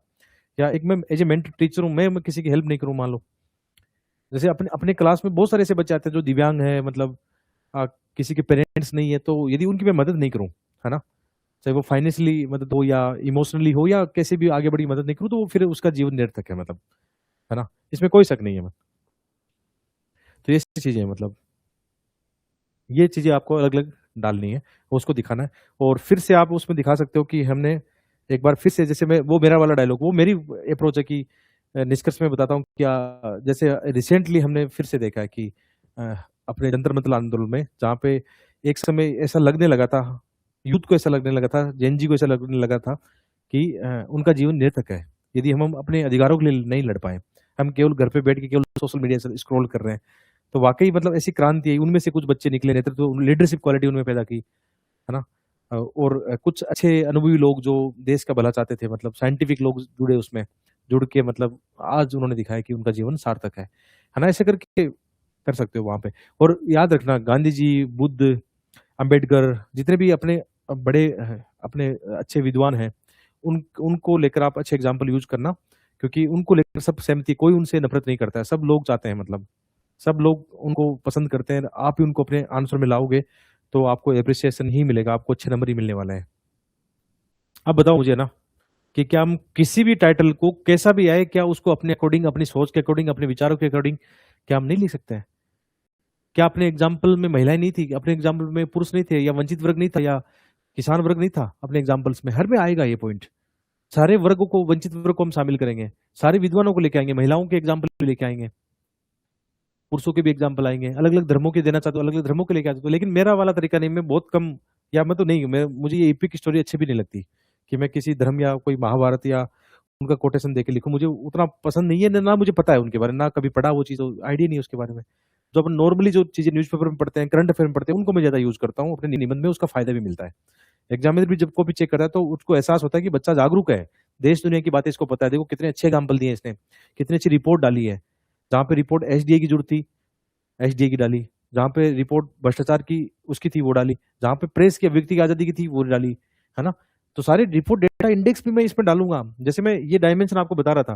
या एक मैं एज ए मेंटर टीचर हूँ, मैं किसी की हेल्प नहीं करूँ मान लो। जैसे अपने अपने क्लास में बहुत सारे ऐसे बच्चे आते हैं जो दिव्यांग है, मतलब किसी के पेरेंट्स नहीं है, तो यदि उनकी मैं मदद नहीं करूँ, है ना, चाहे वो फाइनेंशियली मदद हो या इमोशनली हो या कैसे भी आगे बढ़ी मदद नहीं करूँ, तो वो फिर उसका जीवन निरर्थक है, मतलब, है ना, इसमें कोई शक नहीं है। तो ये चीजें हैं, मतलब ये चीजें आपको अलग अलग डालनी है, उसको दिखाना है। और फिर से आप उसमें दिखा सकते हो कि हमने एक बार फिर से, जैसे मैं वो मेरा वाला डायलॉग, वो मेरी अप्रोच है कि निष्कर्ष में बताता हूँ क्या। जैसे रिसेंटली हमने फिर से देखा है कि अ, अपने जंतर मंतर आंदोलन में, जहाँ पे एक समय ऐसा लगने लगा था, यूथ को ऐसा लगने लगा था, जेनजी को ऐसा लगने लगा था कि उनका जीवन निरर्थक है यदि हम अपने अधिकारों के लिए नहीं लड़ पाए, हम केवल घर पे बैठ के केवल सोशल मीडिया से स्क्रॉल कर रहे हैं। तो वाकई मतलब ऐसी क्रांति आई, उनमें से कुछ बच्चे निकले, नेतृत्व तो लीडरशिप क्वालिटी उनमें पैदा की, है ना। और कुछ अच्छे अनुभवी लोग जो देश का भला चाहते थे, मतलब साइंटिफिक लोग जुड़े उसमें, जुड़ के मतलब आज उन्होंने दिखाया कि उनका जीवन सार्थक है ना, ऐसे करके कर सकते हो वहां पे। और याद रखना, गांधी जी, बुद्ध, अंबेडकर, जितने भी अपने बड़े अपने अच्छे विद्वान हैं, उनको लेकर आप अच्छे एग्जाम्पल यूज करना, क्योंकि उनको लेकर सब सहमति, कोई उनसे नफरत नहीं करता है, सब लोग चाहते हैं, मतलब सब लोग उनको पसंद करते हैं। आप ही उनको अपने आंसर में लाओगे तो आपको एप्रिसिएशन ही मिलेगा, आपको अच्छे नंबर ही मिलने वाला है। अब बताओ मुझे ना कि क्या हम किसी भी टाइटल को कैसा भी आए, क्या उसको अपने अकॉर्डिंग, अपनी सोच के अकॉर्डिंग, अपने विचारों के अकॉर्डिंग क्या हम नहीं लिख सकते हैं? क्या अपने एग्जाम्पल में महिलाएं नहीं थी, अपने एग्जाम्पल में पुरुष नहीं थे, या वंचित वर्ग नहीं था, या किसान वर्ग नहीं था? अपने एग्जाम्पल्स में हर में आएगा ये पॉइंट। सारे वर्गों को, वंचित वर्ग को हम शामिल करेंगे, सारे विद्वानों को लेके आएंगे, महिलाओं के एग्जाम्पल भी लेके आएंगे, पुरुषों के भी एग्जाम्पल आएंगे, अलग अलग धर्मों के देना चाहते हो, अलग अलग धर्मों के लेके आते हो। लेकिन मेरा वाला तरीका नहीं, मैं बहुत कम, या मैं तो नहीं, मैं मुझे ये एपिक स्टोरी अच्छी भी नहीं लगती कि मैं किसी धर्म या कोई महाभारत या उनका कोटेशन देके लिखूं, मुझे उतना पसंद नहीं है, ना मुझे पता है उनके बारे में, ना कभी पढ़ा वो चीज, आइडिया नहीं है उसके बारे में। जो अपन नॉर्मली जो चीजें न्यूज़पेपर में पढ़ते हैं, करंट अफेयर में पढ़ते हैं, उनको मैं ज्यादा यूज करता हूँ अपने निबंध में, उसका फायदा भी मिलता है। एग्जामिनर भी जब कॉपी चेक करता है तो उसको एहसास होता है कि बच्चा जागरूक है, देश दुनिया की बातें इसको पता है। देखो कितने अच्छे एग्जाम्पल दिए इसने, कितनी अच्छी रिपोर्ट डाली है। जहाँ पे रिपोर्ट एसडीए की जरूरत थी, एसडीए की डाली। जहाँ पे रिपोर्ट भ्रष्टाचार की उसकी थी, वो डाली। जहाँ पे प्रेस की, व्यक्ति की आजादी की थी, वो डाली, है ना। तो सारे रिपोर्ट डेटा इंडेक्स भी मैं इसमें डालूंगा। जैसे मैं ये डायमेंशन आपको बता रहा था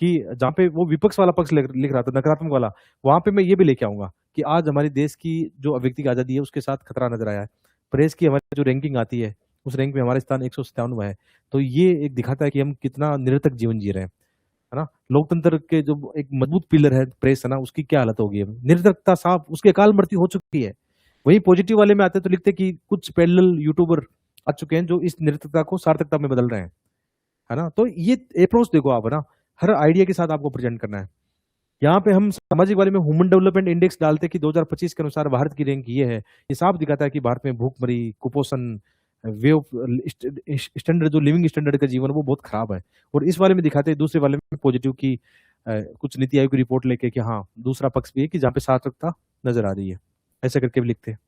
कि जहाँ पे वो विपक्ष वाला पक्ष लिख रहा था, नकारात्मक वाला, वहां पे मैं ये भी लेके आऊंगा कि आज हमारे देश की जो व्यक्ति की आजादी है उसके साथ खतरा नजर आया है। प्रेस की हमारी जो रैंकिंग आती है, उस रैंक में हमारा स्थान 197 है। तो ये एक दिखाता है कि हम कितना निरर्थक जीवन जी रहे हैं, है ना। लोकतंत्र के जो एक मजबूत पिलर है प्रेस, है ना, उसकी क्या हालत होगी अब, निर्धकता साफ, उसकी अकाल मृत्यु हो चुकी है। वही पॉजिटिव वाले में आते तो लिखते कि कुछ पैरेलल यूट्यूबर आ चुके हैं जो इस निर्धकता को सार्थकता में बदल रहे हैं, है ना। तो ये अप्रोच देखो आप, है ना, हर आइडिया के साथ आपको प्रेजेंट करना है। यहाँ पे हम सामाजिक बारे में ह्यूमन डेवलपमेंट इंडेक्स डालते कि 2025 के अनुसार भारत की रैंक ये है, ये साफ दिखाता है कि भारत में भूखमरी, कुपोषण, वे ऑफ स्टैंडर्ड, जो लिविंग स्टैंडर्ड का जीवन, वो बहुत खराब है। और इस वाले में दिखाते हैं, दूसरे वाले में पॉजिटिव की कुछ नीति आयोग की रिपोर्ट लेके कि हाँ दूसरा पक्ष भी है कि जहाँ पे सार्थकता नजर आ रही है, ऐसे करके भी लिखते हैं।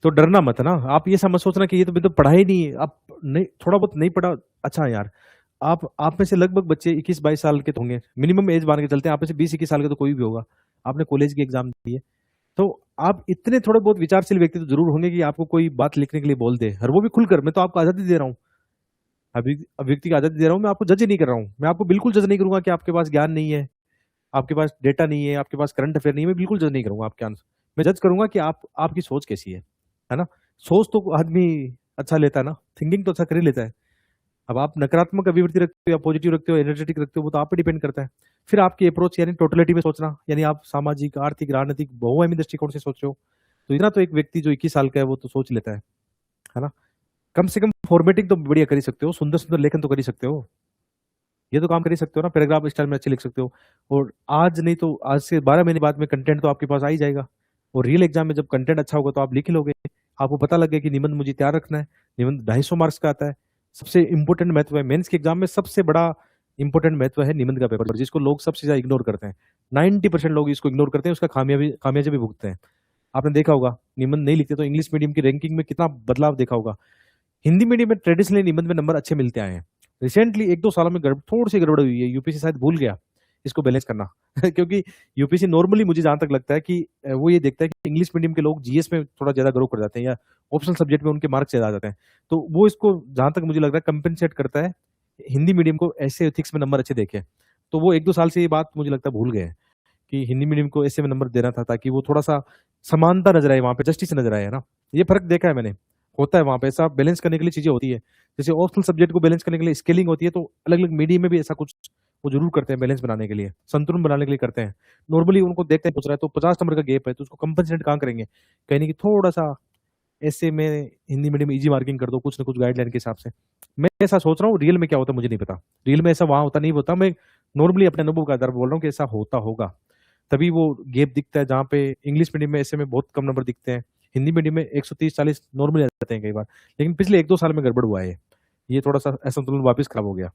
तो डरना मत ना, आप ये समझ सोचना कि ये तो मैं तो पढ़ा ही नहीं है, आप नहीं थोड़ा बहुत नहीं पढ़ा। अच्छा यार, आप में से लगभग बच्चे 21-22 साल के तो होंगे, मिनिमम एज मान के चलते हैं, आप में से 20-21 साल के तो कोई भी होगा, आपने कॉलेज की एग्जाम दी है। तो आप इतने थोड़े बहुत विचारशील व्यक्ति तो जरूर होंगे कि आपको कोई बात लिखने के लिए बोल दे, और वो भी खुलकर। मैं तो आपको आजादी दे रहा हूँ, अभी अभिव्यक्ति की आजादी दे रहा हूँ, मैं आपको जज ही नहीं कर रहा हूँ। मैं आपको बिल्कुल जज नहीं करूंगा कि आपके पास ज्ञान नहीं है, आपके पास डेटा नहीं है, आपके पास करंट अफेयर नहीं है, मैं बिल्कुल जज नहीं करूंगा आपके आंसर। मैं जज करूंगा कि आपकी सोच कैसी है ना। सोच तो आदमी अच्छा लेता है ना, थिंकिंग तो अच्छा कर ही लेता है। अब आप नकारात्मक अभिवृत्ति रखते हो या पॉजिटिव रखते हो, एनर्जेटिक रखते हो, वो तो आप पे डिपेंड करता है। फिर आपकी अप्रोच यानी टोटलिटी में सोचना, यानी आप सामाजिक, आर्थिक, राजनीतिक, बहुआयामी दृष्टिकोण से सोच रहे हो। तो इतना तो एक व्यक्ति जो 21 साल का है वो तो सोच लेता है ना। कम से कम फॉर्मेटिंग तो बढ़िया कर ही सकते हो, सुंदर सुंदर लेखन तो कर ही सकते हो, ये तो काम कर ही सकते हो ना, पैराग्राफ स्टाइल में अच्छे लिख सकते हो। और आज नहीं तो आज से 12 महीने बाद में कंटेंट तो आपके पास आ ही जाएगा। और रियल एग्जाम में जब कंटेंट अच्छा होगा तो आप लिख ही लोगे। आपको पता लग गया कि निबंध मुझे तैयार रखना है, निबंध 250 मार्क्स का आता है। सबसे इंपॉर्टेंट महत्व है मेंस के एग्जाम में, सबसे बड़ा इंपॉर्टेंट महत्व है निबंध का पेपर, जिसको लोग सबसे ज्यादा इग्नोर करते हैं। 90% लोग इसको इग्नोर करते हैं, उसका खामियाजा भी भुगतते हैं। आपने देखा होगा, निबंध नहीं लिखते तो इंग्लिश मीडियम की रैंकिंग में कितना बदलाव देखा होगा। हिंदी मीडियम में ट्रेडिशनली निबंध में नंबर अच्छे मिलते आए हैं। रिसेंटली 1-2 सालों में थोड़ी सी गड़बड़ हुई है, यूपीसी शायद भूल गया इसको बैलेंस करना क्योंकि यूपीसी नॉर्मली मुझे जहां तक लगता है कि वो ये देखता है कि इंग्लिश मीडियम के लोग जीएस में थोड़ा ज्यादा ग्रो कर जाते हैं, या ऑप्शनल सब्जेक्ट में उनके मार्क्स ज्यादा आ जाते हैं। तो वो इसको जहां तक मुझे लग रहा है कंपेंसेट करता है हिंदी मीडियम को, ऐसे एथिक्स में नंबर अच्छे देखे। तो वो 1-2 साल से ये बात मुझे लगता है भूल गए हैं कि हिंदी मीडियम को ऐसे में नंबर देना था, ताकि वो थोड़ा सा समानता नजर आए, वहां पे जस्टिस नजर आए, है ना। ये फर्क देखा है मैंने, होता है वहां पे, ऐसा बैलेंस करने के लिए चीजें होती है। जैसे ऑप्शनल सब्जेक्ट को बैलेंस करने के लिए स्केलिंग होती है, तो अलग अलग मीडियम में भी ऐसा कुछ वो जरूर करते हैं, बैलेंस बनाने के लिए, संतुलन बनाने के लिए करते हैं। नॉर्मली उनको देखते हैं पूछ रहा है तो 50 नंबर का गैप है, तो उसको कंपनसेट कहाँ करेंगे, कहने की थोड़ा सा ऐसे में हिंदी मीडियम में इजी मार्किंग कर दो कुछ ना कुछ गाइडलाइन के हिसाब से। मैं ऐसा सोच रहा हूँ, रियल में क्या होता है मुझे नहीं पता, रियल में ऐसा वहां होता नहीं होता, मैं नॉर्मली अपने अनुभव का आधार पर बोल रहा हूँ कि ऐसा होता होगा। तभी वो गैप दिखता है, जहाँ पे इंग्लिश मीडियम में ऐसे में बहुत कम नंबर दिखते हैं, हिंदी मीडियम में 130-140 नॉर्मली आ जाते हैं कई बार। लेकिन पिछले 1-2 साल में गड़बड़ हुआ है, ये थोड़ा सा असंतुलन वापस खराब हो गया।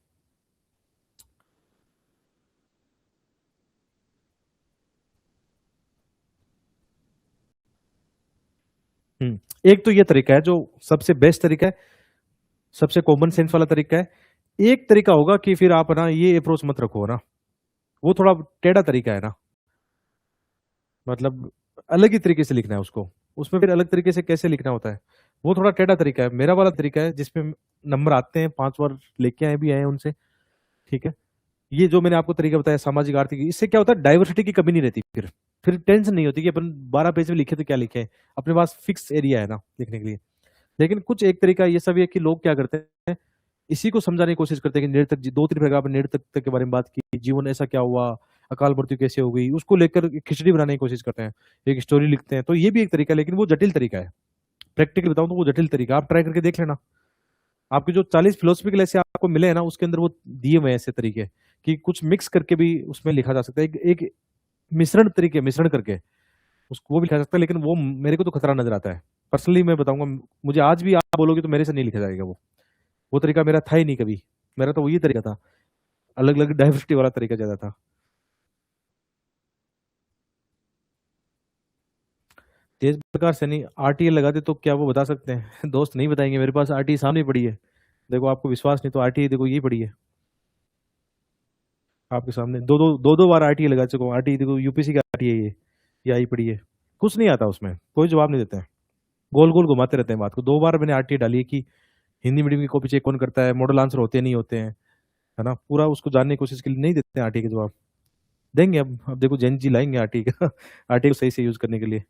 एक तो ये तरीका है जो सबसे बेस्ट तरीका है, सबसे कॉमन सेंस वाला तरीका है। एक तरीका होगा कि फिर आप ना ये अप्रोच मत रखो ना, वो थोड़ा टेढ़ा तरीका है ना, मतलब अलग ही तरीके से लिखना है उसको, उसमें फिर अलग तरीके से कैसे लिखना होता है, वो थोड़ा टेढ़ा तरीका है। मेरा वाला तरीका है जिसमें नंबर आते हैं, 5 बार लेके आए भी आए हैं उनसे, ठीक है। ये जो मैंने आपको तरीका बताया सामाजिक आर्थिक, इससे क्या होता है, डाइवर्सिटी की कमी नहीं रहती। फिर टेंशन नहीं होती कि अपन 12 पेज में लिखे तो क्या लिखे, अपने पास फिक्स एरिया है ना लिखने के लिए। लेकिन कुछ एक तरीका ये सब है कि लोग क्या करते हैं, इसी को समझाने की कोशिश करते हैं कि नृतक 2-3 पैराग्राफ में नृतक के बारे में बात की, जीवन ऐसा क्या हुआ, अकाल मृत्यु कैसे हो गई, उसको लेकर एक खिचड़ी बनाने की कोशिश करते हैं, एक स्टोरी लिखते हैं। तो ये भी एक तरीका है, लेकिन वो जटिल तरीका है। प्रैक्टिकली बताऊं तो वो जटिल तरीका, आप ट्राई करके देख लेना। आपके जो 40 फिलोसफिकल ऐसे आपको मिले हैं ना, उसके अंदर वो दिए हुए हैं ऐसे तरीके कि कुछ मिक्स करके भी उसमें लिखा जा सकता है, एक मिश्रण तरीके, मिश्रण करके उसको वो भी लिखा जा सकता है। लेकिन वो मेरे को तो खतरा नजर आता है, पर्सनली मैं बताऊंगा। मुझे आज भी आप बोलोगे तो मेरे से नहीं लिखा जाएगा वो तरीका मेरा था ही नहीं कभी। मेरा तो वही तरीका था, अलग अलग डाइवर्सिटी वाला तरीका ज्यादा था। तेज प्रकाश सैनी आरटीए लगा दे तो क्या वो बता सकते हैं दोस्त नहीं बताएंगे, मेरे पास आरटीए सामने पड़ी है। देखो आपको विश्वास नहीं तो आरटीए देखो, यही पड़ी है आपके सामने, दो दो बार आरटीए लगा चुका हूँ। आरटीए देखो, यूपीसी का आरटीए, ये आई पड़ी है। कुछ नहीं आता उसमें, कोई जवाब नहीं देते हैं, गोल गोल घुमाते रहते हैं बात को। 2 बार मैंने आरटीए डाली है कि हिंदी मीडियम की कॉपी चेक कौन करता है, मॉडल आंसर होते नहीं होते हैं, है ना, पूरा उसको जानने की कोशिश के लिए नहीं देते हैं आरटीए के जवाब। देंगे अब देखो जैन जी लाएंगे आरटीए का आरटीए को सही से यूज करने के लिए।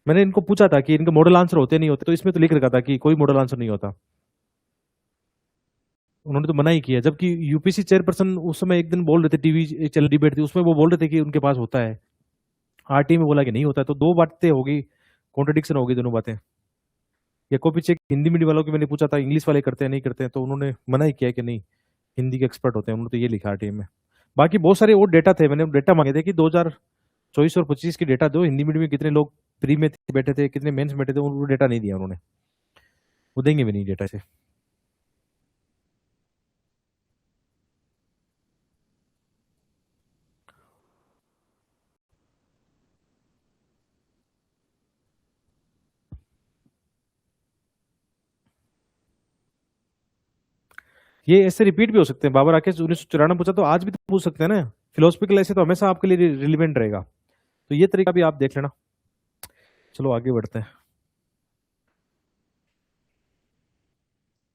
मैंने इनको पूछा था कि इनके मॉडल आंसर होते नहीं होते, तो इसमें तो लिख रखा था कि कोई मॉडल आंसर नहीं होता। उन्होंने तो मना ही किया, जबकि यूपीसी चेयरपर्सन उस समय एक दिन बोल रहे थे, टीवी चल डिबेट थी उसमें, वो बोल रहे थे कि उनके पास होता है। आरटीए में बोला कि नहीं होता है, तो दो बातें होगी, कॉन्ट्रडिक्शन हो गई दोनों बातें। या कॉपी चेक हिंदी मीडियम वालों की मैंने पूछा था, इंग्लिश वाले करते हैं नहीं करते हैं, तो उन्होंने मना ही किया कि नहीं, हिंदी के एक्सपर्ट होते हैं, उन्होंने तो ये लिखा आरटीए में। बाकी बहुत सारे और डेटा थे, मैंने डेटा मांगे थे कि 2024 और 25 की डेटा दो, हिंदी मीडियम में कितने लोग प्री में बैठे थे, कितने मेंस में बैठे थे, उनको डेटा नहीं दिया उन्होंने, वो देंगे भी नहीं डेटा से। ये ऐसे रिपीट भी हो सकते हैं। बाबर आके 1994 पूछा तो आज भी तो पूछ सकते हैं ना। फिलोसफिकल ऐसे तो हमेशा आपके लिए रिलेवेंट रहेगा। तो ये तरीका भी आप देख लेना। चलो आगे बढ़ते हैं।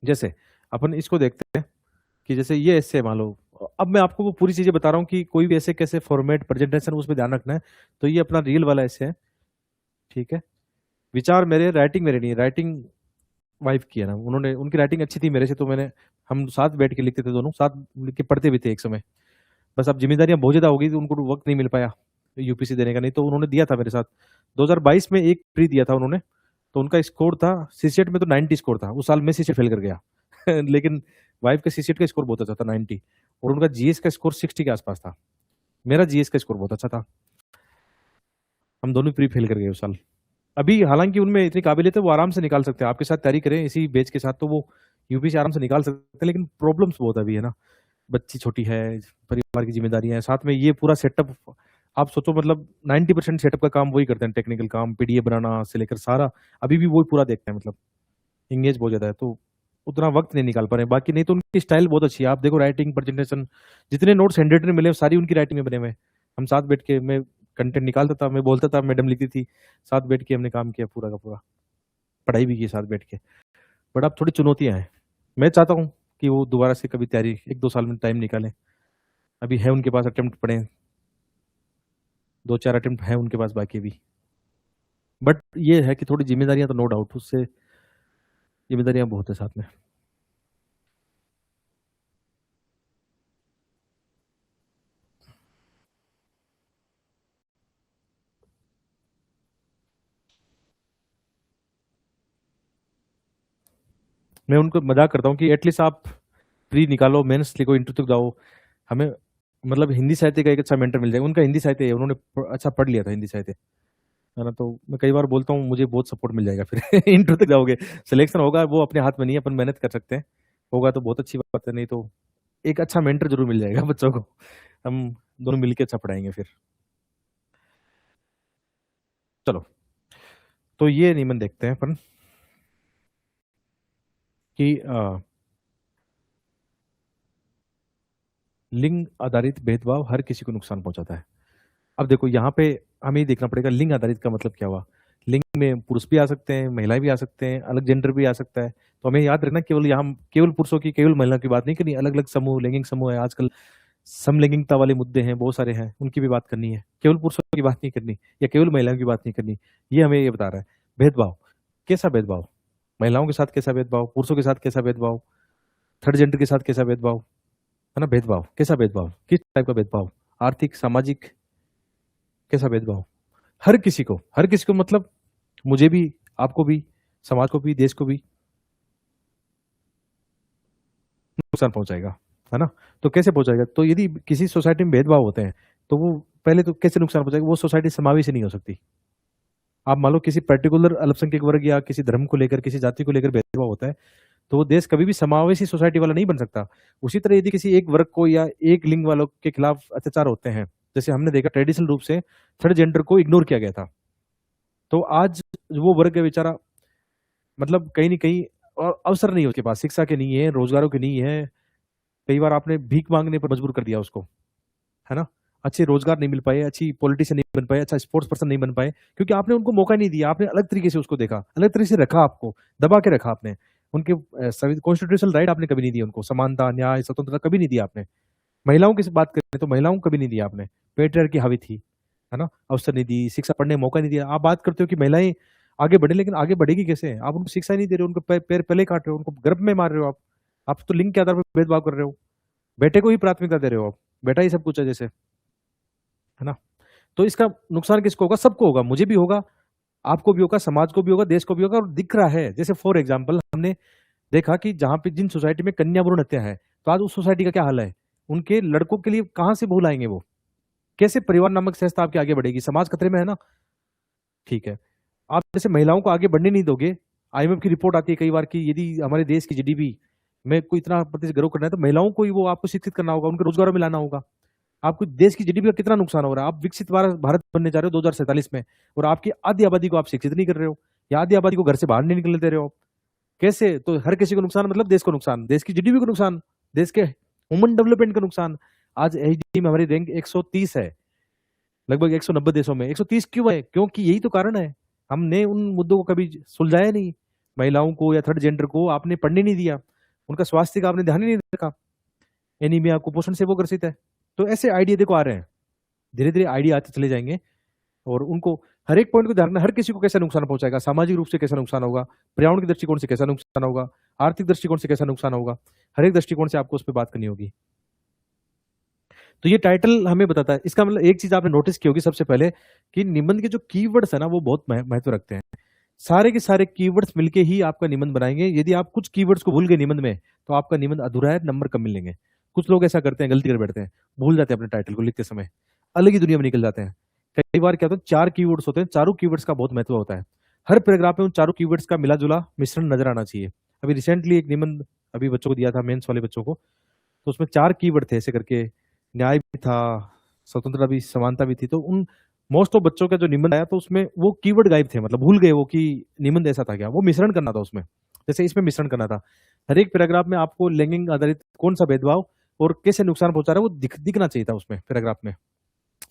जैसे अपन इसको देखते हैं कि जैसे ये ऐसे मान लो, अब मैं आपको वो पूरी चीजें बता रहा हूँ कि कोई भी ऐसे कैसे फॉर्मेट प्रेजेंटेशन उसमें ध्यान रखना है। तो ये अपना रियल वाला ऐसे है, ठीक है। विचार मेरे, राइटिंग मेरे नहीं, राइटिंग वाइफ की है ना, उन्होंने, उनकी राइटिंग अच्छी थी मेरे से, तो मैंने, हम साथ बैठ के लिखते थे, दोनों साथ लिख के पढ़ते भी थे एक समय। बस अब जिम्मेदारियां बहुत ज्यादा हो गई तो उनको वक्त नहीं मिल पाया यूपीसी देने का, नहीं तो उन्होंने दिया था मेरे साथ। 2022 में एक प्री दिया था उन्होंने, तो उनका स्कोर था सीसेट में तो 90 स्कोर था उस साल। में सीसेट फेल कर गया लेकिन वाइफ का सीसेट का स्कोर बहुत अच्छा था, 90। और उनका जीएस का स्कोर 60 के आसपास था। मेरा जीएस का स्कोर बहुत अच्छा था। हम दोनों प्री फेल कर गए उस साल। अभी हालांकि उनमें इतनी काबिलियत है, वो आराम से निकाल सकते हैं आपके साथ तैयारी करें इसी बेच के साथ, तो वो यूपीसी आराम से निकाल सकते हैं। लेकिन प्रॉब्लम्स बहुत अभी है ना, बच्ची छोटी है, परिवार की जिम्मेदारियां हैं, साथ में ये पूरा सेटअप। आप सोचो मतलब 90% सेटअप का काम वही करते हैं, टेक्निकल काम, पीडीएफ बनाना से लेकर सारा, अभी भी वही पूरा देखते हैं। मतलब इंगेज बहुत ज्यादा है, तो उतना वक्त नहीं निकाल पा रहे हैं। बाकी नहीं तो उनकी स्टाइल बहुत अच्छी है। आप देखो राइटिंग, प्रेजेंटेशन, जितने नोट्स हैंड रिटन मिले सारी उनकी राइटिंग में बने हुए हैं। हम साथ बैठ के, मैं कंटेंट निकालता था, मैं बोलता था, मैडम लिखती थी, साथ बैठ के हमने काम किया पूरा का पूरा, पढ़ाई भी की साथ बैठ के। बट अब थोड़ी चुनौतियां हैं। मैं चाहता हूँ कि वो दोबारा से कभी तैयारी 1-2 साल में टाइम निकालें। अभी है उनके पास अटेम्प्ट पड़े, 2-4 अटेम्प्ट है उनके पास बाकी भी। बट ये है कि थोड़ी जिम्मेदारियां तो नो डाउट, उससे जिम्मेदारियां बहुत है साथ में। मैं उनको मजाक करता हूँ कि एटलीस्ट आप प्री निकालो, मेंस लिखो, इंटरव्यू तक जाओ। हमें मतलब हिंदी साहित्य का एक अच्छा मेंटर मिल जाएगा। उनका हिंदी साहित्य है, उन्होंने अच्छा पढ़ लिया था हिंदी साहित्य, है ना। तो मैं कई बार बोलता हूँ मुझे बहुत सपोर्ट मिल जाएगा फिर इंटरव्यू तक जाओगे। सिलेक्शन होगा वो अपने हाथ में नहीं है, अपन मेहनत कर सकते हैं। होगा तो बहुत अच्छी बात है, नहीं तो एक अच्छा मेंटर जरूर मिल जाएगा बच्चों को। हम दोनों मिलकर अच्छा पढ़ाएंगे फिर। चलो, तो ये नियमन देखते हैं अपन कि लिंग आधारित भेदभाव हर किसी को नुकसान पहुंचाता है। अब देखो यहाँ पे हमें ये देखना पड़ेगा लिंग आधारित का मतलब क्या हुआ। लिंग में पुरुष भी आ सकते हैं, महिलाएं भी आ सकते हैं, अलग जेंडर भी आ सकता है। तो हमें याद रखना, केवल यहाँ केवल पुरुषों की, केवल महिलाओं की बात नहीं करनी। अलग अलग समूह, लैंगिक समूह है आजकल, समलैंगिकता वाले मुद्दे हैं बहुत सारे हैं, उनकी भी बात करनी है। केवल पुरुषों की बात नहीं करनी या केवल महिलाओं की बात नहीं करनी। ये हमें ये बता रहा है। भेदभाव, कैसा भेदभाव, महिलाओं के साथ कैसा भेदभाव, पुरुषों के साथ कैसा भेदभाव, थर्ड जेंडर के साथ कैसा भेदभाव, है ना। भेदभाव, कैसा भेदभाव, किस टाइप का भेदभाव, आर्थिक, सामाजिक, कैसा भेदभाव। हर किसी को मतलब मुझे भी, आपको भी, समाज को भी, देश को भी नुकसान पहुंचाएगा, है ना। तो कैसे पहुंचाएगा, तो यदि किसी सोसाइटी में भेदभाव होते हैं तो वो पहले तो कैसे नुकसान पहुंचाएगा, वो सोसाइटी समावेशी नहीं हो सकती। आप मान लो किसी पर्टिकुलर अल्पसंख्यक वर्ग या किसी धर्म को लेकर, किसी जाति को लेकर भेदभाव होता है, तो वो देश कभी भी समावेशी सोसाइटी वाला नहीं बन सकता। उसी तरह यदि किसी एक वर्ग को या एक लिंग वालों के खिलाफ अत्याचार होते हैं, जैसे हमने देखा ट्रेडिशनल रूप से थर्ड जेंडर को इग्नोर किया गया था, तो आज वो वर्ग है बेचारा, मतलब कहीं ना कहीं और अवसर नहीं है उसके पास, शिक्षा के नहीं है, रोजगारों के नहीं है। कई बार आपने भीख मांगने पर मजबूर कर दिया उसको, है ना। अच्छे रोजगार नहीं मिल पाए, अच्छी पॉलिटिशियन नहीं बन पाए, अच्छा स्पोर्ट्स पर्सन नहीं बन पाए, क्योंकि आपने उनको मौका नहीं दिया। आपने अलग तरीके से उसको देखा, अलग तरीके से रखा, आपको दबा के रखा आपने। उनके कॉन्स्टिट्यूशनल राइट आपने कभी नहीं दिया उनको, समानता, न्याय, स्वतंत्रता कभी नहीं दिया आपने। महिलाओं की बात करें तो महिलाओं को कभी नहीं दिया आपने, पेट्रियार्की की हावी थी, है ना। अवसर नहीं दी, शिक्षा पढ़ने का मौका नहीं दिया। आप बात करते हो कि महिलाएं आगे बढ़े, लेकिन आगे बढ़ेगी कैसे, आप उनको शिक्षा नहीं दे रहे हो, उनको पैर पहले काट रहे हो, उनको गर्भ में मार रहे हो आप तो लिंग के आधार पर भेदभाव कर रहे हो। बेटे को ही प्राथमिकता दे रहे हो आप, बेटा ही सब कुछ है जैसे, है ना। तो इसका नुकसान किसको होगा, सबको होगा, मुझे भी होगा, आपको भी होगा, समाज को भी होगा, देश को भी होगा। और दिख रहा है, जैसे फॉर एग्जाम्पल हमने देखा कि जहां पे जिन सोसाइटी में कन्या भ्रूण हत्या है, तो आज उस सोसाइटी का क्या हाल है। उनके लड़कों के लिए कहां से भूल आएंगे वो, कैसे परिवार नामक संस्था आपके आगे बढ़ेगी, समाज खतरे में है ना। ठीक है, आप जैसे महिलाओं को आगे बढ़ने नहीं दोगे। आईएमएफ की रिपोर्ट आती है कई बार कि यदि हमारे देश की जीडीपी में कोई इतना प्रतिशत ग्रो करना है तो महिलाओं को ही वो आपको शिक्षित करना होगा, उनके रोजगारों में लाना होगा। आपको देश की जीडीपी का कितना नुकसान हो रहा है। आप विकसित भारत बनने जा रहे हो 2047 में, और आपकी आधी आबादी को आप शिक्षित नहीं कर रहे हो, या आधी आबादी को घर से बाहर नहीं निकलने दे रहे हो। कैसे, तो हर किसी को नुकसान, मतलब देश को नुकसान, देश की जीडीपी को नुकसान। देश के ह्यूमन डेवलपमेंट का नुकसान। आज एचडी में हमारी रैंक 130 है, लगभग 190 देशों में। 130 क्यों है? क्योंकि यही तो कारण है, हमने उन मुद्दों को कभी सुलझाया नहीं। महिलाओं को या थर्ड जेंडर को आपने पढ़ने नहीं दिया, उनका स्वास्थ्य का आपने ध्यान ही नहीं रखा, एनीमिया कुपोषण से वो ग्रसित है। तो ऐसे आइडिया देखो आ रहे हैं, धीरे धीरे आइडिया आते चले जाएंगे, और उनको हर एक पॉइंट को ध्यान रखना, हर किसी को कैसा नुकसान पहुंचाएगा, सामाजिक रूप से कैसा नुकसान होगा, पर्यावरण के दृष्टिकोण से कैसा नुकसान होगा, आर्थिक दृष्टिकोण से कैसा नुकसान होगा, हर एक दृष्टिकोण से आपको उस पर बात करनी होगी। तो ये टाइटल हमें बताता है। इसका मतलब एक चीज आपने नोटिस की होगी सबसे पहले, कि निबंध के जो कीवर्ड्स है ना वो बहुत महत्व रखते हैं। सारे के सारे कीवर्ड्स मिलके ही आपका निबंध बनाएंगे। यदि आप कुछ कीवर्ड्स को भूल गए निबंध में, तो आपका निबंध अधूरा है, नंबर कम मिलेंगे। कुछ लोग ऐसा करते हैं, गलती कर बैठते हैं, भूल जाते हैं अपने टाइटल को लिखते समय, अलग ही दुनिया में निकल जाते हैं। कई बार क्या होता है, 4 कीवर्ड्स होते हैं, चारों कीवर्ड्स का बहुत महत्व होता है। हर पैराग्राफ में उन चारों कीवर्ड्स का मिला जुला मिश्रण नजर आना चाहिए। अभी रिसेंटली एक निबंध अभी बच्चों को दिया था, मेंस वाले बच्चों को, तो उसमें 4 कीवर्ड थे ऐसे करके, न्याय भी था, स्वतंत्रता भी, समानता भी थी। तो उन मोस्ट ऑफ बच्चों का जो निबंध आया तो उसमें वो कीवर्ड गायब थे, मतलब भूल गए वो कि निबंध ऐसा था क्या। वो मिश्रण करना था उसमें, जैसे इसमें मिश्रण करना था। हर एक पैराग्राफ में आपको लैंगिक आधारित कौन सा भेदभाव और कैसे नुकसान पहुंचा रहा है वो दिखना चाहिए था उसमें, पैराग्राफ में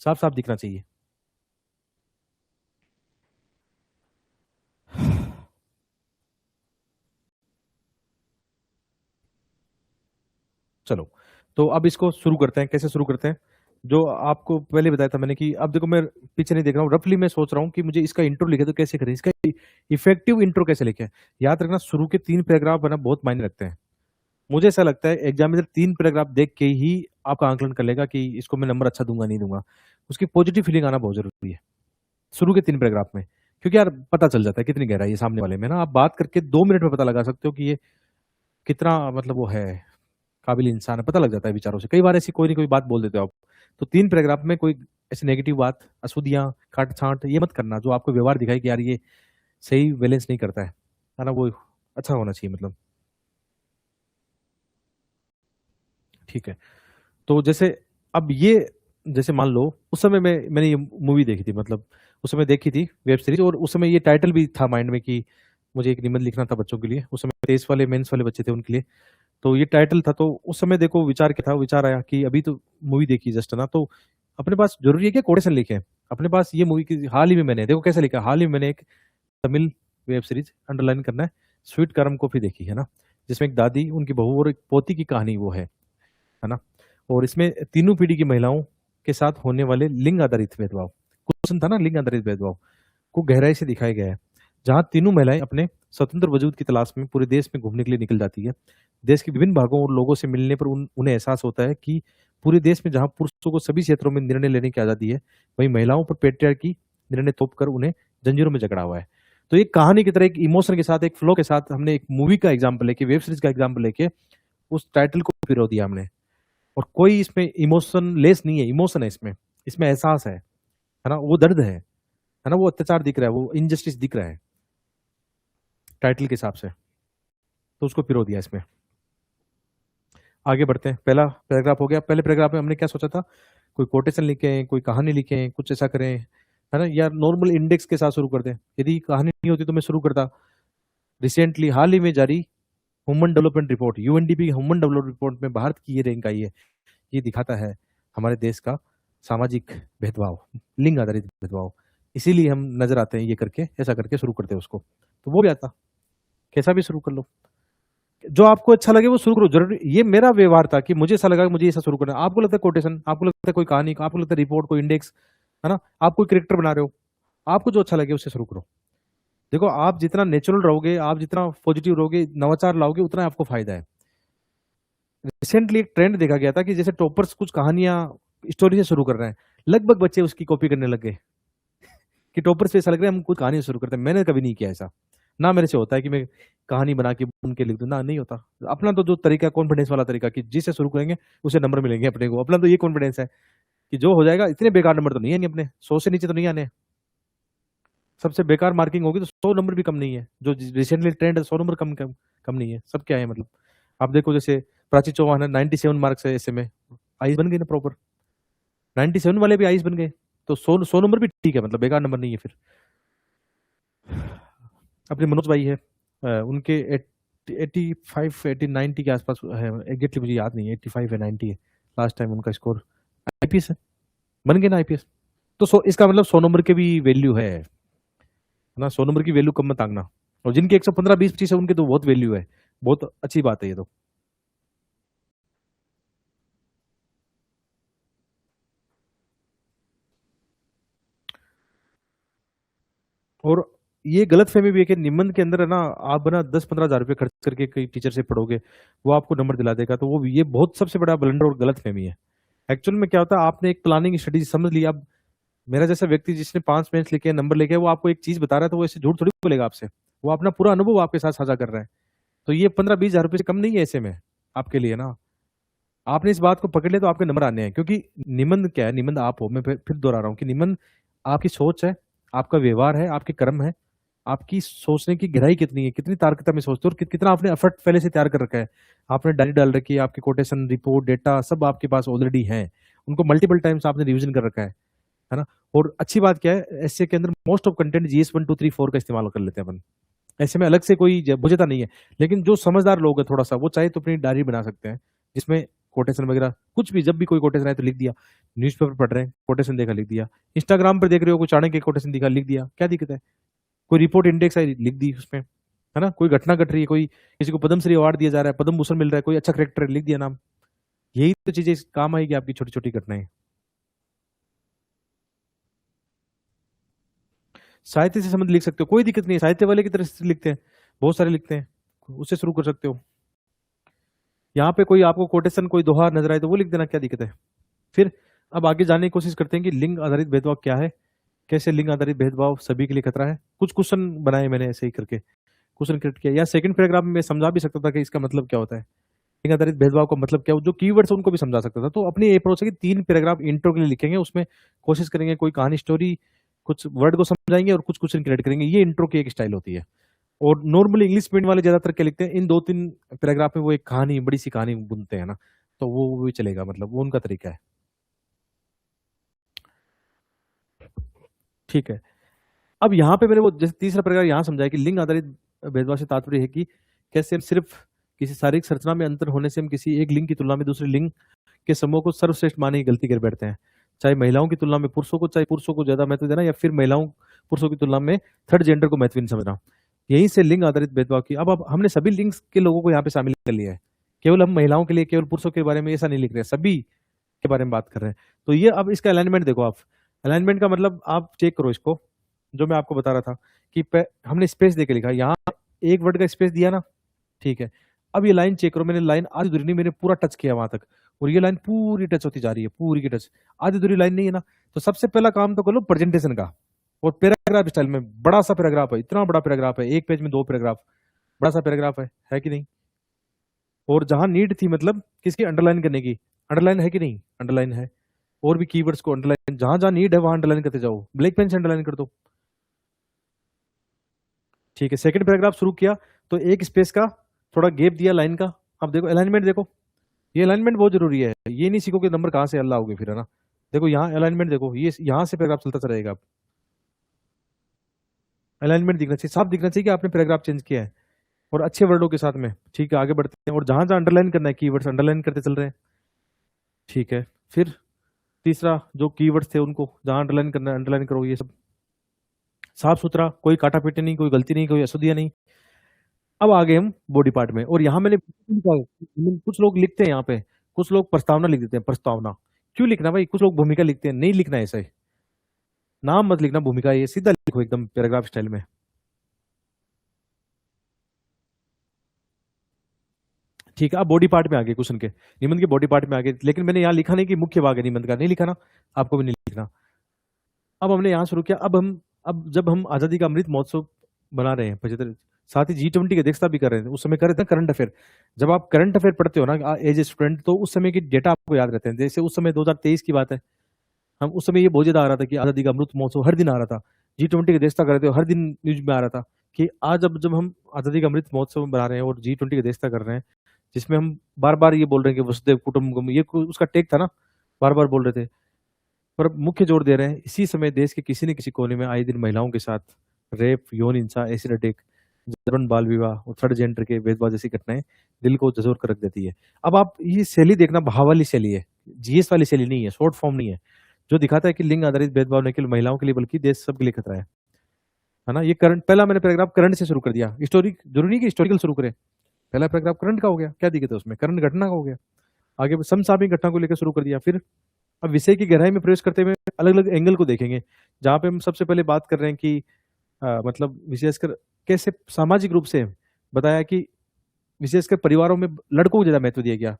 साफ साफ दिखना चाहिए। चलो, तो अब इसको शुरू करते हैं। कैसे शुरू करते हैं, जो आपको पहले बताया था मैंने, कि अब देखो मैं पीछे नहीं देख रहा हूँ, रफली मैं सोच रहा हूँ कि मुझे इसका इंट्रो लिखे तो कैसे करें, इसका इफेक्टिव इंट्रो कैसे लिखे। याद रखना, शुरू के 3 पैराग्राफ बना बहुत मायने रखते हैं। मुझे ऐसा लगता है एग्जामिनर 3 पैराग्राफ देख के ही आपका आंकलन कर लेगा कि इसको मैं नंबर अच्छा दूंगा नहीं दूंगा। उसकी पॉजिटिव फीलिंग आना बहुत जरूरी है शुरू के 3 पैराग्राफ में, क्योंकि यार पता चल जाता है कितनी गहराई है सामने वाले में ना। आप बात करके 2 मिनट में पता लगा सकते हो कि ये कितना, मतलब वो है, काबिल इंसान है, पता लग जाता है विचारों से। कई बार ऐसी कोई नहीं कोई बात बोल देते हो आप, तो 3 पैराग्राफ में कोई ऐसी नेगेटिव बात, अशुद्धियां, काट छांट ये मत करना जो आपको व्यवहार दिखाए कि यार ये सही बैलेंस नहीं करता है ना। वो अच्छा होना चाहिए, मतलब ठीक है। तो जैसे अब ये, जैसे मान लो उस समय मैंने ये मूवी देखी थी, मतलब उस समय देखी थी वेब सीरीज, और उस समय ये टाइटल भी था माइंड में कि मुझे एक निबंध लिखना था बच्चों के लिए। उस समय 23 वाले मेंस वाले बच्चे थे उनके लिए, तो ये टाइटल था। तो उस समय देखो विचार क्या था, विचार आया कि अभी तो मूवी देखी जस्ट ना, तो अपने पास जरूरी है क्या कोटेशन लिखे। अपने पास ये मूवी की हाल ही में मैंने देखो कैसे लिखा, हाल ही में मैंने एक तमिल वेब सीरीज, अंडरलाइन करना है, स्वीट करम कॉफी देखी है ना, जिसमें एक दादी, उनकी बहू और एक पोती की कहानी वो है ना। और इसमें तीनों पीढ़ी की महिलाओं के साथ होने वाले लिंग आधारित भेदभाव, क्वेश्चन था ना, लिंग आधारित भेदभाव को गहराई से दिखाया गया है। जहां तीनों महिलाएं अपने स्वतंत्र वजूद की तलाश में पूरे देश में घूमने के लिए निकल जाती है। देश के विभिन्न भागों और लोगों से मिलने पर उन्हें एहसास होता है कि पूरे देश में जहां पुरुषों को सभी क्षेत्रों में निर्णय लेने की आजादी है, वहीं महिलाओं पर पेट्रियार्की निर्णय थोप कर उन्हें जंजीरों में जकड़ा हुआ है। तो एक कहानी की तरह, एक इमोशन के साथ, एक फ्लो के साथ, हमने एक मूवी का एग्जाम्पल लेके, वेब सीरीज का एग्जाम्पल लेके उस टाइटल को पिरो दिया हमने। और कोई इसमें इमोशन लेस नहीं है, इमोशन है इसमें, इसमें एहसास है ना, वो दर्द है ना, वो अत्याचार दिख रहा है, वो इनजस्टिस दिख रहा है टाइटल के हिसाब से, तो उसको पिरो दिया इसमें। आगे बढ़ते हैं, पहला पैराग्राफ हो गया। पहले पैराग्राफ में हमने क्या सोचा था, कोई कोटेशन लिखे, कोई कहानी लिखे, कुछ ऐसा करें, है ना, या नॉर्मल इंडेक्स के साथ शुरू कर दें। यदि कहानी नहीं होती तो मैं शुरू करता, रिसेंटली हाल ही में जारी human development report, UNDP human development report में भारत की ये रैंक आई है। ये दिखाता है हमारे देश का सामाजिक भेदभाव, लिंग आधारित भेदभाव, इसीलिए हम नजर आते हैं, ये करके ऐसा करके शुरू करते हैं उसको। तो वो भी आता, कैसा भी शुरू कर लो, जो आपको अच्छा लगे वो शुरू करो। जरूरी, ये मेरा व्यवहार था कि मुझे ऐसा लगा कि मुझे ऐसा शुरू करना है। आपको लगता है कोटेशन, आपको लगता है कोई कहानी, आपको लगता है रिपोर्ट, कोई इंडेक्स, है ना, आप कोई कैरेक्टर बना रहे हो, आपको जो अच्छा लगे उससे शुरू करो। देखो, आप जितना नेचुरल रहोगे, आप जितना पॉजिटिव रहोगे, नवाचार लाओगे, उतना आपको फायदा है। रिसेंटली एक ट्रेंड देखा गया था कि जैसे टॉपर्स कुछ कहानियां स्टोरी से शुरू कर रहे हैं, लगभग बच्चे उसकी कॉपी करने लग गए कि टॉपर्स पे ऐसा लग रहा है हम कुछ कहानी शुरू करते हैं। मैंने कभी नहीं किया ऐसा, ना मेरे से होता है कि मैं कहानी बना के उनके लिख दूं, ना, नहीं होता। अपना तो जो तरीका, कॉन्फिडेंस वाला तरीका, कि जिससे शुरू करेंगे उसे नंबर मिलेंगे अपने को, अपना तो ये कॉन्फिडेंस है कि जो हो जाएगा। इतने बेकार नंबर तो नहीं है अपने, 100 से नीचे तो नहीं आने। सबसे बेकार मार्किंग होगी तो 100 नंबर भी कम नहीं है। जो रिसेंटली ट्रेंड है, 100 नंबर कम नहीं है। सब क्या है, मतलब आप देखो, जैसे प्राची चौहान है, 97 मार्क्स है, ऐसे में आईज बन गई ना प्रॉपर, 97 वाले भी आईज बन गए। तो 100 नंबर भी ठीक है, मतलब बेकार नंबर नहीं है फिर। अपने मनोज भाई है, उनके 85 80 90 के आसपास है, एग्जैक्टली मुझे याद नहीं है, 85 है 90 है लास्ट टाइम उनका स्कोर। आईपीएस है, बन गए ना आईपीएस। तो इसका मतलब 100 नंबर के भी वैल्यू है ना, 100 नंबर की वैल्यू कम मत आंकना। और जिनके 115 20 25 है उनके तो बहुत वैल्यू है, बहुत अच्छी बात है ये तो। और ये गलत फहमी भी है कि निबंध के अंदर है ना, आप ना 10-15 हज़ार रुपये खर्च करके कई टीचर से पढ़ोगे, वो आपको नंबर दिला देगा, तो वो ये बहुत सबसे बड़ा ब्लंडर और गलत फहमी है। एक्चुअल में क्या होता है, आपने एक प्लानिंग स्ट्रेटेजी समझ ली। अब मेरा जैसा व्यक्ति जिसने 5 बेंच लिखे नंबर लेके, वो आपको एक चीज बता रहा है, तो वो ऐसे झूठ थोड़ी बोलेगा आपसे, वो अपना पूरा अनुभव आपके साथ साझा कर रहा है। तो ये 15-20 हज़ार रुपये से कम नहीं है ऐसे में आपके लिए ना। आपने इस बात को पकड़ लिया तो आपके नंबर आने हैं, क्योंकि निबंध क्या है, निबंध आप हो, मैं फिर दोहरा रहा हूँ कि निबंध आपकी सोच है, आपका व्यवहार है, आपके कर्म है, आपकी सोचने की गहराई कितनी है, कितनी तार्किकता में सोचते हो, और कितना आपने एफर्ट पहले से तैयार कर रखा है। आपने डायरी डाल रखी है, आपकी कोटेशन रिपोर्ट डेटा सब आपके पास ऑलरेडी है, उनको मल्टीपल टाइम्स आपने रिविजन कर रखा है ना। और अच्छी बात क्या है, एसए के अंदर मोस्ट ऑफ कंटेंट जीएस 1 2 3 4 का इस्तेमाल कर लेते हैं अपन। ऐसे में अलग से कोई बुझता नहीं है। लेकिन जो समझदार लोग हैं थोड़ा सा, वो चाहे तो अपनी डायरी बना सकते हैं, जिसमें कोटेशन वगैरह कुछ भी, जब भी कोई कोटेशन आए तो लिख दिया। न्यूज़पेपर पढ़ रहे हैं, कोटेशन देखा, लिख दिया। इंस्टाग्राम पर देख रहे हो, कोई चाणक्य कोटेशन दिखा, लिख दिया, क्या दिक्कत है। कोई रिपोर्ट इंडेक्स आई, लिख दी उसमें, है ना। कोई घटना घट रही है, कोई किसी को पद्मश्री अवार्ड दिया जा रहा है, पद्म भूषण मिल रहा है, कोई अच्छा करेक्टर है, लिख दिया नाम। यही तो चीजें काम आएगी आपकी, छोटी छोटी घटनाएं। साहित्य से संबंध लिख सकते हो, कोई दिक्कत नहीं है, साहित्य वाले की तरह से लिखते हैं, बहुत सारे लिखते हैं, उससे शुरू कर सकते हो। यहाँ पे कोई आपको कोटेशन कोई दोहा नजर आए तो वो लिख देना, क्या दिक्कत है। फिर अब आगे जानने की कोशिश करते हैं कि लिंग आधारित भेदभाव क्या है, कैसे लिंग आधारित भेदभाव सभी के लिए खतरा है। कुछ क्वेश्चन बनाए मैंने ऐसे ही करके, क्वेश्चन क्रिएट किया, या सेकंड पैराग्राफ में मैं समझा भी सकता था कि इसका मतलब क्या होता है, लिंग आधारित भेदभाव का मतलब क्या हो, जो कीवर्ड्स है उनको भी समझा सकता था। तो अपनी अप्रोच है कि 3 पैराग्राफ इंट्रो के लिए लिखेंगे, उसमें कोशिश करेंगे कोई कहानी स्टोरी, कुछ वर्ड को समझाएंगे और कुछ क्वेश्चन क्रिएट करेंगे। ये इंट्रो की एक स्टाइल होती है। और नॉर्मली इंग्लिश मीडियम वाले ज्यादातर क्या लिखते हैं, इन 2-3 पैराग्राफ में वो एक कहानी, बड़ी सी कहानी बुनते हैं ना, तो वो भी चलेगा, मतलब वो उनका तरीका है। ठीक है। अब यहाँ पे मैंने वो जैसे तीसरा पैराग्राफ यहाँ समझाया कि लिंग आधारित भेदभाव से तात्पर्य है कि कैसे हम सिर्फ किसी शारीरिक संरचना में अंतर होने से हम किसी एक लिंग की तुलना में दूसरे लिंग के समूह को सर्वश्रेष्ठ माने की गलती कर बैठते हैं। चाहे महिलाओं की तुलना में पुरुषों को, चाहे पुरुषों को ज्यादा महत्व देना, या फिर महिलाओं पुरुषों की तुलना में थर्ड जेंडर को महत्व नहीं समझना। यहीं से लिंग आधारित भेदभाव की, अब हमने सभी लिंग्स के लोगों को यहाँ पे शामिल कर लिया है। केवल हम महिलाओं के लिए, केवल पुरुषों के बारे में ऐसा नहीं लिख रहे, सभी के बारे में बात कर रहे हैं। तो ये अब इसका अलाइनमेंट देखो आप। अलाइनमेंट का मतलब आप चेक करो इसको, जो मैं आपको बता रहा था कि हमने स्पेस देके लिखा, यहाँ एक वर्ड का स्पेस दिया ना, ठीक है। अब ये लाइन चेक करो, मैंने लाइन आधी दूरी नहीं, मैंने पूरा टच किया वहां तक, और ये लाइन पूरी टच होती जा रही है, पूरी की टच, आधी दूरी लाइन नहीं है ना। तो सबसे पहला काम तो कर लो प्रेजेंटेशन का, और पैराग्राफ स्टाइल में बड़ा सा पैराग्राफ है, इतना बड़ा पैराग्राफ है, एक पेज में 2 पैराग्राफ, बड़ा सा पैराग्राफ है कि नहीं। और जहां नीड थी, मतलब किसकी अंडरलाइन करने की, अंडरलाइन है कि नहीं, अंडरलाइन है। और भी कीवर्ड्स को अंडरलाइन, जहां जहां नीड है वहां अंडरलाइन करते जाओ, ब्लैक पेन से अंडरलाइन कर दो। ठीक है। सेकंड पैराग्राफ शुरू किया तो एक स्पेस का थोड़ा गैप दिया लाइन का। अब देखो अलाइनमेंट, देखो ये अलाइनमेंट बहुत जरूरी है, ये नहीं सीखोगे नंबर कहां से अल्लाह होगे फिर, है ना। देखो यहाँ अलाइनमेंट देखो, ये यहाँ से पैराग्राफ चलता रहेगा। अब अलाइनमेंट दिखना चाहिए, साफ दिखना चाहिए कि आपने पैराग्राफ चेंज किया है, और अच्छे वर्डों के साथ में। ठीक है, आगे बढ़ते हैं, और जहां जहां अंडरलाइन करना है कीवर्ड्स अंडरलाइन करते चल रहे हैं। ठीक है। फिर तीसरा, जो कीवर्ड्स थे उनको जहां अंडरलाइन करना है अंडरलाइन करो, ये सब साफ सुथरा, कोई काटा पीटे नहीं, कोई गलती नहीं, कोई अशुद्धियां नहीं। अब आ गए हम बॉडी पार्ट में, और यहाँ मैंने कुछ लोग लिखते हैं यहाँ पे, कुछ लोग प्रस्तावना लिख देते हैं, प्रस्तावना। क्यों लिखना भाई, कुछ लोग भूमिका लिखते हैं, नहीं लिखना है ऐसे, नाम मत लिखना भूमिका, ये सीधा लिखो एकदम पैराग्राफ स्टाइल में। ठीक है। अब बॉडी पार्ट में आ गए क्वेश्चन के, निबंध के बॉडी पार्ट में आ गए, लेकिन मैंने यहाँ लिखा नहीं कि मुख्य भाग है निबंध का, नहीं लिखा ना, आपको भी नहीं लिखना। अब हमने यहाँ शुरू किया, अब जब हम आजादी का अमृत महोत्सव बना रहे हैं 75, साथ ही G20 की अध्यक्षता भी कर रहे थे, उस समय कर रहे थे करंट अफेयर। जब आप करंट अफेयर पढ़ते हो ना एज ए स्टूडेंट, तो उस समय की डेटा आपको याद रहते हैं। जैसे उस समय 2023 की बात है, हम उस समय ये बहुत ज्यादा आ रहा था कि आजादी का अमृत महोत्सव हर दिन आ रहा था, G20 की अध्यक्षता कर रहे थे, हर दिन न्यूज में आ रहा था कि आज अब जब हम आजादी का अमृत महोत्सव बना रहे हैं और G20 की अध्यक्षता कर रहे हैं, जिसमें हम बार बार ये बोल रहे हैं कि वसुदेव कुटुंबकम, ये उसका टेक था ना, बार बार बोल रहे थे। पर अब मुख्य जोर दे रहे हैं, इसी समय देश के किसी न किसी कोने में आए दिन महिलाओं के साथ रेप, यौन हिंसा, एसिड अटैक जबरन बाल विवाह और थर्ड जेंडर के भेदभाव जैसी घटनाएं दिल को झंझोर कर रख देती है। अब आप ये शैली देखना, भाव वाली शैली है, जीएस वाली शैली नहीं है, शॉर्ट फॉर्म नहीं है, जो दिखाता है कि लिंग आधारित भेदभाव न केवल महिलाओं के लिए बल्कि देश सबके लिए खतरा है ना। ये करंट, पहला मैंने पैराग्राफ करंट से शुरू कर दिया, हिस्टोरिक जरूरी नहीं कि हिस्टोरिकल शुरू करें, पहला पैराग्राफ करंट का हो गया, क्या दिक्कत है उसमें, करंट घटना का हो गया। आगे समसामयिक घटना को लेकर शुरू कर दिया। फिर अब विषय की गहराई में प्रवेश करते हुए अलग अलग एंगल को देखेंगे, जहां पे हम सबसे पहले बात कर रहे हैं कि मतलब विशेषकर कैसे सामाजिक रूप से बताया कि विशेषकर परिवारों में लड़कों को ज्यादा महत्व दिया गया।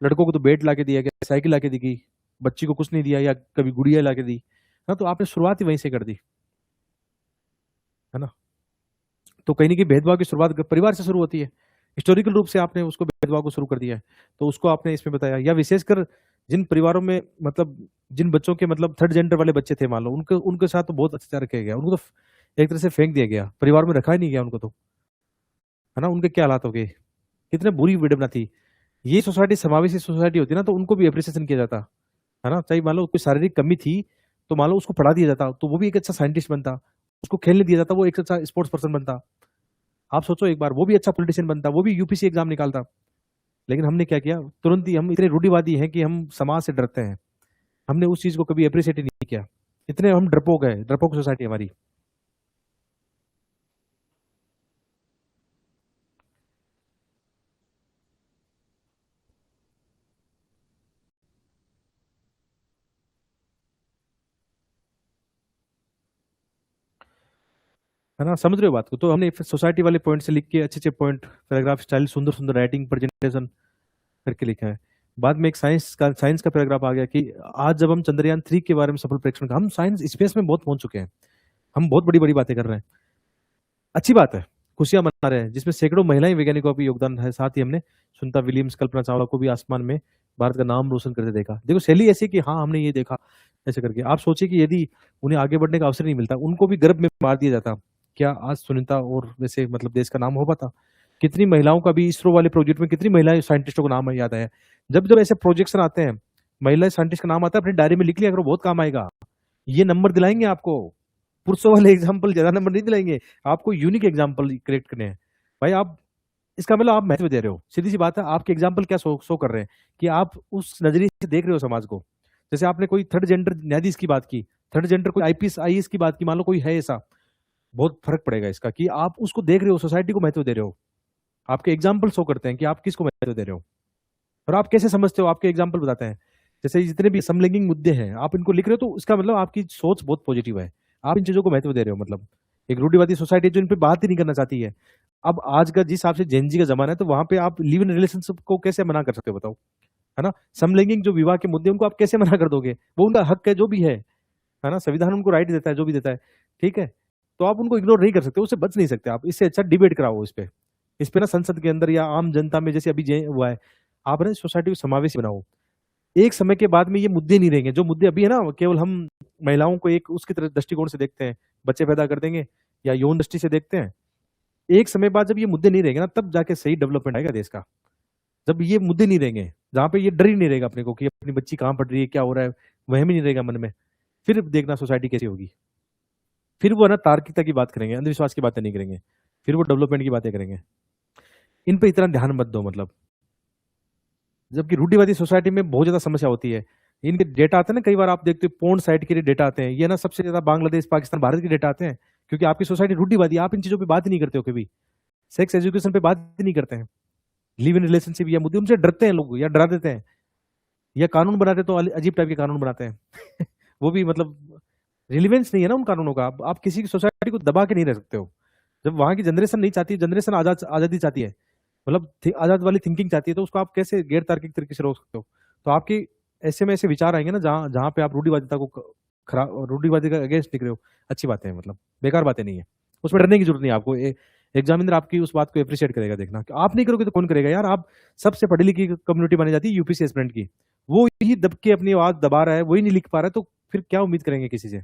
लड़कों को तो बेड ला के दिया गया, साइकिल ला के दी गई, बच्ची को कुछ नहीं दिया, या कभी गुड़िया ला के दी, है ना। तो आपने शुरुआत ही वहीं से कर दी, है ना। तो कहीं ना कहीं भेदभाव की शुरुआत परिवार से शुरू होती है, हिस्टोरिकल रूप से आपने उसको भेदभाव को शुरू कर दिया है, तो उसको आपने इसमें बताया। या विशेषकर जिन परिवारों में मतलब जिन बच्चों के मतलब थर्ड जेंडर वाले बच्चे थे, मान लो उनके उनके साथ तो बहुत अत्याचार किया गया, उनको तो एक तरह से फेंक दिया गया, परिवार में रखा ही नहीं गया उनको, तो है ना। उनके क्या हालात हो गए, कितने बुरी विडंबना थी। ये सोसाइटी समावेशी सोसाइटी होती ना, तो उनको भी अप्रिसिएशन किया जाता, है ना। चाहे मान लो कोई शारीरिक कमी थी, तो मान लो उसको पढ़ा दिया जाता, तो वो भी एक अच्छा साइंटिस्ट बनता। उसको खेलने दिया जाता, वो एक अच्छा स्पोर्ट्स पर्सन बनता। आप सोचो एक बार, वो भी अच्छा पॉलिटिशियन बनता, वो भी यूपीसी एग्जाम निकालता। लेकिन हमने क्या किया, तुरंत ही हम इतने रूढ़िवादी हैं कि हम समाज से डरते हैं, हमने उस चीज को कभी अप्रिशिएट ही नहीं किया, इतने हम डरपोक है, डरपोक सोसाइटी हमारी। है ना, समझ रहे हो बात को। तो हमने सोसाइटी वाले पॉइंट से लिख के अच्छे अच्छे पॉइंट, पैराग्राफ स्टाइल, सुंदर सुंदर राइटिंग प्रेजेंटेशन करके लिखा है। बाद में एक साइंस का पैराग्राफ आ गया कि आज जब हम चंद्रयान 3 के बारे में सफल परीक्षण का, हम साइंस स्पेस में बहुत पहुंच चुके हैं, हम बहुत बड़ी बड़ी बातें कर रहे हैं, अच्छी बात है, खुशियां मना रहे हैं, जिसमें सैकड़ों महिलाएं वैज्ञानिकों का भी योगदान है। साथ ही हमने सुनीता विलियम्स, कल्पना चावला को भी आसमान में भारत का नाम रोशन करते देखा। देखो शैली ऐसी कि हाँ हमने ये देखा, ऐसे करके। आप सोचिए कि यदि उन्हें आगे बढ़ने का अवसर नहीं मिलता, उनको भी गर्भ में मार दिया जाता, क्या आज सुनीता और वैसे मतलब देश का नाम हो पाता। कितनी महिलाओं का भी इसरो वाले प्रोजेक्ट में, कितनी महिला साइंटिस्टों को नाम याद आया। जब जब ऐसे प्रोजेक्शन आते हैं, महिला साइंटिस्ट का नाम आता है, अपनी डायरी में लिख लिया करो, बहुत काम आएगा, ये नंबर दिलाएंगे आपको। पुरुषों वाले एग्जाम्पल ज्यादा नंबर नहीं दिलाएंगे, आपको यूनिक एग्जाम्पल करेक्ट करने हैं। भाई आप, इसका मतलब आप महत्व दे रहे हो, सीधी सी बात है। आपके एग्जाम्पल क्या शो कर रहे हैं कि आप उस नजरिए से देख रहे हो समाज को। जैसे आपने कोई थर्ड जेंडर न्यायाधीश की बात की, थर्ड जेंडर कोई आईपीएस आईएएस की बात की, मान लो कोई है ऐसा, बहुत फर्क पड़ेगा इसका कि आप उसको देख रहे हो, सोसाइटी को महत्व दे रहे हो। आपके एग्जाम्पल शो करते हैं कि आप किसको महत्व दे रहे हो, और आप कैसे समझते हो, आपके एग्जाम्पल बताते हैं। जैसे जितने भी समलैंगिक मुद्दे हैं आप इनको लिख रहे हो, तो इसका मतलब आपकी सोच बहुत पॉजिटिव है, आप इन चीजों को महत्व दे रहे हो। मतलब एक रूढ़िवादी सोसाइटी जो इन पे बात ही नहीं करना चाहती है। अब आज का जिस हिसाब से जेनजी का जमाना है, तो वहां पे आप लिव इन रिलेशनशिप को कैसे मना कर सकते हो बताओ, है ना। समलैंगिक जो विवाह के मुद्दे, उनको आप कैसे मना कर दोगे, वो उनका हक है जो भी है ना, संविधान उनको राइट देता है जो भी देता है, ठीक है। तो आप उनको इग्नोर नहीं कर सकते, उससे बच नहीं सकते आप। इससे अच्छा डिबेट कराओ इस पे ना, संसद के अंदर या आम जनता में, जैसे अभी हुआ है। आप ना सोसाइटी को समावेशी बनाओ। एक समय के बाद में ये मुद्दे नहीं रहेंगे, जो मुद्दे अभी है ना, केवल हम महिलाओं को एक उसकी तरह दृष्टिकोण से देखते हैं, बच्चे पैदा कर देंगे या यौन दृष्टि से देखते हैं। एक समय बाद जब ये मुद्दे नहीं रहेंगे ना, तब जाके सही डेवलपमेंट आएगा देश का। जब ये मुद्दे नहीं रहेंगे, जहां पे ये डर ही नहीं रहेगा अपने को कि अपनी बच्ची कहाँ पढ़ रही है, क्या हो रहा है, वह भी नहीं रहेगा मन में, फिर देखना सोसाइटी कैसी होगी। फिर वो है ना तार्किकता की बात करेंगे, अंधविश्वास की बातें नहीं करेंगे, फिर वो डेवलपमेंट की बातें करेंगे। इन पे इतना ध्यान मत दो मतलब। जबकि रूढ़िवादी सोसाइटी में बहुत ज्यादा समस्या होती है। इनके डेटा आते हैं ना, कई बार आप देखते हो पोर्न साइट के लिए डेटा आते हैं, ये ना सबसे ज्यादा बांग्लादेश, पाकिस्तान, भारत के डेटा आते हैं, क्योंकि आपकी सोसाइटी रूढ़िवादी, आप इन चीजों पे बात ही नहीं करते हो कभी, सेक्स एजुकेशन पे बात ही नहीं करते हैं, लिव इन रिलेशनशिप या मुद्दे, उनसे डरते हैं लोग या डरा देते हैं, या कानून बनाते तो अजीब टाइप के कानून बनाते हैं वो भी मतलब रिलीवेंस नहीं है ना उन कानूनों का। आप किसी की सोसाइटी को दबा के नहीं रह सकते हो। जब वहां की जनरेशन नहीं चाहती, जनरेशन आजादी चाहती है, मतलब आजाद वाली थिंकिंग चाहती है, तो उसको आप कैसे गैर तार्किक तरीके से रोक सकते हो। तो आपके ऐसे में ऐसे विचार आएंगे ना, जहाँ जहाँ पे आप रूढ़िवादिता को खराब, रूढ़िवादी का अगेंस्ट निकले हो, अच्छी बातें हैं, मतलब बेकार बातें नहीं है, उसमें डरने की जरूरत नहीं है आपको। एग्जामिनर आपकी उस बात को अप्रिशिएट करेगा, देखना कि आप नहीं करोगे तो कौन करेगा यार। आप सबसे पढ़ी लिखी कम्युनिटी मानी जाती है यूपीसी एस्पिरेंट की, वो ही दब के अपनी आवाज दबा रहा है, वही नहीं लिख पा रहा है, तो फिर क्या उम्मीद करेंगे किसी से।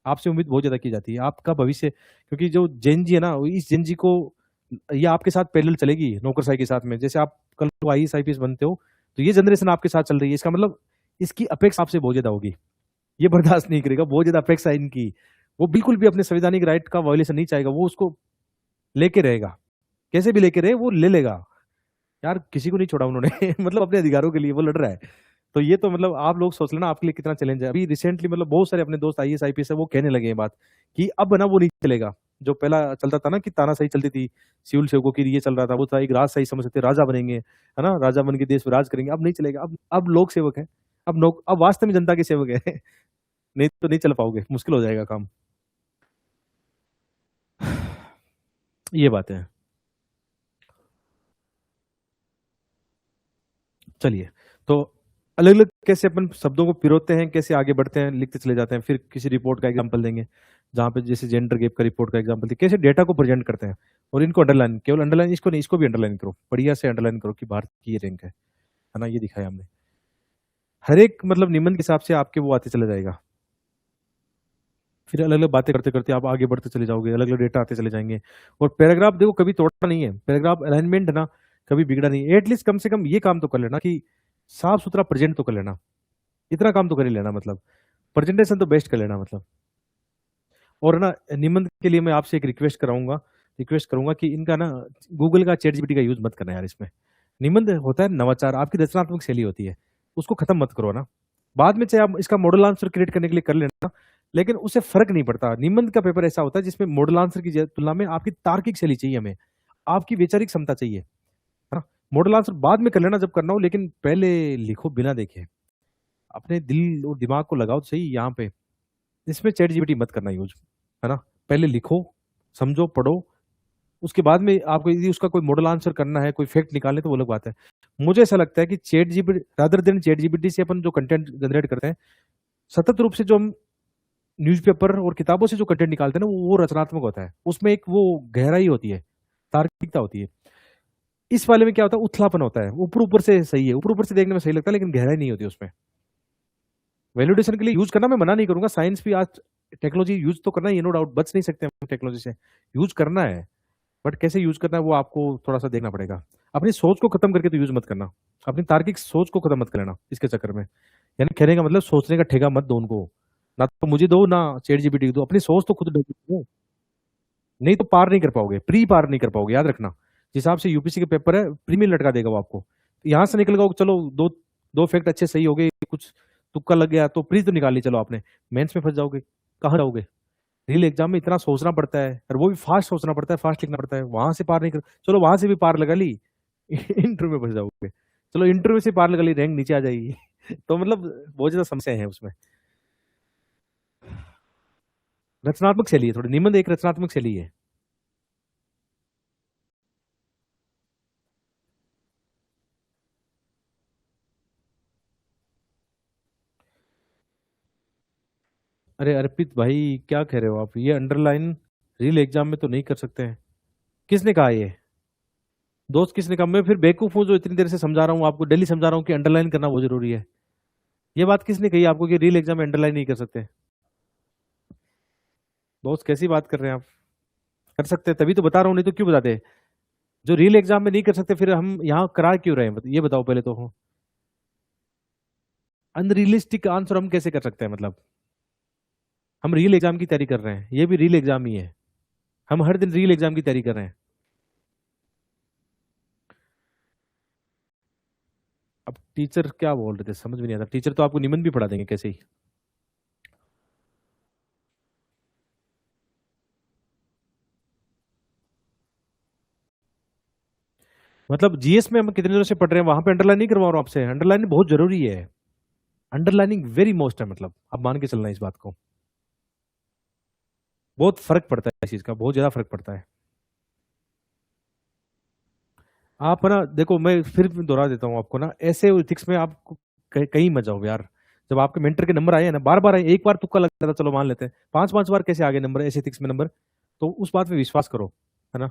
आपसे उम्मीद बहुत ज्यादा की जाती है, आपका भविष्य, क्योंकि जो जेनजी है ना, इस जेनजी को, ये आपके साथ पैरेलल चलेगी नौकरशाही के साथ में। जैसे आप कल को आईएएस आईपीएस बनते हो, तो ये जनरेशन आपके साथ चल रही है, इसका मतलब इसकी अपेक्षा आपसे बहुत ज्यादा होगी, ये बर्दाश्त नहीं करेगा, बहुत ज्यादा अपेक्षा है इनकी। वो बिल्कुल भी अपने संवैधानिक राइट का वायोलेशन नहीं चाहेगा, वो उसको लेके रहेगा, कैसे भी लेके रहे वो ले लेगा यार, किसी को नहीं छोड़ा उन्होंने मतलब अपने अधिकारों के लिए वो लड़ रहा है। तो ये तो मतलब आप लोग सोच लेना आपके लिए कितना चैलेंज है। अभी रिसेंटली मतलब बहुत सारे अपने दोस्त आईएएस आईपीएस है वो कहने लगे हैं बात कि अब ना वो नहीं चलेगा। जो पहला चलता था ना कि तानाशाही चलती थी, सिविल सेवकों की ये चल रहा था, वो था एक राजशाही समझ सकते, राजा बनेंगे है ना, राजा बन के देश में राज करेंगे। अब नहीं चलेगा, अब लोक सेवक है, अब वास्तव में जनता के सेवक है नहीं तो नहीं चल पाओगे, मुश्किल हो जाएगा काम। ये बात है। चलिए, तो अलग अलग कैसे अपन शब्दों को पिरोते हैं, कैसे आगे बढ़ते हैं, लिखते चले जाते हैं, फिर किसी रिपोर्ट का एग्जांपल देंगे जहाँ पे जैसे जेंडर गैप का रिपोर्ट का एग्जांपल दी, कैसे डेटा को प्रेजेंट करते हैं और इनको अंडरलाइन, केवल अंडरलाइन इसको नहीं, इसको भी अंडरलाइन करो, बढ़िया से अंडरलाइन करो कि भारत की ये रैंक है ना, ये दिखाया हमने। हर एक मतलब निबंध के हिसाब से आपके वो आते चला जाएगा, फिर अलग अलग बातें करते करते आप आगे बढ़ते चले जाओगे, अलग अलग डेटा आते चले जाएंगे। और पैराग्राफ देखो कभी तोड़ा नहीं है, पैराग्राफ अलाइनमेंट ना कभी बिगड़ा नहीं, एटलीस्ट कम से कम ये काम तो कर लेना कि साफ सुथरा प्रेजेंट तो कर लेना, इतना काम तो कर ही लेना, मतलब प्रेजेंटेशन तो बेस्ट कर लेना मतलब। और ना निबंध के लिए मैं आपसे एक रिक्वेस्ट करूंगा कि इनका ना गूगल का चैट जीपीटी का यूज मत करना यार इसमें। निबंध होता है नवाचार, आपकी रचनात्मक शैली होती है, उसको खत्म मत करो ना। बाद में चाहे आप इसका मॉडल आंसर क्रिएट करने के लिए कर लेना, लेकिन उससे फर्क नहीं पड़ता। निबंध का पेपर ऐसा होता है जिसमें मॉडल आंसर की तुलना में आपकी तार्किक शैली चाहिए, हमें आपकी वैचारिक क्षमता चाहिए, है ना। मॉडल आंसर बाद में कर लेना जब करना हो, लेकिन पहले लिखो बिना देखे, अपने दिल और दिमाग को लगाओ तो सही यहाँ पे। इसमें चैट जीपीटी मत करना यूज, है ना। पहले लिखो, समझो, पढ़ो, उसके बाद में आपको यदि उसका कोई मॉडल आंसर करना है, कोई फैक्ट निकालने, तो वो अलग बात है। मुझे ऐसा लगता है कि chat GPT rather than chat GPT से अपन जो कंटेंट जनरेट करते हैं, सतत रूप से जो हम न्यूज़पेपर और किताबों से जो कंटेंट निकालते हैं ना, वो रचनात्मक होता है, उसमें एक वो गहराई होती है, तार्किकता होती है। इस वाले में क्या होता है, उथलापन होता है, ऊपर ऊपर से सही है, ऊपर ऊपर से देखने में सही लगता है, लेकिन गहराई नहीं होती उसमें। वैलिडेशन के लिए यूज करना मैं मना नहीं करूंगा, साइंस भी आज टेक्नोलॉजी यूज तो करना है, ये नो डाउट, बच नहीं सकते हम टेक्नोलॉजी से, यूज करना है, बट कैसे यूज करना है वो आपको थोड़ा सा देखना पड़ेगा। अपनी सोच को खत्म करके तो यूज मत करना, अपनी तार्किक सोच को खत्म मत कर लेना इसके चक्कर में। यानी कहने का मतलब सोचने का ठेका मत दो उनको, ना तो मुझे दो ना चैट जीपीटी दो, अपनी सोच तो खुद दो, नहीं तो पार नहीं कर पाओगे, प्री पार नहीं कर पाओगे, याद रखना। जिस हिसाब से यूपीसी के पेपर है, प्री में लटका देगा वो आपको। यहाँ से निकल गया चलो, दो दो फैक्ट अच्छे सही हो गए, कुछ तुक्का लग गया तो प्री तो निकाल ली, चलो आपने, मेंस में फंस जाओगे, कहाँ जाओगे। रियल एग्जाम में इतना सोचना पड़ता है, और वो भी फास्ट सोचना पड़ता है, फास्ट लिखना पड़ता है, वहां से पार नहीं कर, चलो वहां से भी पार लगा ली इंटरव्यू में फंस जाओगे, चलो इंटरव्यू से पार लगा ली, रैंक नीचे आ जाएगी तो मतलब बहुत ज्यादा समस्या है उसमें। रचनात्मक शैली है थोड़ी, निबंध एक रचनात्मक शैली है। अरे अर्पित भाई क्या कह रहे हो आप, ये अंडरलाइन रियल एग्जाम में तो नहीं कर सकते हैं, किसने कहा ये, दोस्त किसने कहा, मैं फिर बेवकूफ हूँ जो इतनी देर से समझा रहा हूँ आपको, डेली समझा रहा हूँ कि अंडरलाइन करना बहुत जरूरी है। ये बात किसने कही आपको कि रियल एग्जाम में अंडरलाइन नहीं कर सकते। दोस्त कैसी बात कर रहे हैं आप, कर सकते हैं तभी तो बता रहा हूँ, नहीं तो क्यों बताते। जो रियल एग्जाम में नहीं कर सकते फिर हम यहाँ करा क्यों रहे हैं, ये बताओ पहले तो। अनरियलिस्टिक आंसर हम कैसे कर सकते हैं, मतलब हम रियल एग्जाम की तैयारी कर रहे हैं, ये भी रियल एग्जाम ही है, हम हर दिन रियल एग्जाम की तैयारी कर रहे हैं। अब टीचर क्या बोल रहे थे समझ में नहीं आता, टीचर तो आपको निबंध भी पढ़ा देंगे कैसे ही। मतलब जीएस में हम कितने दिनों से पढ़ रहे हैं, वहां पे अंडरलाइन नहीं करवा रहा हूं आपसे, अंडरलाइन बहुत जरूरी है, अंडरलाइनिंग वेरी मोस्ट है, मतलब आप मान के चलना इस बात को, बहुत फर्क पड़ता है इस चीज का, बहुत ज्यादा फर्क पड़ता है। आप ना देखो, मैं फिर दोहरा देता हूँ आपको ना, ऐसे एथिक्स में आपको कहीं मत जाओ यार। जब आपके मेंटर के नंबर आए हैं ना, बार बार आए, एक बार तुक्का लग रहा था चलो मान लेते हैं, पांच पांच बार कैसे आगे नंबर ऐसे एथिक्स में नंबर, तो उस बात में विश्वास करो, है ना।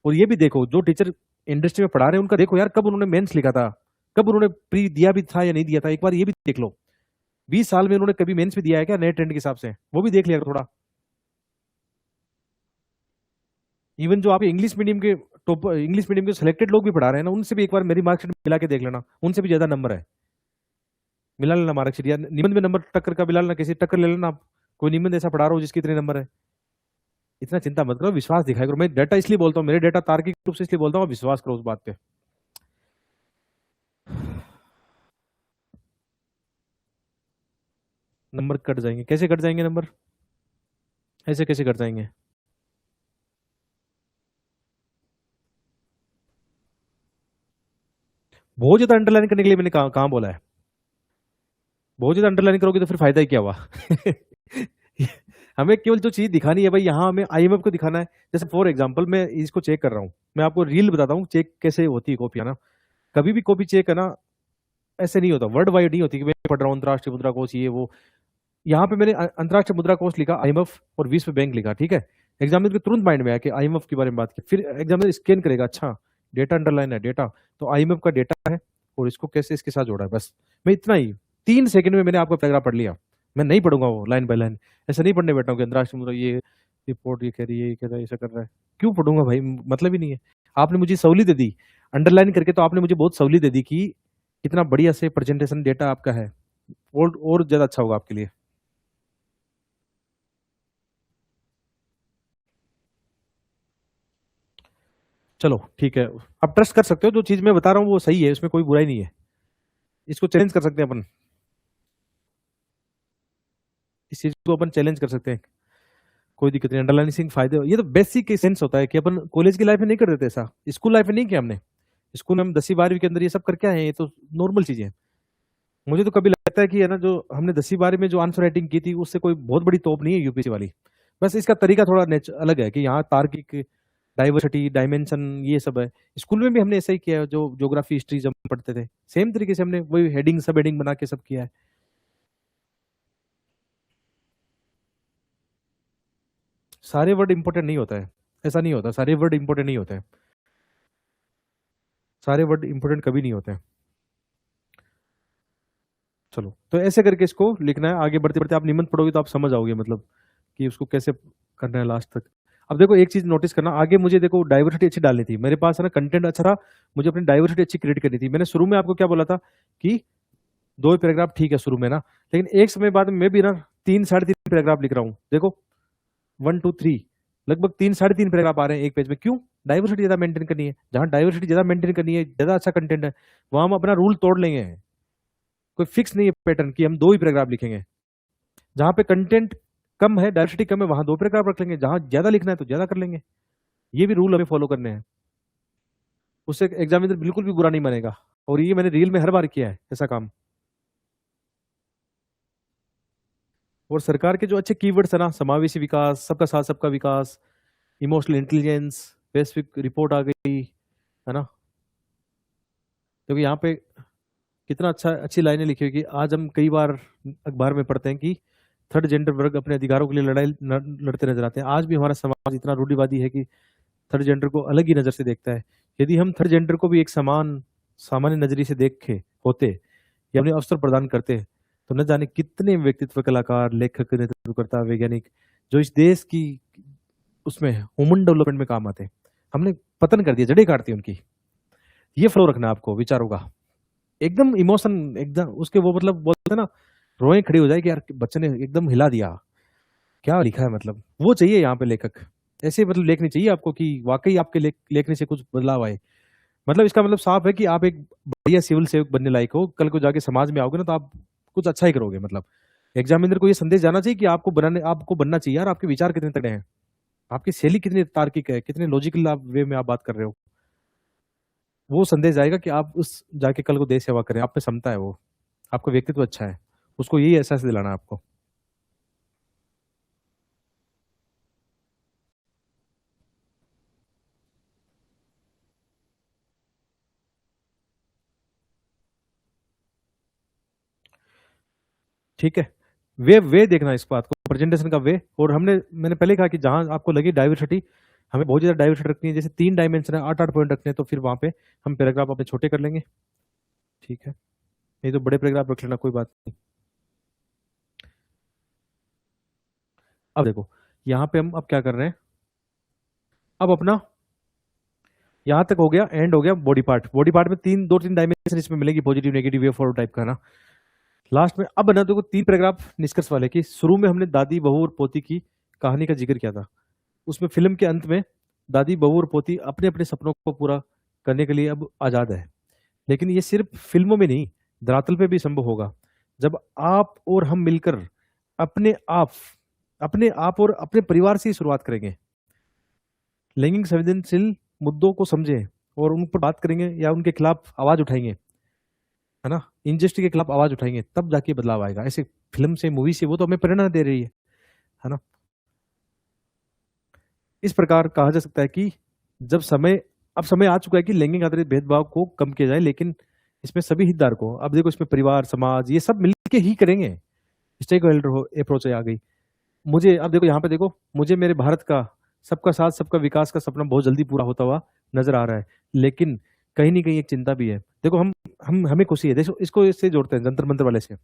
और ये भी देखो जो टीचर इंडस्ट्री में पढ़ा रहे हैं उनका देखो यार, कब उन्होंने मेंस लिखा था, कब उन्होंने प्री दिया भी था या नहीं दिया था, एक बार ये भी देख लो। 20 साल में उन्होंने कभी मेंस भी दिया है क्या नए ट्रेंड के हिसाब से, वो भी देख लिया थोड़ा। इवन जो आप इंग्लिश मीडियम के टॉप, इंग्लिश मीडियम के सिलेक्टेड लोग भी पढ़ा रहे हैं ना, उनसे भी एक बार मेरी मार्कशीट मिला के देख लेना, उनसे भी ज्यादा नंबर है, मिला लेना मार्कशीट, या निबंध में नंबर टक्कर का मिला लेना, किसी टक्कर ले लेना आप, कोई निबंध ऐसा पढ़ा रहा हो जिसके इतने नंबर है। इतना चिंता मत करो, विश्वास दिखाया करो। मैं डेटा इसलिए बोलता हूँ, मेरे डेटा तार्किक रूप से इसलिए बोलता हूँ, विश्वास करो उस बात पे। नंबर कट जाएंगे, कैसे कट जाएंगे नंबर? ऐसे कैसे कट जाएंगे? बहुत ज्यादा अंडरलाइन करने के लिए मैंने कहाँ बोला है? बहुत ज्यादा अंडरलाइन करोगे तो फिर फायदा ही क्या हुआ? हमें केवल जो चीज दिखानी है भाई, यहाँ हमें आईएमएफ को दिखाना है। जैसे फॉर एग्जांपल मैं इसको चेक कर रहा हूँ, मैं आपको रील बताता हूँ चेक कैसे होती है कॉपी, है ना। कभी भी कॉपी चेक है ना, ऐसे नहीं होता, वर्ल्ड वाइड नहीं होती कि मैं पढ़ रहा हूँ अंतर्राष्ट्रीय मुद्रा कोष ये वो। यहाँ पे मैंने अंतर्राष्ट्रीय मुद्रा कोष लिखा, आईएमएफ और विश्व बैंक लिखा, ठीक है। एग्जामिनर के तुरंत माइंड में आया कि आईएमएफ के बारे में बात की, फिर एग्जामिनर स्कैन करेगा, अच्छा डेटा अंडरलाइन है, डेटा तो आईएमएफ का डेटा है, और इसको कैसे इसके साथ जोड़ा है, बस। मैं इतना ही 3 सेकंड में मैंने आपका पैराग्राफ पढ़ लिया। मैं नहीं पढ़ूंगा वो लाइन बाय लाइन, ऐसा नहीं पढ़ने बैठा हूँ कि अंतर्राष्ट्रीय मुद्रा ये रिपोर्ट ये कह रही है, ये कह रहा है, ऐसा कर रहा है। क्यों पढ़ूंगा भाई, मतलब ही नहीं है। आपने मुझे सहूलियत दे दी अंडरलाइन करके, तो आपने मुझे बहुत सहूलियत दे दी कि कितना बढ़िया से प्रेजेंटेशन डेटा आपका है, और ज्यादा अच्छा होगा आपके लिए। चलो ठीक है, आप ट्रस्ट कर सकते हो, जो चीज मैं बता रहा हूँ वो सही है, उसमें कोई बुराई नहीं है। इसको चैलेंज कर सकते हैं अपन, इस चीज को अपन चैलेंज कर सकते हैं, कोई दिक्कत नहीं। अंडरलाइनिंग फायदे, ये तो बेसिक सेंस होता है कि अपन कॉलेज की लाइफ में नहीं कर देते ऐसा, स्कूल लाइफ में नहीं किया हमने। स्कूल में हम 10वीं 12वीं के अंदर ये सब करके आए हैं, ये तो नॉर्मल चीजें हैं। मुझे तो कभी लगता है कि है ना, जो हमने 10वीं 12वीं में जो आंसर राइटिंग की थी उससे कोई बहुत बड़ी तोप नहीं है यूपीएससी वाली। बस इसका तरीका थोड़ा अलग है कि यहाँ तार्किक, डाइवर्सिटी, डायमेंशन, ये सब है। स्कूल में भी हमने ऐसा ही किया है, जो ज्योग्राफी हिस्ट्री जब पढ़ते थे सेम तरीके से हमने वही हेडिंग सब हेडिंग बना के सब किया है। सारे वर्ड इंपॉर्टेंट नहीं होता है, ऐसा नहीं होता, सारे वर्ड इंपॉर्टेंट नहीं होते हैं, सारे वर्ड इंपॉर्टेंट कभी नहीं होते हैं। चलो तो ऐसे करके इसको लिखना है, आगे बढ़ते बढ़ते आप निबंध पढ़ोगे तो आप समझ आओगे, मतलब कि उसको कैसे करना है लास्ट तक। अब देखो एक चीज नोटिस करना, आगे मुझे देखो डाइवर्सिटी अच्छी डालनी थी, मेरे पास है ना कंटेंट अच्छा था, मुझे अपनी डाइवर्सिटी अच्छी क्रिएट करनी थी। मैंने शुरू में आपको क्या बोला था कि 2 पैराग्राफ ठीक है शुरू में ना, लेकिन एक समय बाद मैं भी ना 3 साढ़े 3 पैराग्राफ लिख रहा हूँ। देखो 1 2 3, लगभग 3 साढ़े 3 पैराग्राफ आ रहे हैं एक पेज में। क्यों? डाइवर्सिटी ज्यादा मेंटेन करनी है। जहां डाइवर्सिटी ज्यादा मेंटेन करनी है, ज्यादा अच्छा कंटेंट है, वहां हम अपना रूल तोड़ लेंगे। कोई फिक्स नहीं है पैटर्न कि हम 2 ही पैराग्राफ लिखेंगे। जहां पे कंटेंट कम है, डाइवर्सिटी कम है, वहां 2 पैराग्राफ रख लेंगे। जहां ज्यादा लिखना है तो ज्यादा कर लेंगे। ये भी रूल हमें फॉलो करने हैं, उससे एग्जामिनर बिल्कुल भी बुरा नहीं मानेगा। और ये मैंने रील में हर बार किया है ऐसा काम। और सरकार के जो अच्छे कीवर्ड्स है ना, समावेशी विकास, सबका साथ सबका विकास, इमोशनल इंटेलिजेंस, वैश्विक रिपोर्ट आ गई, है ना। क्योंकि यहाँ पे कितना अच्छा अच्छी लाइनें लिखी हुई कि आज हम कई बार अखबार में पढ़ते हैं कि थर्ड जेंडर वर्ग अपने अधिकारों के लिए लड़ते नजर आते हैं। आज भी हमारा समाज इतना रूढ़िवादी है कि थर्ड जेंडर को अलग ही नजर से देखता है। यदि हम थर्ड जेंडर को भी एक समान सामान्य नजरिए से देखे होते या उन्हें अवसर प्रदान करते, तो न जाने कितने व्यक्तित्व, कलाकार, लेखक, नेतृत्वकर्ता, वैज्ञानिक जो इस देश की उसमें ह्यूमन डेवलपमेंट में काम आते, हमने पतन कर दिया, जड़ें काट दी उनकी। ये फ्लो रखना है आपको विचारों का, एकदम इमोशन, एकदम उसके वो मतलब बोलते हैं ना, रोएं खड़ी हो जाए कि यार बच्चे ने एकदम हिला दिया, क्या लिखा है, मतलब वो चाहिए यहाँ पे लेखक। ऐसे मतलब लेखनी चाहिए आपको कि वाकई आपके लेखने से कुछ बदलाव आए। मतलब इसका मतलब साफ है कि आप एक बढ़िया सिविल सेवक बनने लायक हो, कल को जाके समाज में आओगे ना तो आप कुछ अच्छा ही करोगे। मतलब एग्जामिनर को ये संदेश जाना चाहिए कि आपको बनना चाहिए यार, आपके विचार कितने तगड़े हैं, आपकी शैली कितनी तार्किक है, कितने लॉजिकल आप वे में आप बात कर रहे हो। वो संदेश जाएगा कि आप उस जाके कल को देश सेवा करें, आप में क्षमता है, वो आपका व्यक्तित्व अच्छा है, उसको यही एहसास दिलाना है आपको। ठीक है, वे देखना इस बात को, प्रेजेंटेशन का वे। और मैंने पहले कहा कि जहां आपको लगी डाइवर्सिटी, हमें बहुत ज्यादा डाइवर्सिटी रखनी है, जैसे 3 डायमेंशन है, 8 8 पॉइंट रखने हैं, तो फिर वहां पे हम पैराग्राफ अपने छोटे कर लेंगे। ठीक है, नहीं तो बड़े पैराग्राफ रख लेना, कोई बात नहीं। अब देखो यहाँ पे हम अब क्या कर रहे हैं, अब अपना यहाँ तक हो गया, एंड हो गया बॉडी पार्ट। बॉडी पार्ट में 2 3 डायमेंशन इसमें मिलेगी, positive, negative, way for type का ना। लास्ट में अब बना देखो 3 पैराग्राफ निष्कर्ष वाले की। शुरू में हमने दादी, बहू और पोती की कहानी का जिक्र किया था, उसमें फिल्म के अंत में दादी, बहू और पोती अपने अपने सपनों को पूरा करने के लिए अब आजाद है। लेकिन ये सिर्फ फिल्मों में नहीं, धरातल पे भी संभव होगा जब आप और हम मिलकर अपने आप अपने आप और अपने परिवार से ही शुरुआत करेंगे। लैंगिक संवेदनशील मुद्दों को समझें और उन पर बात करेंगे या उनके खिलाफ आवाज उठाएंगे, है ना, इनजस्टिस के खिलाफ आवाज उठाएंगे, तब जाके बदलाव आएगा। ऐसे फिल्म से, मूवी से वो तो हमें प्रेरणा दे रही है ना। इस प्रकार कहा जा सकता है कि अब समय आ चुका है कि लैंगिक आधारित भेदभाव को कम किया जाए, लेकिन इसमें सभी हितधारकों, अब देखो इसमें परिवार, समाज, ये सब मिलके ही करेंगे। स्टेक होल्डर अप्रोच आ गई। मुझे अब देखो यहाँ पे देखो, मुझे मेरे भारत का सबका साथ सबका विकास का सपना बहुत जल्दी पूरा होता हुआ नजर आ रहा है, लेकिन कहीं ना कहीं एक चिंता भी है। देखो हम हमें खुशी है, देखो इसको इससे जोड़ते हैं जंतर मंतर वाले से,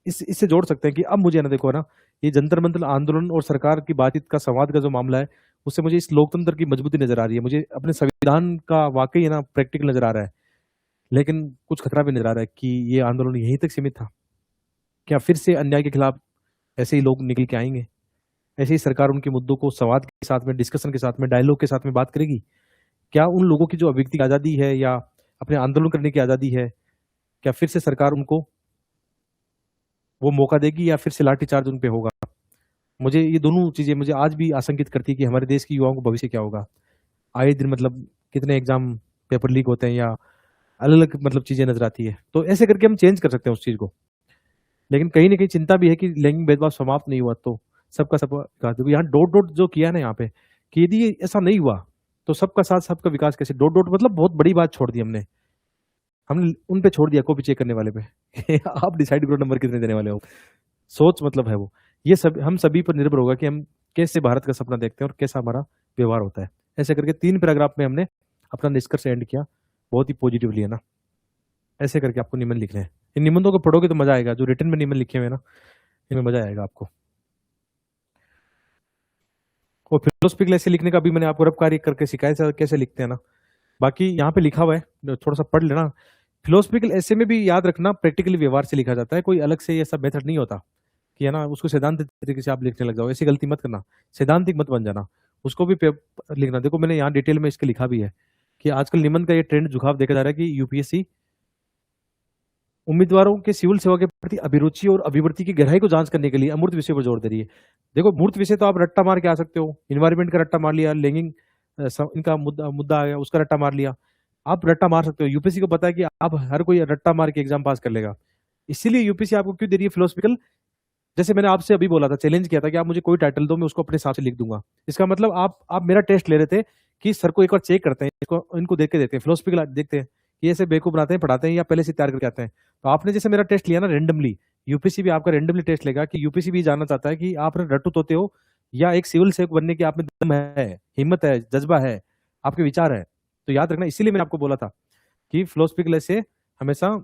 इससे जोड़ सकते हैं कि अब मुझे ना देखो ना, ये जंतर मंतर आंदोलन और सरकार की बातचीत का, संवाद का जो मामला है, उससे मुझे इस लोकतंत्र की मजबूती नजर आ रही है। मुझे अपने संविधान का वाकई है ना प्रैक्टिकल नजर आ रहा है, लेकिन कुछ खतरा भी नजर आ रहा है कि ये आंदोलन यहीं तक सीमित था क्या? फिर से अन्याय के खिलाफ ऐसे ही लोग निकल के आएंगे? ऐसे ही सरकार उनके मुद्दों को संवाद के साथ में, डिस्कशन के साथ में, डायलॉग के साथ में बात करेगी? क्या उन लोगों की जो अभिव्यक्ति की आजादी है या अपने आंदोलन करने की आजादी है, क्या फिर से सरकार उनको वो मौका देगी या फिर से लाठीचार्ज उन पे होगा? मुझे ये दोनों चीजें मुझे आज भी आशंकित करती है कि हमारे देश की युवाओं को भविष्य क्या होगा। आए दिन मतलब कितने एग्जाम पेपर लीक होते हैं या अलग अलग मतलब चीजें नजर आती है, तो ऐसे करके हम चेंज कर सकते हैं उस चीज को। लेकिन कहीं ना कहीं चिंता भी है कि लैंगिक भेदभाव समाप्त नहीं हुआ तो सबका सबका विकास, देखो यहाँ डॉट डॉट जो किया ना यहाँ पे, कि यदि ये ऐसा नहीं हुआ तो सबका साथ सबका विकास कैसे? डॉट डॉट मतलब बहुत बड़ी बात छोड़ दी हमने उन पे छोड़ दिया, कॉपी चेक करने वाले पे आप डिसाइड करो नंबर कितने देने वाले हो। सोच मतलब है वो, ये सब हम सभी पर निर्भर होगा कि हम कैसे भारत का सपना देखते हैं और कैसा हमारा व्यवहार होता है। ऐसे करके 3 पैराग्राफ में हमने अपना निष्कर्ष एंड किया, बहुत ही पॉजिटिवली, है ना। ऐसे करके आपको निबंध लिखने हैं। इन निबंधों को पढ़ोगे तो मजा आएगा, जो रिटर्न में निबंध लिखे हुए हैं ना, इनमें मजा आएगा आपको। और फिलोसफिकल ऐसे लिखने का भी मैंने आपको रफ कार्य करके सिखाया कैसे लिखते हैं ना। बाकी यहाँ पे लिखा हुआ है, थोड़ा सा पढ़ लेना। फिलोसफिकल ऐसे में भी याद रखना प्रैक्टिकली व्यवहार से लिखा जाता है, कोई अलग से ऐसा मेथड नहीं होता कि है ना उसको सैद्धांतिक तरीके से आप लिखने लग जाओ। ऐसी गलती मत करना, सैद्धांतिक मत बन जाना, उसको भी लिखना। देखो मैंने यहाँ डिटेल में इसके लिखा भी है कि आजकल निबंध का ये ट्रेंड झुकाव देखा जा रहा है कि यूपीएससी उम्मीदवारों के सिविल सेवा के प्रति अभिरुचि और अभिवृत्ति की गहराई को जांच करने के लिए अमूर्त विषय पर जोर दे रही है। देखो मूर्त विषय तो आप रट्टा मार के आ सकते हो, इन्वायरमेंट का रट्टा मार लिया, लैंगिक इनका मुद्दा आ गया, उसका रट्टा मार लिया, आप रट्टा मार सकते हो। यूपीएससी को पता है कि आप हर कोई रट्टा मार के एग्जाम पास कर लेगा, इसीलिए यूपीएससी आपको क्यों दे रही है फिलोसफिकल। जैसे मैंने आपसे अभी बोला था, चैलेंज किया था कि आप मुझे कोई टाइटल दो, मैं उसको अपने हिसाब से लिख दूंगा। इसका मतलब आप मेरा टेस्ट ले रहे थे कि सर को एक बार चेक करते हैं, इसको इनको देख के देखते हैं, फिलोसफिकल देखते हैं कि ऐसे बेवकूफ बनाते हैं, पढ़ाते हैं या पहले से तैयार करके आते हैं। तो आपने जैसे मेरा टेस्ट लिया ना रेंडमली, यूपीसी भी आपका रेंडमली टेस्ट लेगा कि यूपीसी भी जानना चाहता है कि आप रट्टू तोते हो या एक सिविल सेवक बनने की आप में दम है, हिम्मत है, जज्बा है, आपके विचार है। तो याद रखना, इसीलिए मैंने आपको बोला था कि फिलोसफिकल से हमेशा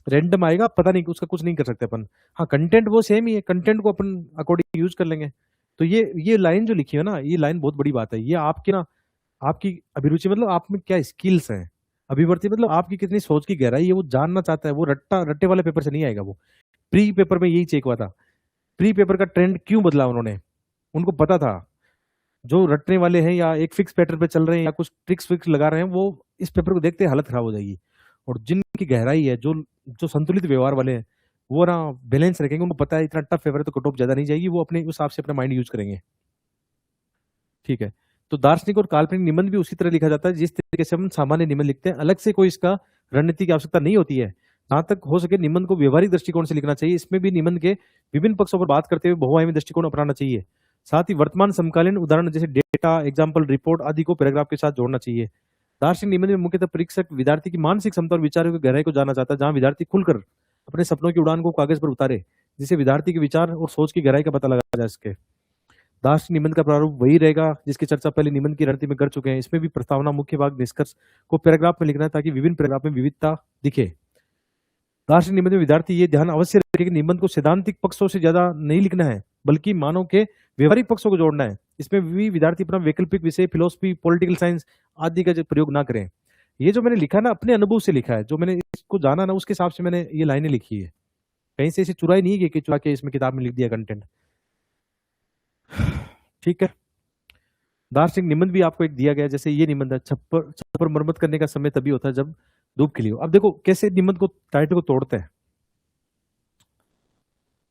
रैंडम आएगा, पता नहीं उसका कुछ नहीं कर सकते अपन। हाँ कंटेंट वो सेम ही है, कंटेंट को अपन अकॉर्डिंग यूज कर लेंगे। तो ये लाइन जो लिखी है ना, ये लाइन बहुत बड़ी बात है। ये आपकी ना, आपकी अभिरुचि मतलब आप में क्या स्किल्स हैं, अभिवृत्ति मतलब आपकी कितनी सोच की गहराई है, वो जानना चाहता है। वो रट्टे वाले पेपर से नहीं आएगा। वो प्री पेपर में यही चेक हुआ था। प्री पेपर का ट्रेंड क्यों बदला उन्होंने, उनको पता था जो रटने वाले हैं या एक फिक्स पैटर्न पे चल रहे हैं या कुछ ट्रिक्स फिक्स लगा रहे हैं, वो इस पेपर को देखते हालत खराब हो जाएगी। और जिनकी गहराई है, जो जो संतुलित व्यवहार वाले हैं, वो ना बैलेंस रखेंगे, उनको पता है इतना टफ पेपर है तो कट ऑफ ज्यादा नहीं जाएगी, वो अपने उस हिसाब से अपना माइंड यूज करेंगे। ठीक है, तो दार्शनिक और काल्पनिक निबंध भी उसी तरह लिखा जाता है जिस तरीके से हम सामान्य निबंध लिखते हैं। अलग से कोई इसका रणनीति की आवश्यकता नहीं होती है। जहां तक हो सके निबंध को व्यवहारिक दृष्टिकोण से लिखना चाहिए। इसमें भी निबंध के विभिन्न पक्षों पर बात करते हुए बहुआयामी दृष्टिकोण अपनाना चाहिए। साथ ही वर्तमान समकालीन उदाहरण जैसे डेटा, एग्जाम्पल, रिपोर्ट आदि को पैराग्राफ के साथ जोड़ना चाहिए। दार्शनिक निबंध में मुख्यतः परीक्षक विद्यार्थी की मानसिक क्षमता और विचारों की गहराई को जानना चाहता है, जहां विद्यार्थी खुलकर अपने सपनों की उड़ान को कागज पर उतारे, जिससे विद्यार्थी के विचार और सोच की गहराई का पता लगाया जा सके। दार्शनिक निबंध का प्रारूप वही रहेगा जिसकी चर्चा पहले निबंध की रणनीति में कर चुके हैं। इसमें भी प्रस्तावना, मुख्य भाग, निष्कर्ष को पैराग्राफ में लिखना है ताकि विभिन्न पैराग्राफ में विविधता दिखे। दार्शनिक निबंध में विद्यार्थी ये ध्यान अवश्य रखे कि निबंध को सैद्धांतिक पक्षों से ज्यादा नहीं लिखना है, बल्कि मानव के व्यवहारिक पक्षों को जोड़ना है। इसमें भी विद्यार्थी अपना वैकल्पिक विषय, फिलोसफी, पॉलिटिकल साइंस आदि का प्रयोग ना करें। ये जो मैंने लिखा ना, अपने अनुभव से लिखा है, जो मैंने इसको जाना ना, उसके हिसाब से मैंने ये लाइनें लिखी है। कहीं से इसे चुराई नहीं है कि चुरा के इसमें किताब में लिख दिया कंटेंट। ठीक है, दार्शनिक निबंध भी आपको एक दिया गया है, जैसे ये निबंध है, छप्पर छप्पर मरम्मत करने का समय तभी होता है जब धूप खिली हो। अब देखो कैसे निबंध को, टाइटल को तोड़ते हैं।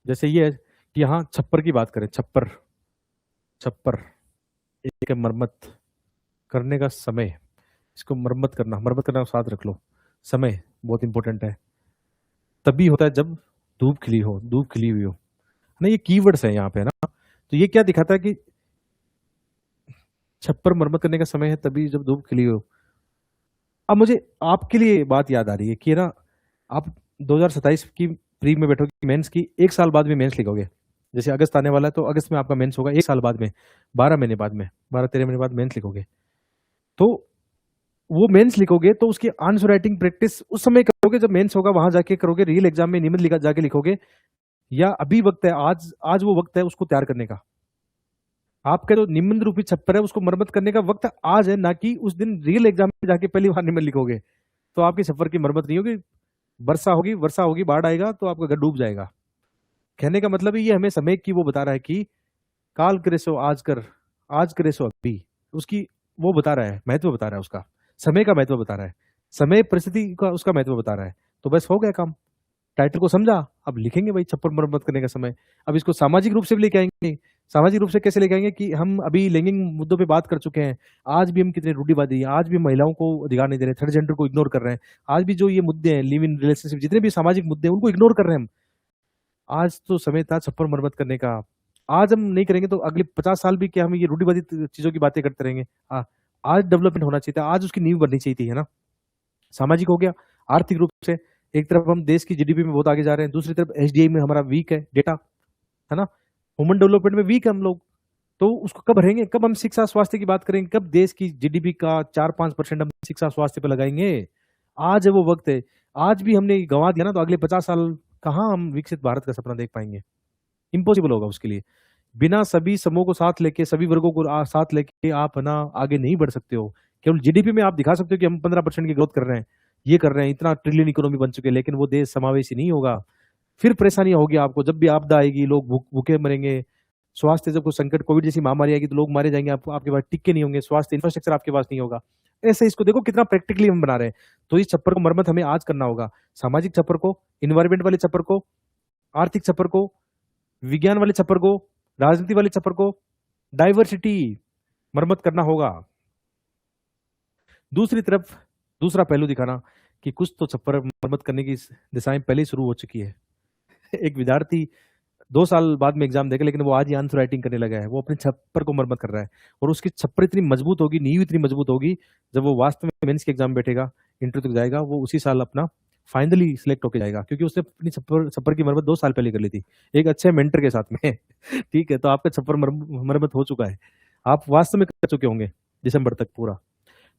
जैसे ये है कि यहाँ छप्पर की बात करें, छप्पर छप्पर एक है मरम्मत करने का समय, इसको मरम्मत करना साथ रख लो, समय बहुत इंपॉर्टेंट है, तभी होता है जब धूप खिली हो, धूप खिली हुई हो ना। ये कीवर्ड्स है यहाँ पे ना। तो ये क्या दिखाता है कि छप्पर मरम्मत करने का समय है तभी जब धूप खिली हो। अब मुझे आपके लिए बात याद आ रही है कि ना, आप 2027 की प्री में बैठोगे, मेंस की 1 साल बाद में मेंस लिखोगे। जैसे अगस्त आने वाला है तो अगस्त में आपका मेंस होगा, 1 साल बाद में, 12 महीने बाद में, 12-13 महीने बाद मेंस लिखोगे। तो वो मेंस लिखोगे तो उसकी आंसर राइटिंग प्रैक्टिस उस समय करोगे जब मेंस होगा, वहां जाके करोगे। रियल एग्जाम में निबंध लिखा जाके लिखोगे, या अभी वक्त है, आज आज वो वक्त है उसको तैयार करने का। आपका जो निबंध रूपी छप्पर है उसको मरम्मत करने का वक्त आज है, ना कि उस दिन रियल एग्जाम में जाके पहली बार निबंध लिखोगे। तो आपकी छप्पर की मरम्मत नहीं होगी। वर्षा होगी, बाढ़ आएगा तो आपका घर डूब जाएगा। कहने का मतलब ये हमें समय की वो बता रहा है कि काल करे सो आज करे सो अभी, उसकी वो बता रहा है, महत्व बता रहा है, उसका समय का महत्व बता रहा है, समय परिस्थिति का उसका महत्व बता रहा है। तो बस हो गया काम, टाइटल को समझा, अब लिखेंगे भाई छप्पर मरम्मत करने का समय। अब इसको सामाजिक रूप से भी लेके आएंगे। सामाजिक रूप से कैसे लेके आएंगे कि हम अभी लैंगिक मुद्दों पे बात कर चुके हैं, आज भी हम कितने रूढ़िवादी हैं, आज भी महिलाओं को अधिकार नहीं दे रहे, थर्ड जेंडर को इग्नोर कर रहे हैं, आज भी जो ये मुद्दे हैं, लिव इन रिलेशनशिप, जितने भी सामाजिक मुद्दे हैं उनको इग्नोर कर रहे हैं हम। आज तो समय था छप्पर मरम्मत करने का। आज हम नहीं करेंगे तो अगले 50 साल भी क्या हम ये रूढ़िवादी चीजों की बातें करते रहेंगे। आज डेवलपमेंट होना चाहिए था, आज उसकी नींव बननी चाहिए थी, है ना। सामाजिक हो गया, आर्थिक रूप से एक तरफ हम देश की जीडीपी में बहुत आगे जा रहे हैं, दूसरी तरफ एसडीआई में हमारा वीक है डेटा, है ना। ह्यूमन डेवलपमेंट में वीक है हम लोग। तो उसको कब भरेंगे, कब हम शिक्षा स्वास्थ्य की बात करेंगे, कब देश की जीडीपी का 4-5% हम शिक्षा स्वास्थ्य पे लगाएंगे। आज है वो वक्त है। आज भी हमने गंवा दिया ना तो अगले 50 साल कहाँ हम विकसित भारत का सपना देख पाएंगे। इम्पॉसिबल होगा उसके लिए। बिना सभी समूह को साथ लेके, सभी वर्गों को साथ लेके आप ना आगे नहीं बढ़ सकते हो। केवल जीडीपी में आप दिखा सकते हो कि हम 15% की ग्रोथ कर रहे हैं, ये कर रहे हैं, इतना ट्रिलियन इकोनॉमी बन चुके हैं, लेकिन वो देश समावेशी नहीं होगा। फिर परेशानी होगी आपको, जब भी आपदा आएगी लोग भूखे मरेंगे। स्वास्थ्य जब कोई संकट, कोविड जैसी महामारी आएगी तो लोग मारे जाएंगे, आपके पास टिक्के नहीं होंगे, स्वास्थ्य इंफ्रास्ट्रक्चर आपके पास नहीं होगा। ऐसे इसको देखो कितना प्रैक्टिकली हम बना रहे हैं। तो इस छप्पर को मरम्मत हमें आज करना होगा। सामाजिक छप्पर को, इन्वायरमेंट वाले छप्पर को, आर्थिक छप्पर को, विज्ञान वाले छप्पर को, राजनीति वाले छप्पर को, डाइवर्सिटी मरम्मत करना होगा। दूसरी तरफ दूसरा पहलू दिखाना कि कुछ तो छप्पर मरम्मत करने की दिशाएं पहले ही शुरू हो चुकी है। एक विद्यार्थी 2 साल बाद में एग्जाम देगा, लेकिन वो आज ही आंसर राइटिंग करने लगा है, वो अपने छप्पर को मरम्मत कर रहा है। और उसकी छप्पर इतनी मजबूत होगी, नींव इतनी मजबूत होगी, जब वो वास्तव में मेंस के एग्जाम बैठेगा, इंटरव्यू तक जाएगा, वो उसी साल अपना फाइनली सिलेक्ट होकर जाएगा, क्योंकि उसने अपनी छप्पर की मरम्मत 2 साल पहले कर ली थी एक अच्छे मेंटर के साथ में। ठीक है, तो आपका छप्पर मरम्मत हो चुका है, आप वास्तव में कर चुके होंगे दिसंबर तक पूरा।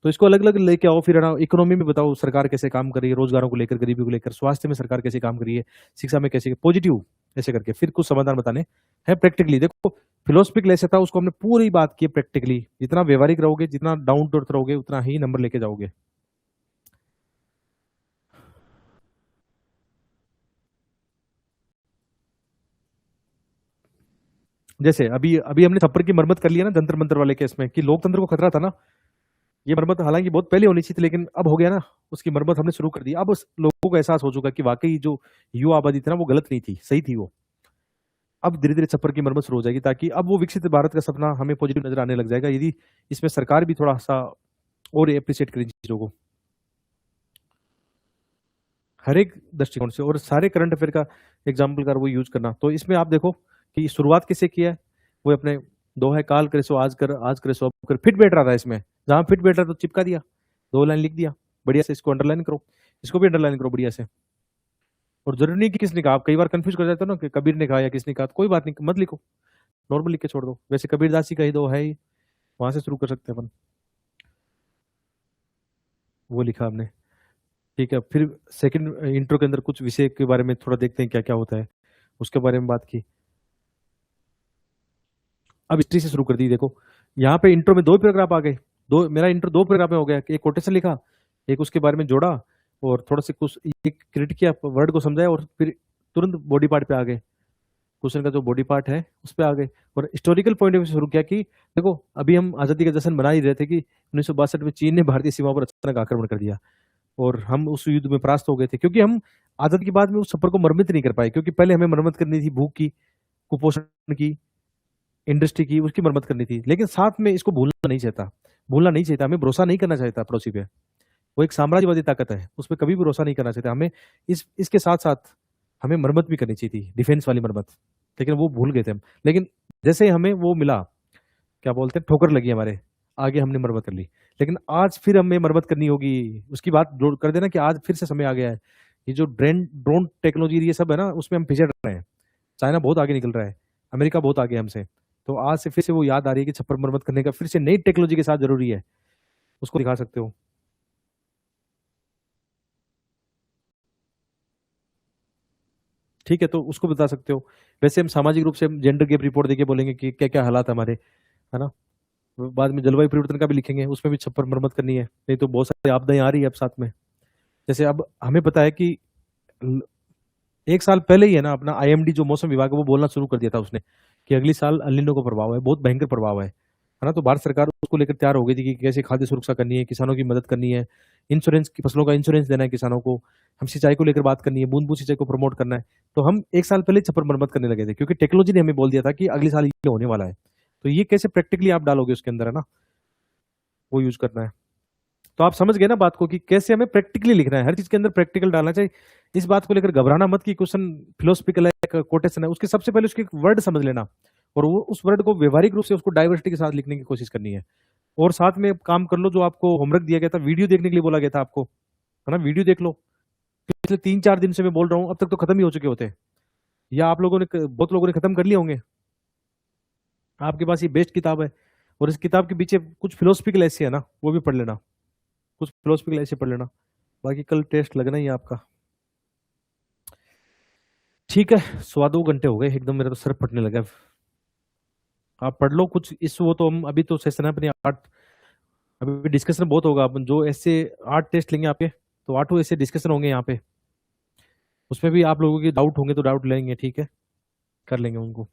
तो इसको अलग अलग लेके आओ, फिर ना इकोनॉमी में बताओ सरकार कैसे काम कर रही है, रोजगारों को लेकर, गरीबी को लेकर, स्वास्थ्य में सरकार कैसे काम कर रही है, शिक्षा में कैसे, पॉजिटिव ऐसे करके फिर कुछ समाधान बताने हैं प्रैक्टिकली। देखो फिलोसफिक लेसे था, उसको हमने पूरी बात की प्रैक्टिकली। जितना व्यवहारिक रहोगे, जितना डाउन टू अर्थ रहोगे, उतना ही नंबर लेके जाओगे। जैसे अभी अभी हमने छप्पर की मरम्मत कर लिया ना जंतर मंतर वाले केस में, कि लोकतंत्र को खतरा था ना, ये मरम्मत हालांकि बहुत पहले होनी चाहिए थी, लेकिन अब हो गया ना, उसकी मरम्मत हमने शुरू कर दी। अब उस लोगों को एहसास हो चुका कि वाकई जो युवा आबादी थी ना वो गलत नहीं थी, सही थी वो। अब धीरे धीरे छप्पर की मरम्मत शुरू हो जाएगी, ताकि अब वो विकसित भारत का सपना हमें पॉजिटिव नजर आने लग जाएगा, यदि इसमें सरकार भी थोड़ा सा और अप्रिशिएट करें चीजों को हर एक दृष्टिकोण से, और सारे करंट अफेयर का एग्जाम्पल कर वो यूज करना। तो इसमें आप देखो कि शुरुआत किससे किया है, वो अपने दो है, काल करे सो आज करे सो अब कर, फिट बैठ रहा था इसमें, जहां फिट बैठ रहा तो चिपका दिया, 2 लाइन लिख दिया बढ़िया से, इसको अंडरलाइन करो, इसको भी अंडरलाइन करो बढ़िया से। और जरूरी नहीं कि किसने कहा, आप कई बार कंफ्यूज कर जाते हो ना कि कबीर ने कहा या किसने कहा, तो कोई बात नहीं, मत लिखो, नॉर्मल लिख के छोड़ दो। वैसे कबीरदास जी का ही दो है ही, वहां से शुरू कर सकते हैं अपन, वो लिखा हमने। ठीक है, फिर सेकंड इंट्रो के अंदर कुछ विषय के बारे में थोड़ा देखते हैं क्या क्या होता है, उसके बारे में बात की। अब हिस्ट्री से शुरू कर दी। देखो यहाँ पे इंट्रो में 2 पैराग्राफ आ गए, मेरा इंट्रो 2 पैराग्राफ में हो गया, एक कोटेशन लिखा, एक उसके बारे में जोड़ा, और थोड़ा सा कुछ एक क्रिएट किया, वर्ड को समझाया, और फिर तुरंत बॉडी पार्ट पे आ गए। क्वेश्चन का जो बॉडी पार्ट है उस पर आ गए, और हिस्टोरिकल पॉइंट ऑफ व्यू शुरू किया कि देखो अभी हम आजादी का जश्न मना ही रहे थे कि 1962 में चीन ने भारतीय सीमा पर अचानक आक्रमण कर दिया और हम उस युद्ध में परास्त हो गए थे, क्योंकि हम आजादी के बाद में उस सफर को मरम्मत नहीं कर पाए, क्योंकि पहले हमें मरम्मत करनी थी भूख की, कुपोषण की, इंडस्ट्री की, उसकी मरम्मत करनी थी। लेकिन साथ में इसको भूलना नहीं चाहता, हमें भरोसा नहीं करना चाहता पड़ोसी पे। वो एक साम्राज्यवादी ताकत है, उस पर कभी भरोसा नहीं करना चाहता हमें। इसके साथ साथ हमें मरम्मत भी करनी चाहिए थी, डिफेंस वाली मरम्मत, लेकिन वो भूल गए थे हम। लेकिन जैसे ही हमें वो मिला, क्या बोलते हैं, ठोकर लगी हमारे आगे, हमने मरम्मत कर ली। लेकिन आज फिर हमें मरम्मत करनी होगी, उसकी बात जोड़ कर देना कि आज फिर से समय आ गया है। ये जो ड्रोन टेक्नोलॉजी ये सब है ना, उसमें हम पिछड़ रहे हैं। चाइना बहुत आगे निकल रहा है, अमेरिका बहुत आगे हमसे। तो आज से फिर से वो याद आ रही है कि छप्पर मरम्मत करने का फिर से नई टेक्नोलॉजी के साथ जरूरी है। उसको दिखा सकते हो। ठीक है, तो उसको बता सकते हो। वैसे हम सामाजिक रूप से हम जेंडर गैप रिपोर्ट देके बोलेंगे कि क्या क्या हालात है हमारे, है ना। बाद में जलवायु परिवर्तन का भी लिखेंगे, उसमें भी छप्पर मरम्मत करनी है, नहीं तो बहुत सारी आपदाएं आ रही है अब साथ में। जैसे अब हमें पता है कि एक साल पहले ही है ना, अपना आईएमडी जो मौसम विभाग है वो बोलना शुरू कर दिया था उसने कि अगली साल अल नीनो का प्रभाव है, बहुत भयंकर प्रभाव है ना। तो भारत सरकार उसको लेकर तैयार हो गई थी कि कैसे खाद्य सुरक्षा करनी है, किसानों की मदद करनी है, इंश्योरेंस की, फसलों का इंश्योरेंस देना है किसानों को, हम सिंचाई को लेकर बात करनी है, बूंद बूंद सिंचाई को प्रमोट करना है। तो हम एक साल पहले छप्पर मरम्मत करने लगे थे, क्योंकि टेक्नोलॉजी ने हमें बोल दिया था कि अगले साल ये होने वाला है। तो ये कैसे प्रैक्टिकली आप डालोगे उसके अंदर, है ना, वो यूज करना है। तो आप समझ गए ना बात को कि कैसे हमें प्रैक्टिकली लिखना है, हर चीज के अंदर प्रैक्टिकल डालना चाहिए। इस बात को लेकर घबराना मत कि क्वेश्चन फिलोसफिकल है, कोटेशन है, उसके सबसे पहले उसके वर्ड समझ लेना, और वो उस वर्ड को व्यवहारिक रूप से उसको डाइवर्सिटी के साथ लिखने की कोशिश करनी है। और साथ में काम कर लो, जो आपको होमवर्क दिया गया था, वीडियो देखने के लिए बोला गया था आपको, है ना, वीडियो देख लो। पिछले 3-4 दिन से मैं बोल रहा हूँ, अब तक तो खत्म ही हो चुके होते, या आप लोगों ने, बहुत लोगों ने खत्म कर लिए होंगे। आपके पास ये बेस्ट किताब है, और इस किताब के पीछे कुछ फिलोसफिकल ऐसे है ना, वो भी पढ़ लेना, कुछ फिलोसफिकल ऐसे पढ़ लेना। बाकी कल टेस्ट लगना ही है आपका। ठीक है, 1.25 घंटे हो गए एकदम, मेरा तो सर फटने लगा। आप पढ़ लो कुछ इस, वो तो हम अभी तो सेशन है अपनी 8, अभी डिस्कशन बहुत होगा। अपन जो ऐसे 8 टेस्ट लेंगे आपके, तो 8 ऐसे डिस्कशन होंगे यहाँ पे, उसमें भी आप लोगों के डाउट होंगे तो डाउट लेंगे, ठीक है, कर लेंगे उनको।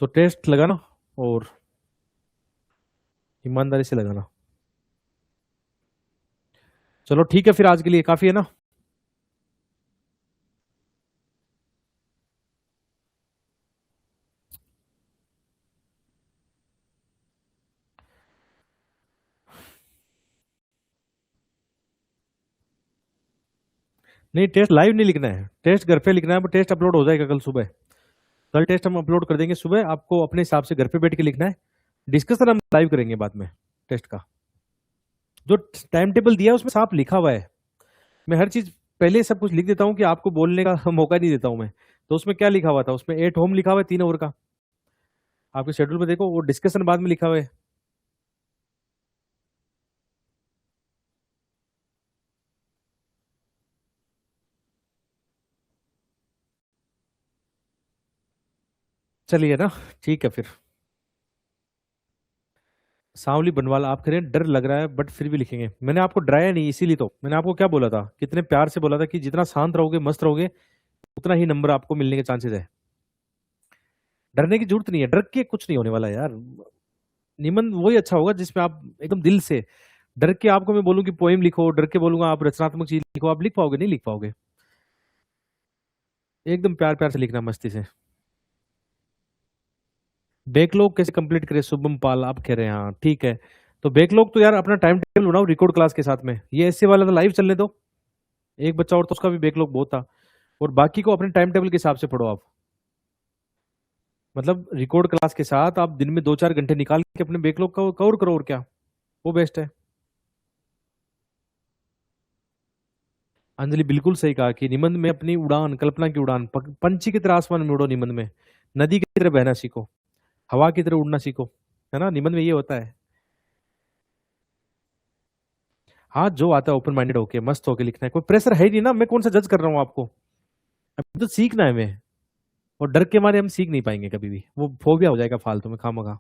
तो टेस्ट लगाना और ईमानदारी से लगाना। चलो ठीक है, फिर आज के लिए काफी है ना। नहीं, टेस्ट लाइव नहीं लिखना है, टेस्ट घर पे लिखना है। टेस्ट अपलोड हो जाएगा कल सुबह, कल टेस्ट हम अपलोड कर देंगे सुबह, आपको अपने हिसाब से घर पे बैठ के लिखना है। डिस्कशन हम लाइव करेंगे बाद में टेस्ट का। जो टाइम टेबल दिया है उसमें साफ लिखा हुआ है, मैं हर चीज पहले सब कुछ लिख देता हूँ कि आपको बोलने का मौका नहीं देता हूँ मैं। तो उसमें क्या लिखा हुआ था, उसमें एट होम लिखा हुआ है 3 ओवर का, आपके शेड्यूल में देखो, वो डिस्कशन बाद में लिखा हुआ है। चलिए ना, ठीक है फिर। सांवली बनवाल आप करें, डर लग रहा है बट फिर भी लिखेंगे। मैंने आपको डराया नहीं, इसीलिए तो मैंने आपको क्या बोला था, कितने प्यार से बोला था कि जितना शांत रहोगे, मस्त रहोगे, उतना ही नंबर आपको मिलने के चांसेस है। डरने की जरूरत नहीं है, डर के कुछ नहीं होने वाला यार। निबंध वही अच्छा होगा जिसमें आप एकदम दिल से, डर के आपको मैं बोलूं कि पोएम लिखो, डर के बोलूंगा आप रचनात्मक चीज लिखो, आप लिख पाओगे? नहीं लिख पाओगे। एकदम प्यार प्यार से लिखना, मस्ती से। बैकलॉग कैसे कंप्लीट करें, शुभम पाल आप कह रहे हैं, हाँ ठीक है। तो बैकलॉग तो यार अपना टाइम टेबल बनाओ रिकॉर्ड क्लास के साथ में, ये ऐसे वाला तो लाइव चलने दो। एक बच्चा और तो उसका भी बैकलॉग बहुत था, और बाकी को अपने टाइम टेबल के हिसाब से पढ़ो आप। मतलब रिकॉर्ड क्लास के साथ आप दिन में 2-4 घंटे निकाल के अपने बैकलॉग का कवर करो, और क्या, वो बेस्ट है। अंजलि बिल्कुल सही कहा कि निबंध में अपनी उड़ान, कल्पना की उड़ान, पंछी की तरह आसमान में उड़ो, निबंध में नदी की तरह बहना सीखो, हवा की तरह उड़ना सीखो, है ना, निबंध में ये होता है। हाँ, जो आता है ओपन माइंडेड होके, मस्त होके लिखना है, कोई प्रेशर है ही नहीं ना, मैं कौन सा जज कर रहा हूँ आपको, अभी तो सीखना है मैं। और डर के मारे हम सीख नहीं पाएंगे कभी भी, वो फोबिया हो जाएगा फालतू में खामखा।